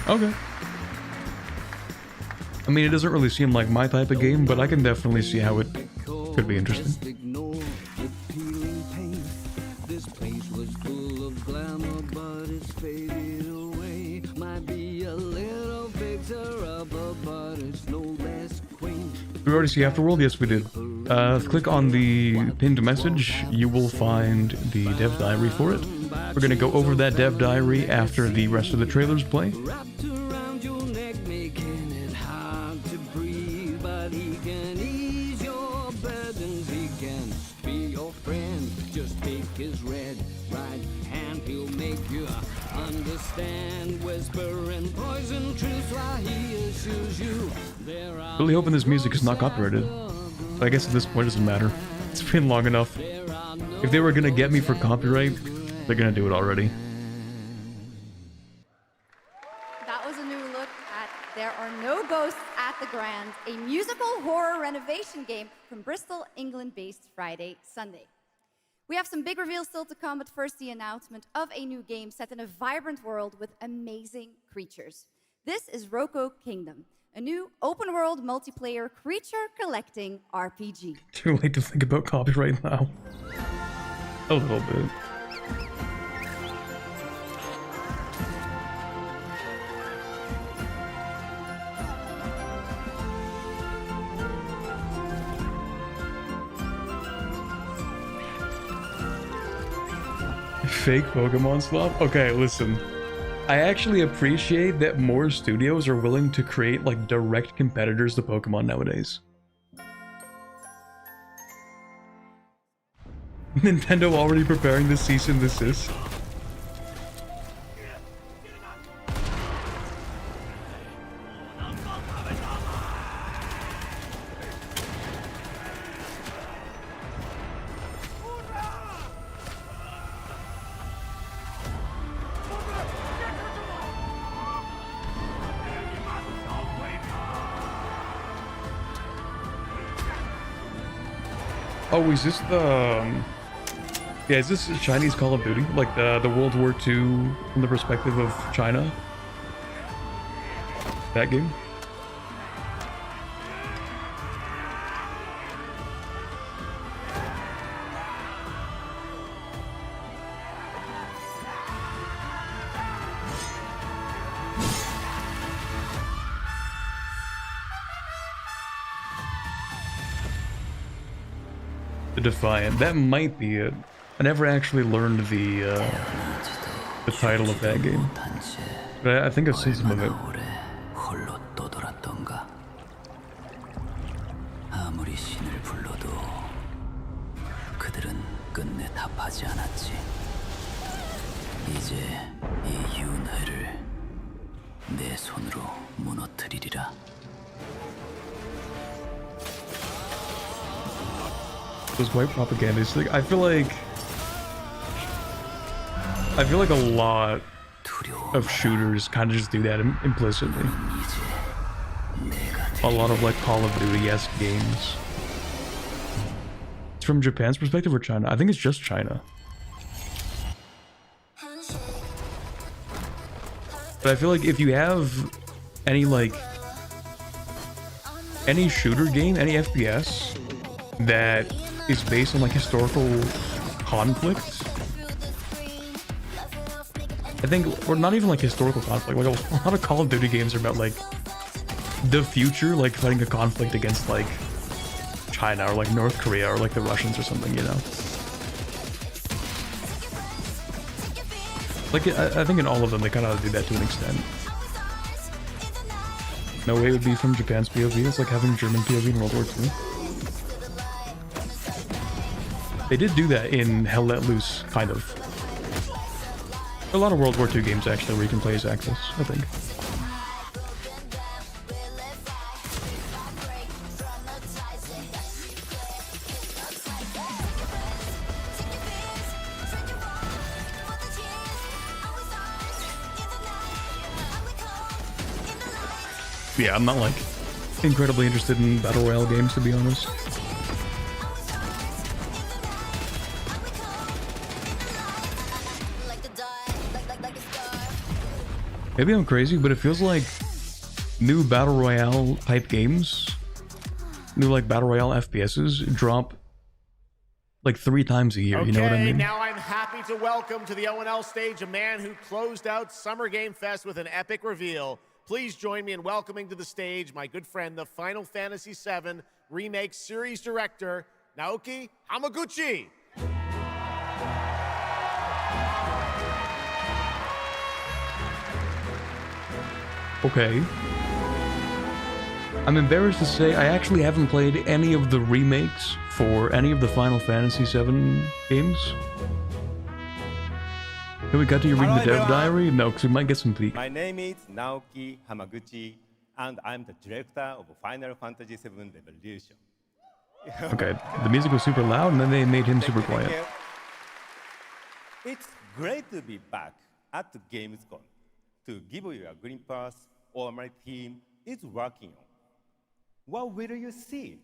Okay. I mean, it doesn't really seem like my type of game, but I can definitely see how it could be interesting. This place was full of glamour, but it's faded away. Might be a little fixer-upper, but it's no less quaint. Did we already see Afterworld? Yes, we did. Click on the pinned message. You will find the dev diary for it. We're gonna go over that dev diary after the rest of the trailers play. Wrapped around your neck, making it hard to breathe. But he can ease your burdens, he can be your friend. Just take his red right hand, he'll make you understand. Whisper and poison truth while he assures you there are. Really hoping this music is not copyrighted. But I guess at this point it doesn't matter. It's been long enough. If they were gonna get me for copyright, they're gonna do it already. That was a new look at There Are No Ghosts at the Grand. renovation game from Bristol, England-based Friday Sunday. We have some big reveals still to come, but first the announcement of a new game set in a vibrant world with amazing creatures. This is Roko Kingdom, a new open-world multiplayer creature-collecting RPG. Too late to think about copyright now. A little bit. Fake Pokemon swap? Okay, listen. I actually appreciate that more studios are willing to create like direct competitors to Pokemon nowadays. Nintendo already preparing the cease and desist. Oh, is this the... yeah, is this Chinese Call of Duty? Like the World War II from the perspective of China? That game? Defiant. That might be it. I never actually learned the title of that game, but I think I've seen some of it. 아무리 신을 불러도 그들은 끝내 답하지 않았지. 이제 이 윤회를 내 손으로 무너뜨리리라. Those white propagandistic. I feel like a lot of shooters kind of just do that implicitly. A lot of like Call of Duty-esque games. It's from Japan's perspective or China? I think it's just China. But I feel like if you have any shooter game, any FPS that is based on like historical conflict, I think, or not even like historical conflict, like a lot of Call of Duty games are about like the future, like fighting a conflict against like China or like North Korea or like the Russians or something, you know? Like I think in all of them they kind of do that to an extent. No way it would be from Japan's POV. It's like having German POV in World War II. They did do that in Hell Let Loose, kind of. A lot of World War II games actually where you can play as Axis, I think. Yeah, I'm not like incredibly interested in Battle Royale games, to be honest. Maybe I'm crazy, but it feels like new Battle Royale type games, new like Battle Royale FPSs drop like 3 times a year, you know what I mean? Now I'm happy to welcome to the O&L stage a man who closed out Summer Game Fest with an epic reveal. Please join me in welcoming to the stage my good friend, the Final Fantasy VII Remake Series Director, Naoki Hamaguchi. Okay. I'm embarrassed to say I actually haven't played any of the remakes for any of the Final Fantasy VII games. Have we got to read the dev diary? No, because we might get some peek. My name is Naoki Hamaguchi, and I'm the director of Final Fantasy VII Revolution. Okay, the music was super loud, and then they made him super quiet. It's great to be back at the Gamescom to give you a glimpse of what my team is working on. What will you see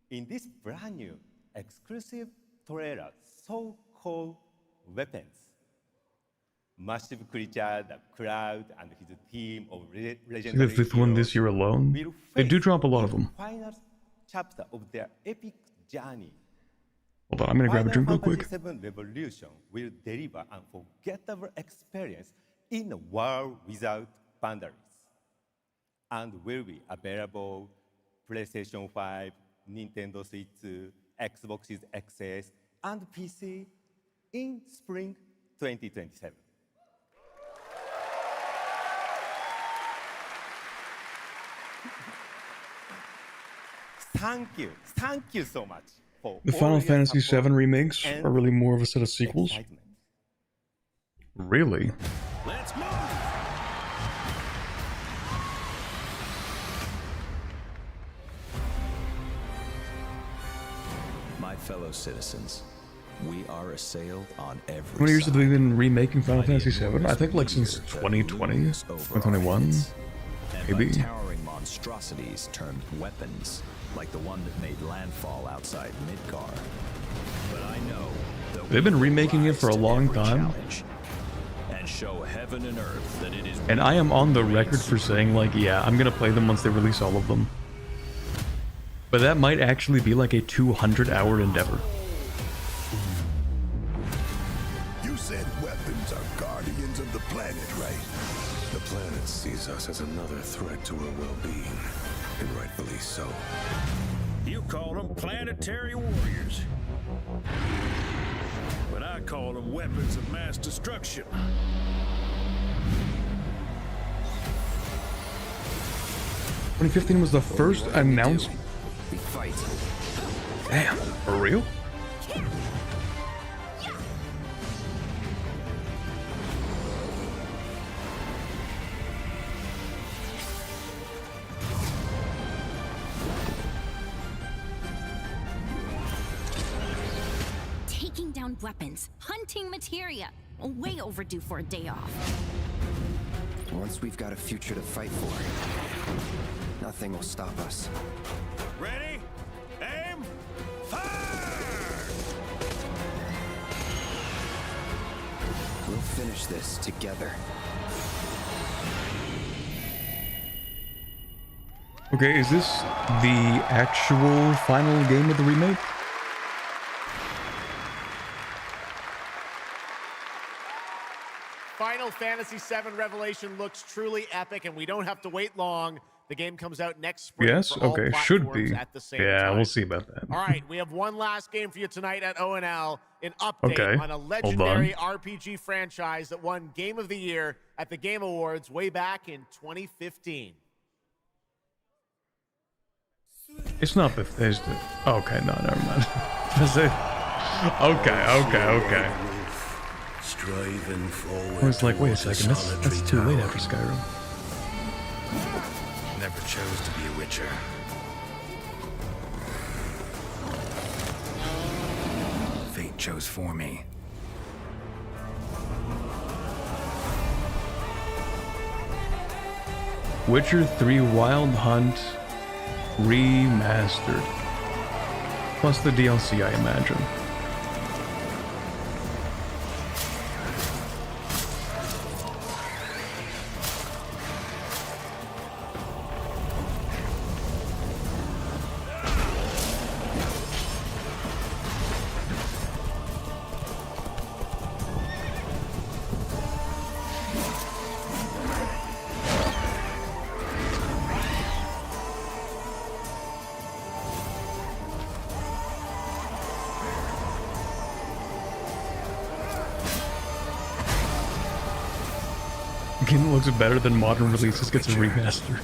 In this brand new exclusive trailer, so-called weapons, massive creature, the crowd, and his team of legendary the fifth one this year alone. They do drop a lot of them. Final chapter of their epic journey. Hold on, I'm gonna grab a drink real Final quick. Fantasy VII Revolution will deliver an unforgettable experience in a world without boundaries, and will be available PlayStation 5, Nintendo Switch 2, Xbox XS, and PC in spring 2027. Thank you so much. The Final Fantasy VII remakes are really more of a set of sequels. Really? Let's move! My fellow citizens, we are assailed on every How many years have they been remaking Final Fantasy VII? I think like since 2020, 2021, maybe. Towering monstrosities termed weapons, like the one that made landfall outside Midgar. But I know that They've been remaking it for a long time. And show heaven and earth that it is. And I am on the record for saying, like, yeah, I'm gonna play them once they release all of them. But that might actually be like a 200-hour endeavor. You said weapons are guardians of the planet, right? The planet sees us as another threat to her well-being, and rightfully so. You call them planetary warriors, but I call them weapons of mass destruction. – 2015 was the first announced. We fight. Damn, for real? Taking down weapons, hunting materia. Way overdue for a day off. Once we've got a future to fight for, nothing will stop us. Ready? Aim! Fire! We'll finish this together. Okay, is this the actual final game of the remake? Final Fantasy VII Revelation looks truly epic, and we don't have to wait long. The game comes out next spring. Yes, for all okay, should platforms be. at the same Yeah, time. we'll see about that. All right, we have one last game for you tonight at ONL. An update Okay, on a hold legendary RPG franchise that won Game of the Year at the Game Awards way back in 2015. It's not Bethesda. Okay, no, never mind. Okay. Striving forward. I was like, wait a second, that's too late after Skyrim. Never chose to be a Witcher. Fate chose for me. Witcher 3 Wild Hunt Remastered. Plus the DLC, I imagine. The game that looks better than modern releases gets a remaster.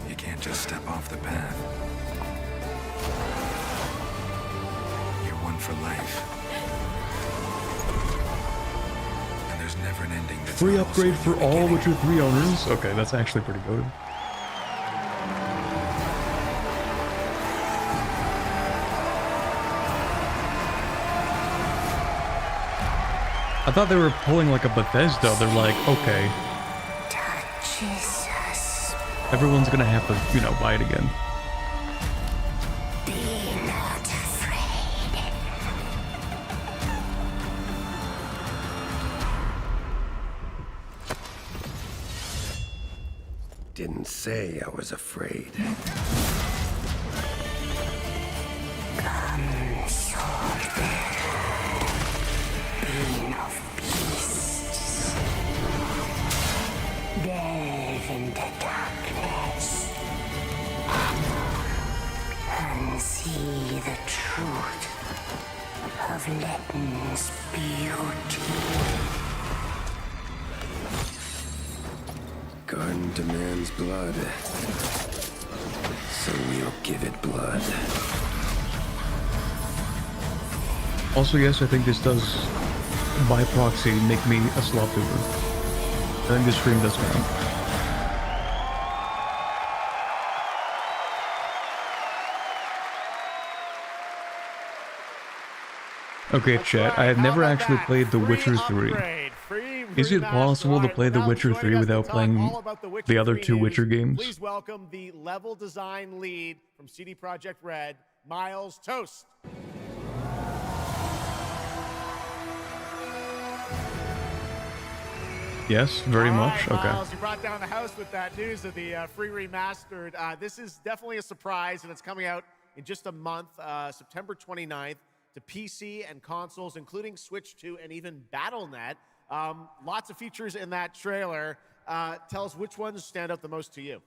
You can't just step off the path. You're one for life. And there's never an ending that's Free not also upgrade for all Witcher 3 owners? Okay, that's actually pretty good. I thought they were pulling like a Bethesda. They're like, okay. Jesus. Everyone's gonna have to, you know, buy it again. Be not afraid. Didn't say I was afraid. Come, sword bearer, being of beasts. Delve into darkness and see the truth of Letton's beauty. Garden demands blood, so we'll give it blood. Also, yes, I think this does, by proxy, make me a slop tuber. I think this stream does count. Okay, chat, I have never actually played The Witcher 3. Is it possible to play The Witcher 3 without playing the other two Witcher games? Please welcome the level design lead from CD Projekt Red, Miles Toast. Yes, very much. Okay. Miles, you brought down the house with that news of the free remastered. This is definitely a surprise, and it's coming out in just a month, September 29th, to PC and consoles, including Switch 2 and even Battle.net. Lots of features in that trailer. Tell us which ones stand out the most to you.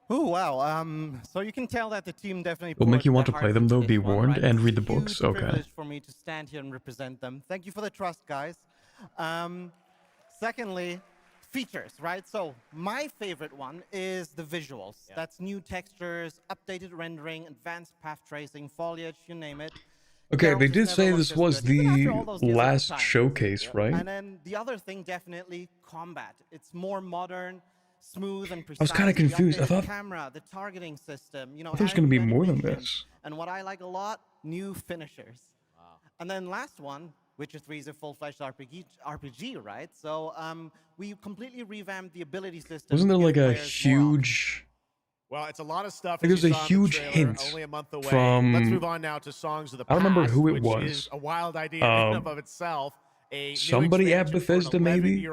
Oh, wow. So you can tell that the team definitely Will make you want to their play heart them into though, this be one, warned, right? and It's read the a huge books. Okay. privilege for me to stand here and represent them. Thank you for the trust, guys. Secondly, features, right? So my favorite one is the visuals. Yeah. That's new textures, updated rendering, advanced path tracing, foliage, you name it. Okay, they did say this was the last showcase, right? And then the other thing, definitely combat. It's more modern, smooth, and precise. I was kind of confused. I thought the camera, the targeting system, you know, there's going to be more than animation. this. And what I like a lot, new finishers. Wow. And then last one, Witcher 3 is a full-fledged RPG, right? So we completely revamped the ability system. Wasn't there like a huge? Well, it's a lot of stuff. There's a huge hint only a month away. from. Let's move on now to Songs of the Past. I don't remember who it which was. Is a wild idea in and of itself. Somebody at Bethesda, maybe,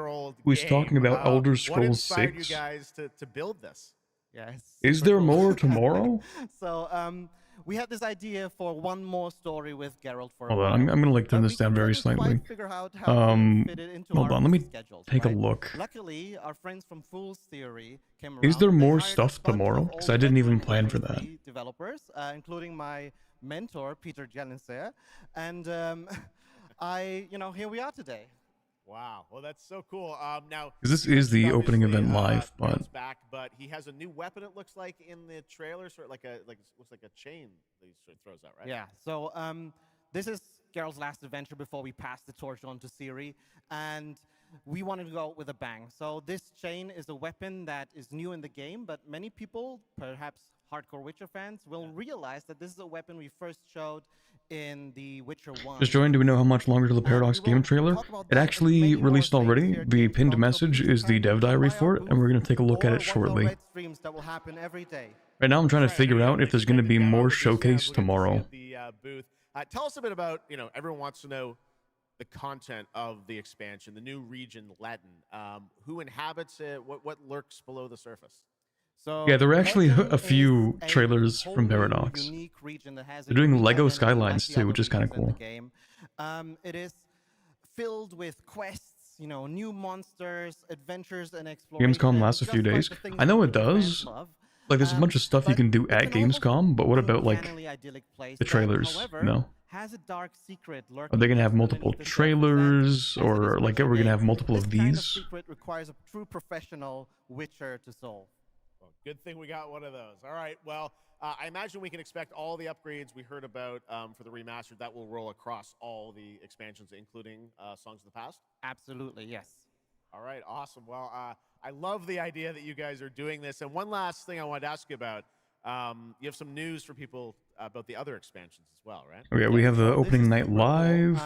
who's talking about Elder Scrolls 6. What inspired you guys to build this? Yes. Is there more tomorrow? So we had this idea for one more story with Geralt for Hold on, I'm gonna like turn this down very slightly. Hold on, let me take a look. Luckily, our friends from Fool's Theory came around. Is there more stuff tomorrow? Because I didn't even plan for that. Developers, including my mentor Peter Jelenser, and here we are today. Wow, well that's so cool. Now this is the opening event live, but he has a new weapon. It looks like in the trailer, sort of looks like a chain that he sort of throws out, right? Yeah. So this is Geralt's last adventure before we pass the torch on to Ciri, and we wanted to go out with a bang. So this chain is a weapon that is new in the game, but many people, perhaps hardcore Witcher fans, will realize that this is a weapon we first showed in the Witcher 1. Just joined, do we know how much longer till the Paradox game trailer? It actually released already. The pinned message is the dev diary for it, and we're going to take a look at it shortly. Right now I'm trying to figure out if there's going to be more showcase tomorrow. Tell us a bit about, everyone wants to know the content of the expansion, the new region, Letton. Who inhabits it? What lurks below the surface? So yeah, there were actually a few trailers from Paradox. They're doing Lego Skylines too, which is kind of cool. It is filled with quests, new monsters, adventures, and exploration. Gamescom lasts a few days. I know it does. Like, there's a bunch of stuff you can do at Gamescom, but what about, like, the trailers, Has a dark secret Are they going to have multiple trailers, or, like, are we going to have multiple of these? This secret requires a true professional Witcher to solve. Well, good thing we got one of those. All right, well, I imagine we can expect all the upgrades we heard about for the remastered. That will roll across all the expansions, including Songs of the Past? Absolutely, yes. All right, awesome. Well, I love the idea that you guys are doing this. And one last thing I wanted to ask you about. You have some news for people about the other expansions as well, right? Okay, we have the opening night live.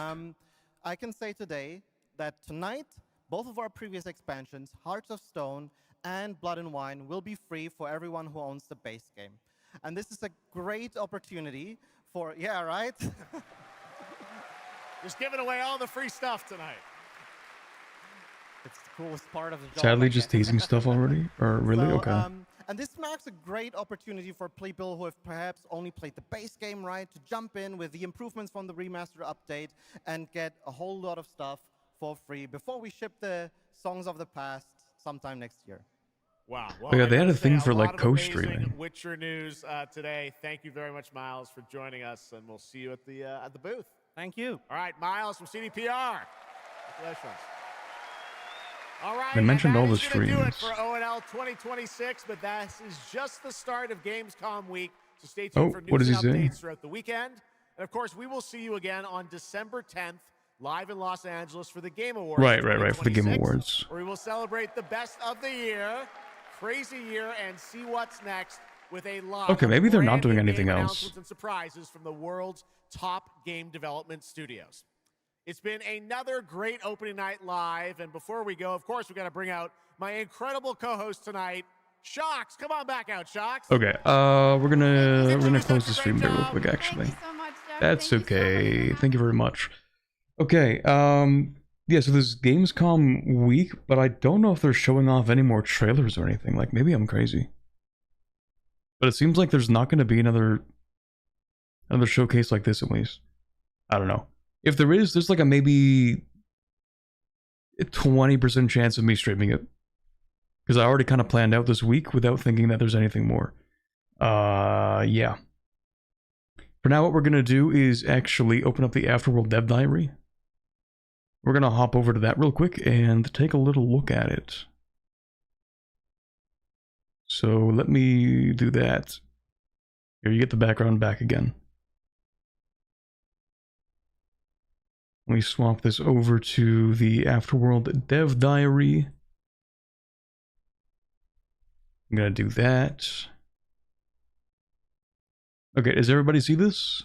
I can say today that tonight, both of our previous expansions, Hearts of Stone and Blood and Wine will be free for everyone who owns the base game. And this is a great opportunity for, yeah, right? Just giving away all the free stuff tonight. It's the coolest part of the job. Sadly, just teasing stuff already? Or really? So, Okay. And this marks a great opportunity for people who have perhaps only played the base game, right, to jump in with the improvements from the remaster update and get a whole lot of stuff for free before we ship the Songs of the Past sometime next year. Wow. Well, Oh, yeah, they had a thing for lot like of co-streaming. amazing Witcher news today. Thank you very much, Miles, for joining us, and we'll see you at the booth. Thank you. All right, Miles from CDPR. Congratulations. All right, They mentioned all the do it streams. for ONL 2026, but that is just the start of Gamescom week. So stay tuned for what news does and he say? updates throughout the weekend. And of course, we will see you again on December 10th, live in Los Angeles for the Game Awards. Right, for the Game 2026, Awards. where we will celebrate the best of the year, crazy year, and see what's next with a lot Okay, of maybe they're not brand doing new anything game else. announcements and surprises from the world's top game development studios. It's been another great opening night live, and before we go, of course, we got to bring out my incredible co-host tonight, Shocks. Come on back out, Shocks. Okay, we're gonna close the stream there real quick, actually. Thank you so much, Jeff. That's Thank you so okay. much. Thank you very much. Okay, yeah, so this is Gamescom week, but I don't know if they're showing off any more trailers or anything. Like, maybe I'm crazy. But it seems like there's not going to be another showcase like this, at least. I don't know. If there is, there's like a maybe 20% chance of me streaming it. Because I already kind of planned out this week without thinking that there's anything more. Yeah. For now, what we're going to do is actually open up the Afterworld Dev Diary. We're going to hop over to that real quick and take a little look at it. So let me do that. Here, you get the background back again. Let me swap this over to the Afterworld Dev Diary. I'm going to do that. Okay, does everybody see this?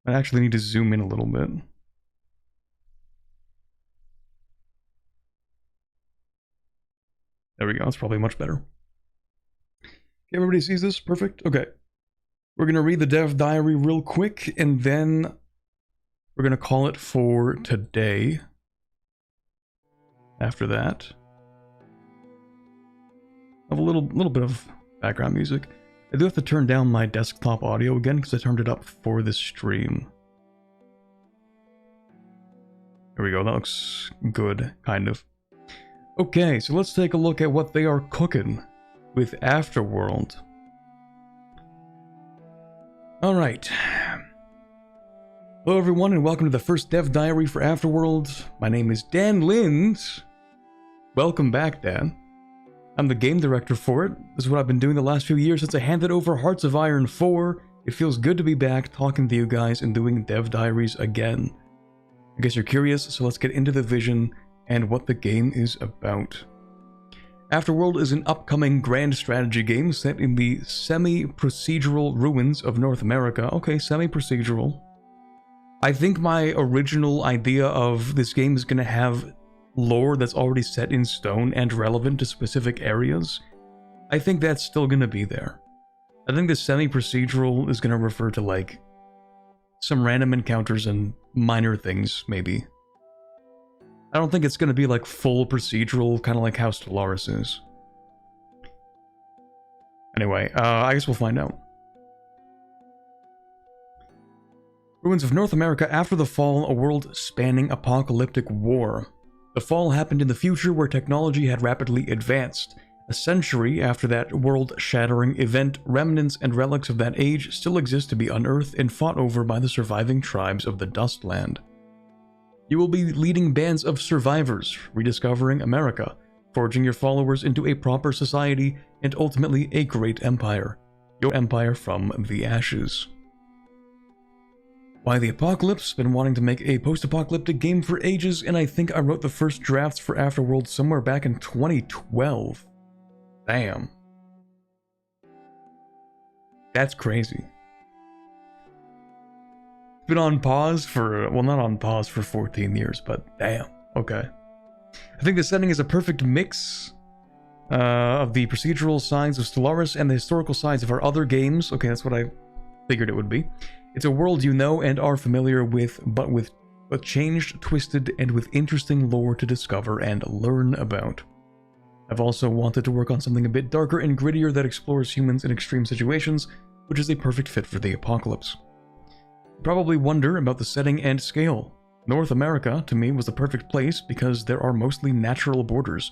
I actually need to zoom in a little bit. There we go, that's probably much better. Okay, everybody sees this? Perfect. Okay. We're going to read the dev diary real quick, and then we're going to call it for today. After that, I have a little bit of background music. I do have to turn down my desktop audio again because I turned it up for this stream. There we go, that looks good, kind of. Okay, so let's take a look at what they are cooking with Afterworld. Alright. Hello everyone and welcome to the first dev diary for Afterworld. My name is Dan Lind. Welcome back, Dan. I'm the game director for it. This is what I've been doing the last few years since I handed over Hearts of Iron 4. It feels good to be back talking to you guys and doing dev diaries again. I guess you're curious, so let's get into the vision and what the game is about. Afterworld is an upcoming grand strategy game set in the semi-procedural ruins of North America. Okay, semi-procedural. I think my original idea of this game is going to have lore that's already set in stone and relevant to specific areas. I think that's still going to be there. I think the semi-procedural is going to refer to, like, some random encounters and minor things, maybe. I don't think it's going to be, like, full procedural, kind of like how Stellaris is. Anyway, I guess we'll find out. Ruins of North America after the fall, a world-spanning apocalyptic war. The fall happened in the future where technology had rapidly advanced. A century after that world-shattering event, remnants and relics of that age still exist to be unearthed and fought over by the surviving tribes of the Dustland. You will be leading bands of survivors, rediscovering America, forging your followers into a proper society, and ultimately a great empire. Your empire from the ashes. Why the Apocalypse? Been wanting to make a post-apocalyptic game for ages, and I think I wrote the first drafts for Afterworld somewhere back in 2012. Damn. That's crazy. Been on pause for, well, not on pause for 14 years, but damn. Okay. I think the setting is a perfect mix of the procedural sides of Stellaris and the historical sides of our other games. Okay, that's what I figured it would be. It's a world you know and are familiar with, but changed, twisted, and with interesting lore to discover and learn about. I've also wanted to work on something a bit darker and grittier that explores humans in extreme situations, which is a perfect fit for the apocalypse. You probably wonder about the setting and scale. North America, to me, was the perfect place because there are mostly natural borders,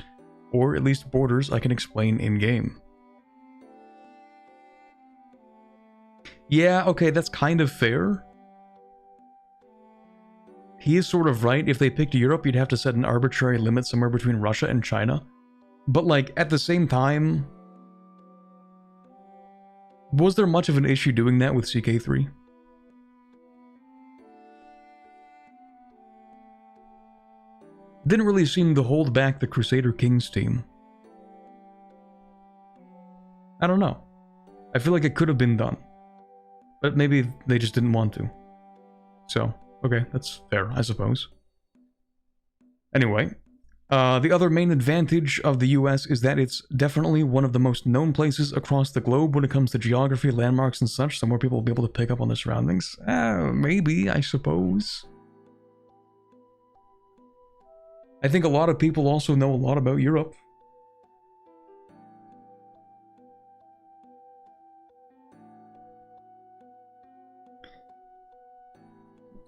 or at least borders I can explain in-game. Yeah, okay, that's kind of fair. He is sort of right. If they picked Europe, you'd have to set an arbitrary limit somewhere between Russia and China. But, like, at the same time, was there much of an issue doing that with CK3? Didn't really seem to hold back the Crusader Kings team. I don't know. I feel like it could have been done. But maybe they just didn't want to. So, okay, that's fair, I suppose. Anyway, the other main advantage of the US is that it's definitely one of the most known places across the globe when it comes to geography, landmarks, and such, so more people will be able to pick up on the surroundings. Maybe, I suppose. I think a lot of people also know a lot about Europe.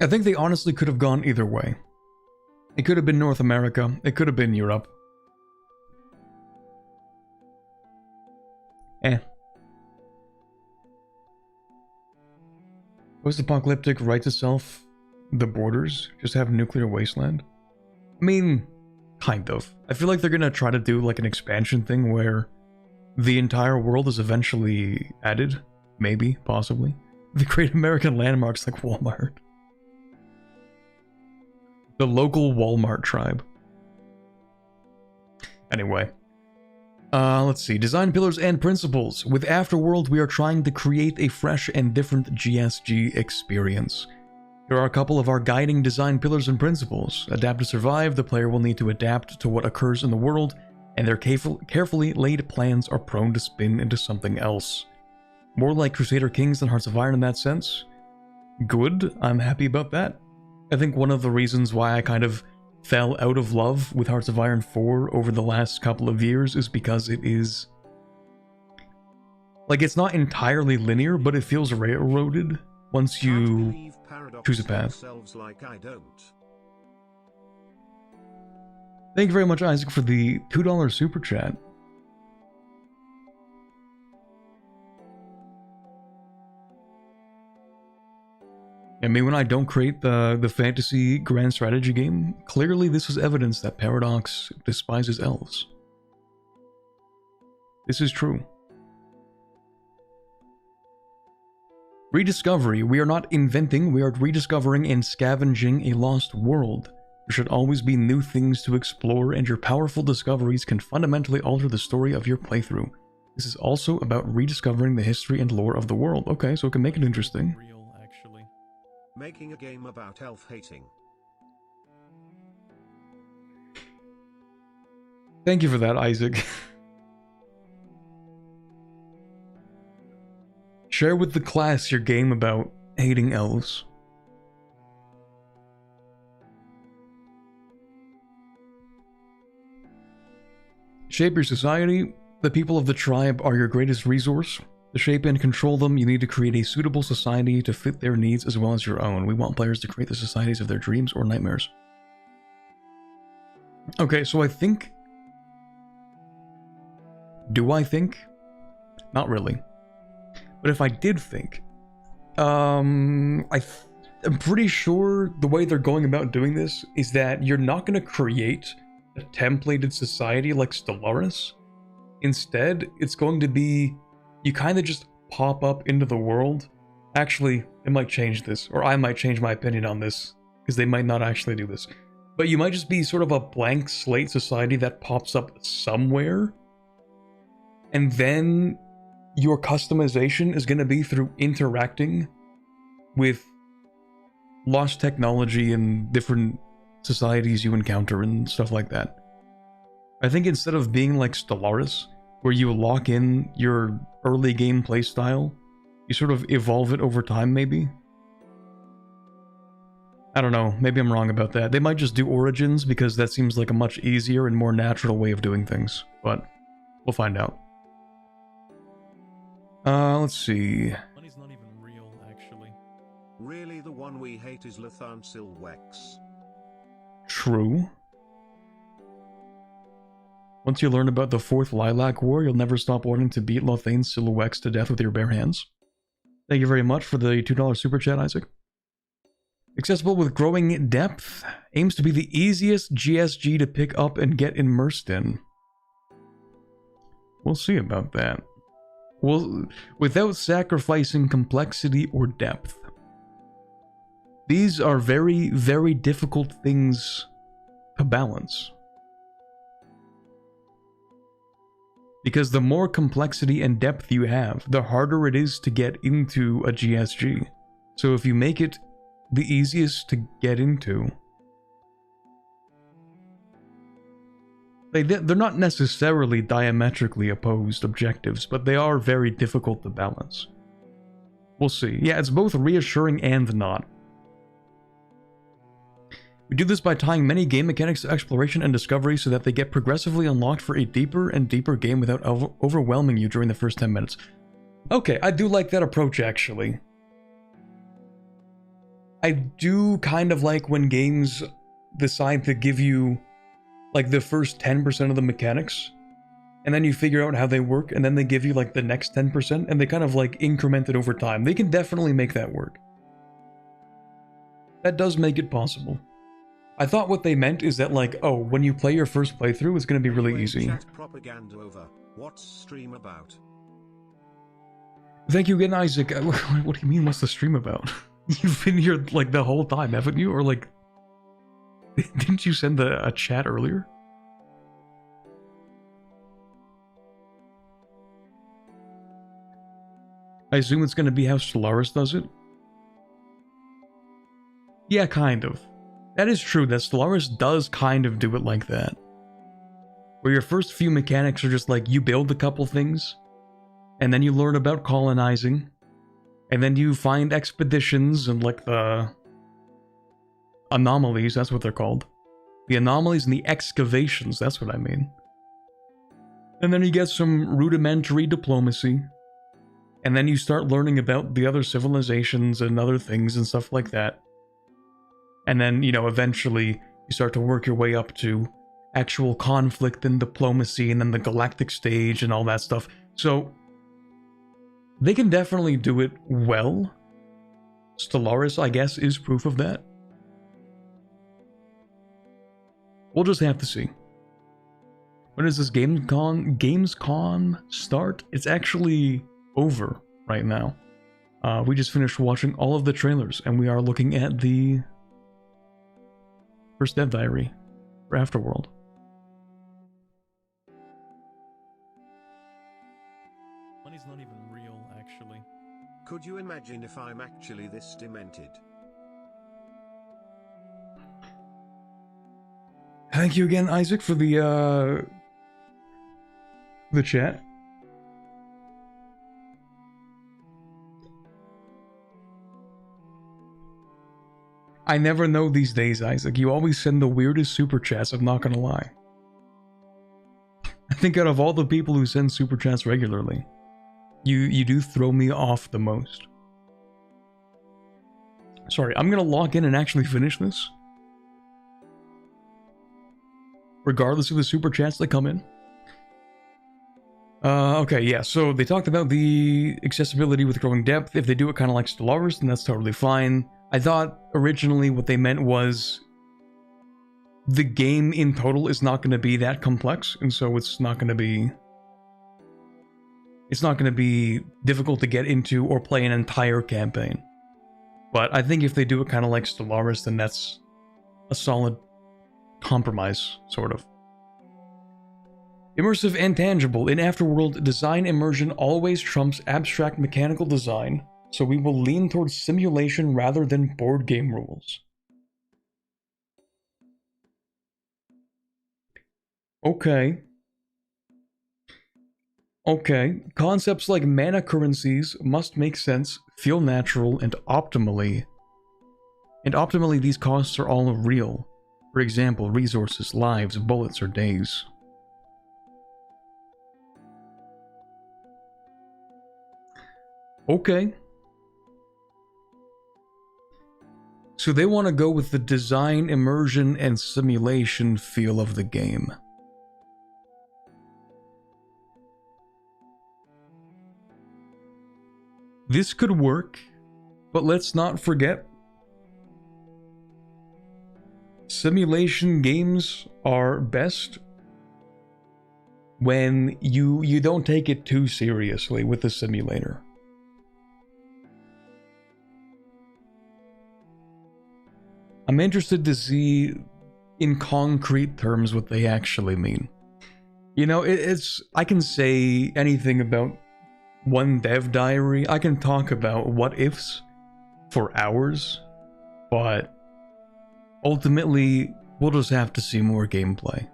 I think they honestly could have gone either way. It could have been North America, it could have been Europe. Post-apocalyptic writes itself the borders, just have nuclear wasteland. I mean, kind of. I feel like they're gonna try to do like an expansion thing where the entire world is eventually added. Maybe, possibly. The Great American Landmarks like Walmart. The local Walmart tribe. Anyway. Let's see. Design pillars and principles. With Afterworld, we are trying to create a fresh and different GSG experience. Here are a couple of our guiding design pillars and principles. Adapt to survive. The player will need to adapt to what occurs in the world, and their carefully laid plans are prone to spin into something else. More like Crusader Kings than Hearts of Iron in that sense. Good. I'm happy about that. I think one of the reasons why I kind of fell out of love with Hearts of Iron 4 over the last couple of years is because it is... like, it's not entirely linear, but it feels railroaded once you choose a path. Thank you very much, Isaac, for the $2 super chat. I mean, when I don't create the fantasy grand strategy game, clearly this is evidence that Paradox despises elves. This is true. Rediscovery. We are not inventing, we are rediscovering and scavenging a lost world. There should always be new things to explore, and your powerful discoveries can fundamentally alter the story of your playthrough. This is also about rediscovering the history and lore of the world. Okay, so it can make it interesting. Making a game about elf hating. Thank you for that, Isaac. Share with the class your game about hating elves. Shape your society. The people of the tribe are your greatest resource. To shape and control them, you need to create a suitable society to fit their needs as well as your own. We want players to create the societies of their dreams or nightmares. Okay, so I think... do I think? Not really. But if I did think... I'm pretty sure the way they're going about doing this is that you're not going to create a templated society like Stellaris. Instead, it's going to be... you kind of just pop up into the world. Actually, it might change this, or I might change my opinion on this, because they might not actually do this. But you might just be sort of a blank slate society that pops up somewhere, and then your customization is going to be through interacting with lost technology and different societies you encounter and stuff like that. I think instead of being like Stellaris, where you lock in your early game play style, you sort of evolve it over time, maybe? I don't know, maybe I'm wrong about that. They might just do Origins because that seems like a much easier and more natural way of doing things, but we'll find out. Let's see. Money's not even real, actually. Really, the one we hate is Lathan Silwex. True. Once you learn about the Fourth Lilac War, you'll never stop wanting to beat Lothane Silwex to death with your bare hands. Thank you very much for the $2 super chat, Isaac. Accessible with growing depth, aims to be the easiest GSG to pick up and get immersed in. We'll see about that. Well, without sacrificing complexity or depth. These are very, very difficult things to balance. Because the more complexity and depth you have, the harder it is to get into a GSG. So if you make it the easiest to get into, they're not necessarily diametrically opposed objectives, but they are very difficult to balance. We'll see. Yeah, it's both reassuring and not. We do this by tying many game mechanics to exploration and discovery so that they get progressively unlocked for a deeper and deeper game without overwhelming you during the first 10 minutes. Okay, I do like that approach, actually. I do kind of like when games decide to give you like the first 10% of the mechanics, and then you figure out how they work, and then they give you like the next 10%, and they kind of like increment it over time. They can definitely make that work. That does make it possible. I thought what they meant is that like, oh, when you play your first playthrough, it's going to be really easy. Chat propaganda over. What's stream about? Thank you again, Isaac. What do you mean, what's the stream about? You've been here like the whole time, haven't you? Or like, didn't you send a chat earlier? I assume it's going to be how Stellaris does it? Yeah, kind of. That is true, that Stellaris does kind of do it like that. Where your first few mechanics are just like, you build a couple things, and then you learn about colonizing, and then you find expeditions and like the anomalies, that's what they're called. The anomalies and the excavations, that's what I mean. And then you get some rudimentary diplomacy. And then you start learning about the other civilizations and other things and stuff like that. And then, you know, eventually you start to work your way up to actual conflict and diplomacy and then the galactic stage and all that stuff. So, they can definitely do it well. Stellaris, I guess, is proof of that. We'll just have to see. When does this Gamescom start? It's actually over right now. We just finished watching all of the trailers, and we are looking at the First Dev Diary for Afterworld. Money's not even real, actually. Could you imagine if I'm actually this demented? Thank you again, Isaac, for the chat. I never know these days, Isaac. You always send the weirdest super chats, I'm not gonna lie. I think out of all the people who send super chats regularly, you do throw me off the most. Sorry, I'm gonna log in and actually finish this. Regardless of the super chats that come in. Okay, yeah, so they talked about the accessibility with growing depth. If they do it kind of like Stellaris, then that's totally fine. I thought originally what they meant was the game in total is not going to be that complex, and so it's not going to be difficult to get into or play an entire campaign. But I think if they do it kind of like Stellaris, then that's a solid compromise, sort of. Immersive and tangible. In Afterworld, design immersion always trumps abstract mechanical design, so we will lean towards simulation rather than board game rules. Okay. Okay. Concepts like mana currencies must make sense, feel natural, and optimally. And optimally, these costs are all real. For example, resources, lives, bullets, or days. Okay. So they want to go with the design, immersion, and simulation feel of the game. This could work, but let's not forget, simulation games are best when you don't take it too seriously with the simulator. I'm interested to see in concrete terms what they actually mean. You know, I can say anything about one dev diary. I can talk about what ifs for hours, but ultimately we'll just have to see more gameplay.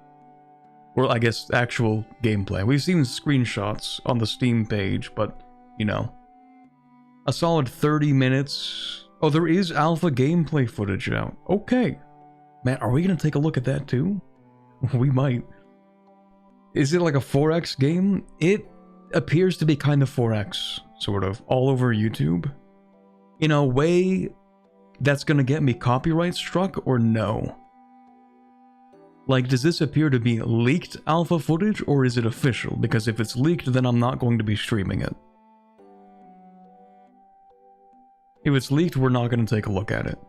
Or I guess actual gameplay. We've seen screenshots on the Steam page, but you know, a solid 30 minutes. Oh, there is alpha gameplay footage out. Okay. Man, are we gonna take a look at that too? We might. Is it like a 4X game? It appears to be kind of 4X, sort of, all over YouTube. In a way that's gonna get me copyright struck, or no? Like, does this appear to be leaked alpha footage, or is it official? Because if it's leaked, then I'm not going to be streaming it. If it's leaked, we're not going to take a look at it.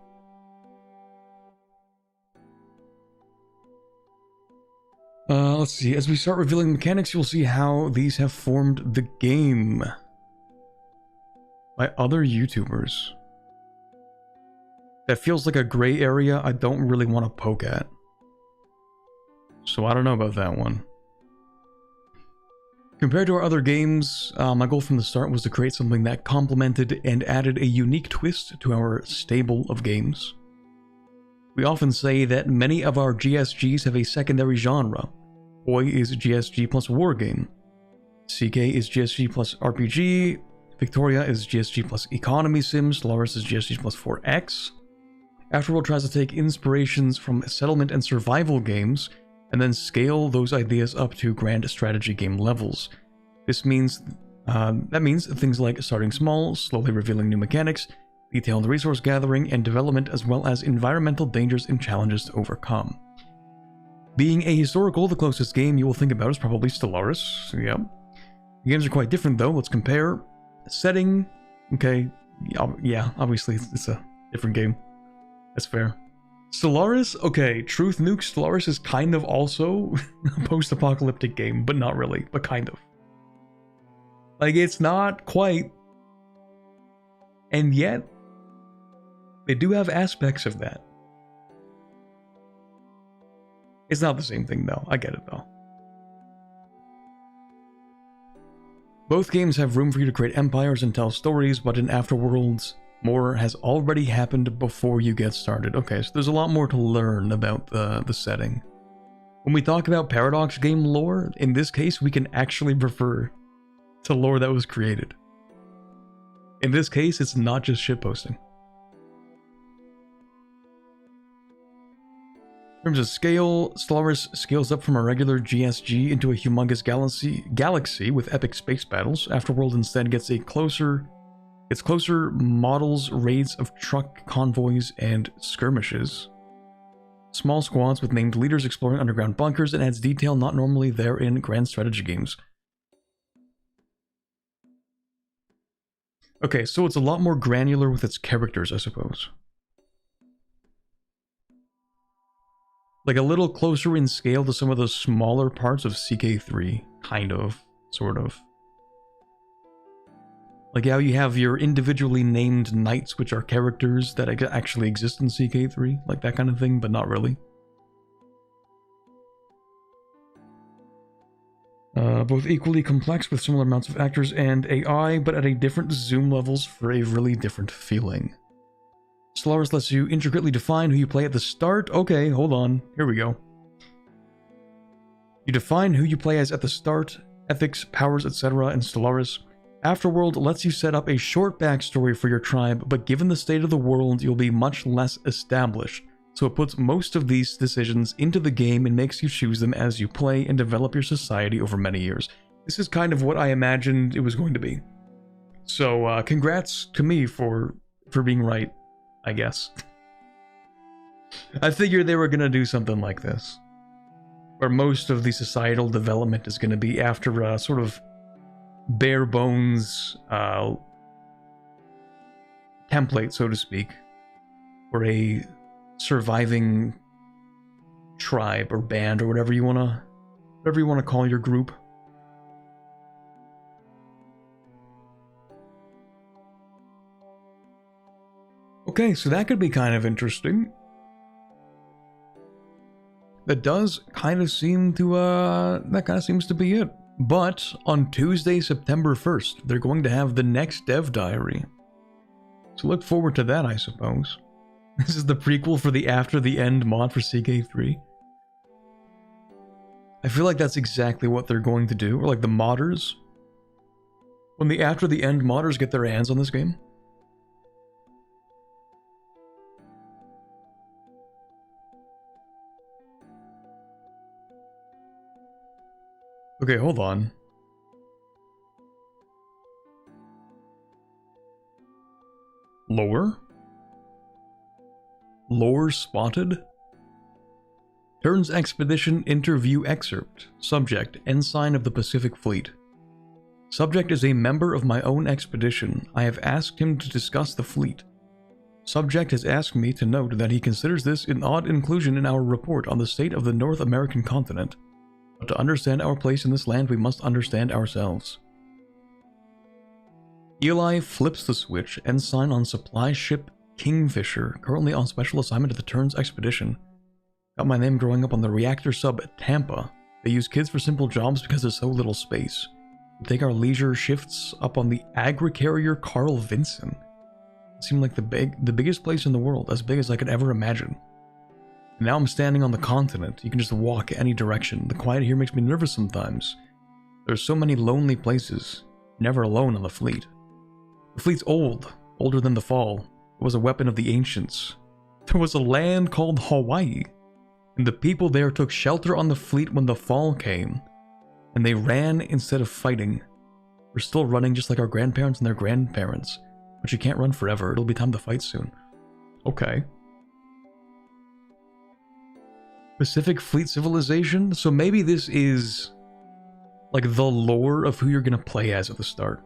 Let's see. As we start revealing mechanics, you'll see how these have formed the game by other YouTubers. That feels like a gray area I don't really want to poke at. So I don't know about that one. Compared to our other games, my goal from the start was to create something that complemented and added a unique twist to our stable of games. We often say that many of our GSGs have a secondary genre. Oi is GSG plus war game. CK is GSG plus RPG. Victoria is GSG plus economy sim. Stellaris is GSG plus 4X. Afterworld tries to take inspirations from settlement and survival games and then scale those ideas up to grand strategy game levels. That means things like starting small, slowly revealing new mechanics, detailed resource gathering and development, as well as environmental dangers and challenges to overcome. Being a historical, the closest game you will think about is probably Stellaris. Yep. The games are quite different though. Let's compare. Setting, okay, yeah, obviously it's a different game. That's fair. Stellaris, okay, Truth Nuke, Stellaris is kind of also a post-apocalyptic game, but not really, but kind of. Like, it's not quite, and yet, they do have aspects of that. It's not the same thing though, I get it though. Both games have room for you to create empires and tell stories, but in Afterworlds, more has already happened before you get started. Okay, so there's a lot more to learn about the setting. When we talk about Paradox game lore, in this case, we can actually refer to lore that was created. In this case, it's not just shitposting. In terms of scale, Stellaris scales up from a regular GSG into a humongous galaxy with epic space battles. Afterworld instead gets closer models, raids of truck convoys, and skirmishes. Small squads with named leaders exploring underground bunkers, and adds detail not normally there in grand strategy games. Okay, so it's a lot more granular with its characters, I suppose. Like a little closer in scale to some of the smaller parts of CK3, kind of, sort of. Like how you have your individually named knights, which are characters that actually exist in CK3, like that kind of thing, but not really. Both equally complex with similar amounts of actors and AI, but at a different zoom levels for a really different feeling. Stellaris lets you intricately define who you play at the start. Okay, hold on. Here we go. You define who you play as at the start, ethics, powers, etc. in Stellaris. Afterworld lets you set up a short backstory for your tribe, but given the state of the world, you'll be much less established. So it puts most of these decisions into the game and makes you choose them as you play and develop your society over many years. This is kind of what I imagined it was going to be. So congrats to me for being right, I guess. I figured they were going to do something like this, where most of the societal development is going to be after a sort of bare bones template, so to speak, for a surviving tribe or band or whatever you want to call your group. Okay, so that could be kind of interesting. That does kind of seem to, that kind of seems to be it. But on Tuesday, September 1st, they're going to have the next dev diary. So look forward to that, I suppose. This is the prequel for the After the End mod for CK3. I feel like that's exactly what they're going to do, or like the modders. When the After the End modders get their hands on this game. Okay, hold on. Lore? Lore spotted? Turns Expedition Interview Excerpt. Subject, Ensign of the Pacific Fleet. Subject is a member of my own expedition. I have asked him to discuss the fleet. Subject has asked me to note that he considers this an odd inclusion in our report on the state of the North American continent. But to understand our place in this land, we must understand ourselves. Eli flips the switch, Ensign on supply ship Kingfisher, currently on special assignment at the Turns Expedition. Got my name growing up on the reactor sub Tampa. They use kids for simple jobs because there's so little space. We take our leisure shifts up on the agri-carrier Carl Vinson. It seemed like the biggest place in the world, as big as I could ever imagine. Now I'm standing on the continent. You can just walk any direction. The quiet here makes me nervous sometimes. There's so many lonely places. Never alone on the fleet. The fleet's old. Older than the fall. It was a weapon of the ancients. There was a land called Hawaii. And the people there took shelter on the fleet when the fall came. And they ran instead of fighting. We're still running just like our grandparents and their grandparents. But you can't run forever. It'll be time to fight soon. Okay. Pacific Fleet Civilization? So maybe this is like the lore of who you're gonna play as at the start.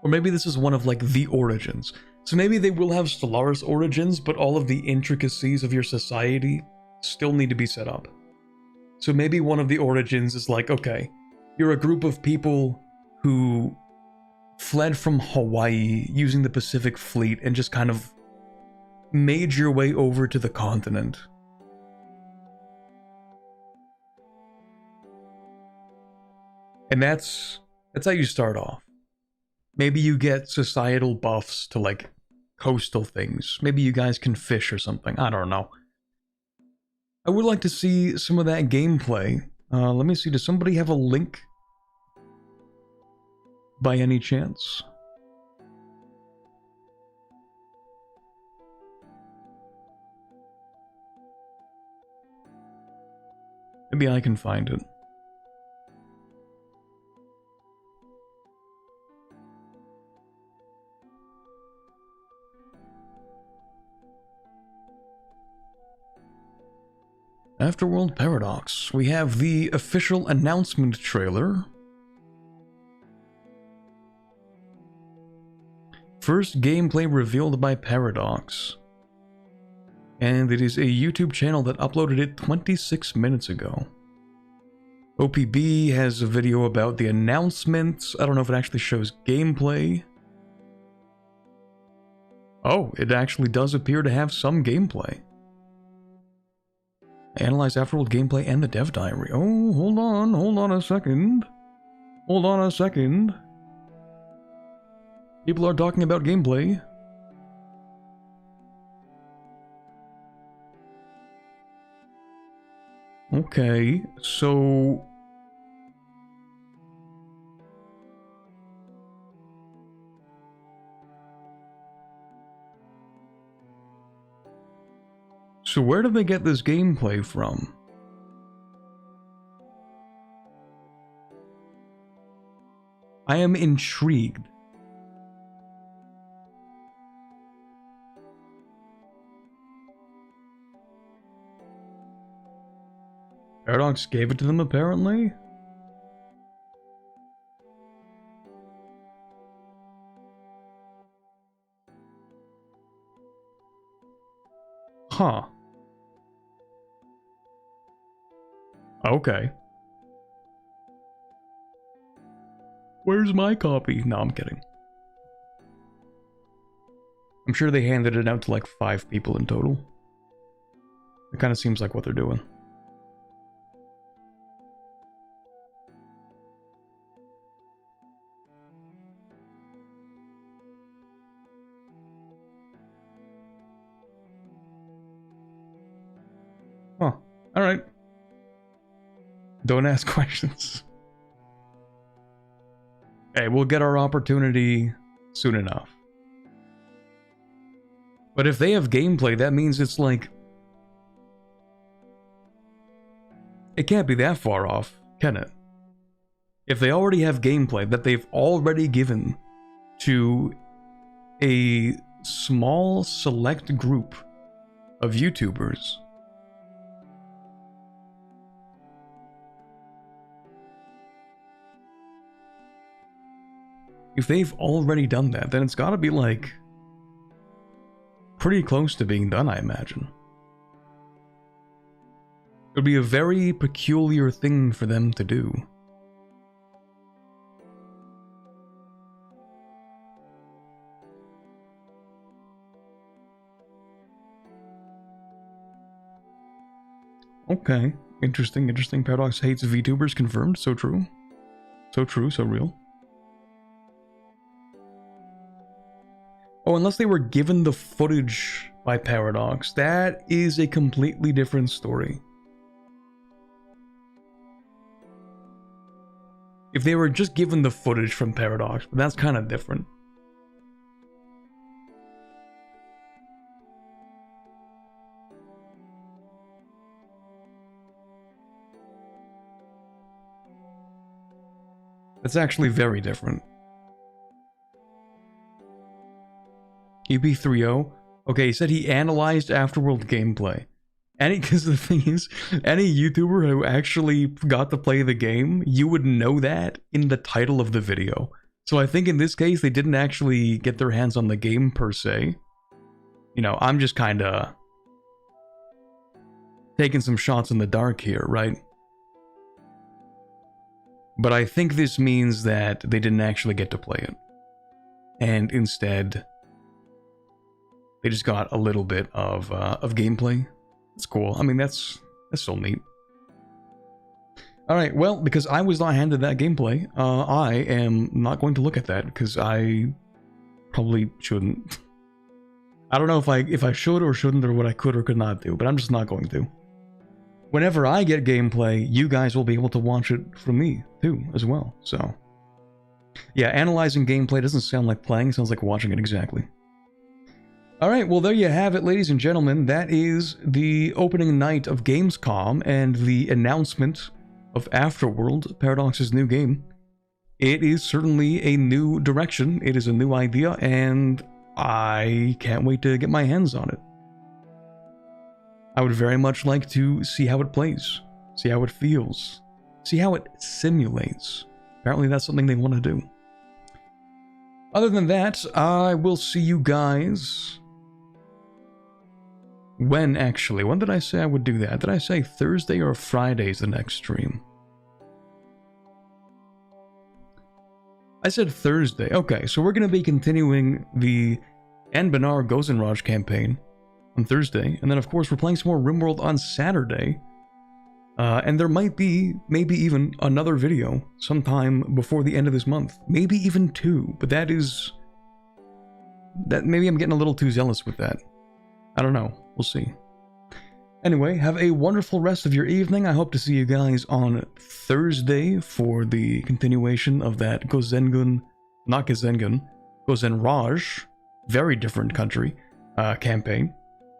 Or maybe this is one of like the origins. So maybe they will have Stellaris origins, but all of the intricacies of your society still need to be set up. So maybe one of the origins is like, okay, you're a group of people who fled from Hawaii using the Pacific Fleet and just kind of made your way over to the continent. And that's how you start off. Maybe you get societal buffs to like coastal things. Maybe you guys can fish or something. I don't know. I would like to see some of that gameplay. Let me see, does somebody have a link? By any chance? Maybe I can find it. Afterworld Paradox. We have the official announcement trailer. First gameplay revealed by Paradox. And it is a YouTube channel that uploaded it 26 minutes ago. OPB has a video about the announcements. I don't know if it actually shows gameplay. Oh, it actually does appear to have some gameplay. Analyze Afterworld gameplay and the dev diary. Oh, hold on a second. Hold on a second. People are talking about gameplay. Okay, so... So where did they get this gameplay from? I am intrigued. Paradox gave it to them, apparently? Huh. Okay. Where's my copy? No, I'm kidding. I'm sure they handed it out to like 5 people in total. It kind of seems like what they're doing. Huh. Alright. Don't ask questions. Hey, we'll get our opportunity soon enough. But if they have gameplay, that means it's like... It can't be that far off, can it? If they already have gameplay that they've already given to a small select group of YouTubers... If they've already done that, then it's gotta be, like, pretty close to being done, I imagine. It would be a very peculiar thing for them to do. Okay. Interesting, interesting. Paradox hates VTubers, confirmed. So true. So true, so real. Oh, unless they were given the footage by Paradox, that is a completely different story. If they were just given the footage from Paradox, that's kind of different. That's actually very different. EP30. Okay, he said he analyzed Afterworld gameplay. Because the thing is, any YouTuber who actually got to play the game, you would know that in the title of the video. So I think in this case, they didn't actually get their hands on the game per se. You know, I'm just kind of taking some shots in the dark here, right? But I think this means that they didn't actually get to play it. And instead... they just got a little bit of gameplay. It's cool. I mean, that's so neat. Alright, well, because I was not handed that gameplay, I am not going to look at that, because I probably shouldn't. I don't know if I should or shouldn't, or what I could or could not do, but I'm just not going to. Whenever I get gameplay, you guys will be able to watch it from me, too, as well, so... yeah, analyzing gameplay doesn't sound like playing, it sounds like watching it exactly. Alright, well there you have it, ladies and gentlemen. That is the opening night of Gamescom and the announcement of Afterworld, Paradox's new game. It is certainly a new direction, it is a new idea, and I can't wait to get my hands on it. I would very much like to see how it plays, see how it feels, see how it simulates. Apparently that's something they want to do. Other than that, I will see you guys... when, actually? When did I say I would do that? Did I say Thursday or Friday is the next stream? I said Thursday. Okay, so we're going to be continuing the Anbanar Gozenraj campaign on Thursday. And then, of course, we're playing some more RimWorld on Saturday. And there might be, maybe even another video sometime before the end of this month. Maybe even 2. But that is... maybe I'm getting a little too zealous with that. I don't know. We'll see. Anyway, have a wonderful rest of your evening. I hope to see you guys on Thursday for the continuation of that Gozengun, not Gozengun, Gozenraj, very different country, campaign.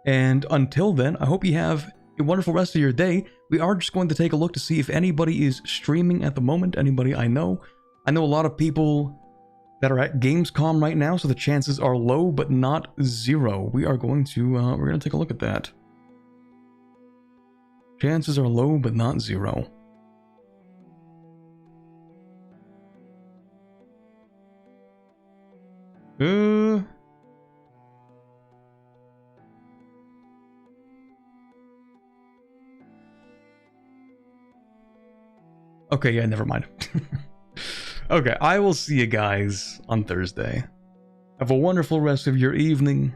And until then, I hope you have a wonderful rest of your day. We are just going to take a look to see if anybody is streaming at the moment, anybody I know. I know a lot of people that are at Gamescom right now, so the chances are low, but not zero. We're going to take a look at that. Chances are low, but not zero. Okay, yeah, never mind. Okay, I will see you guys on Thursday. Have a wonderful rest of your evening,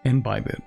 and bye, bit.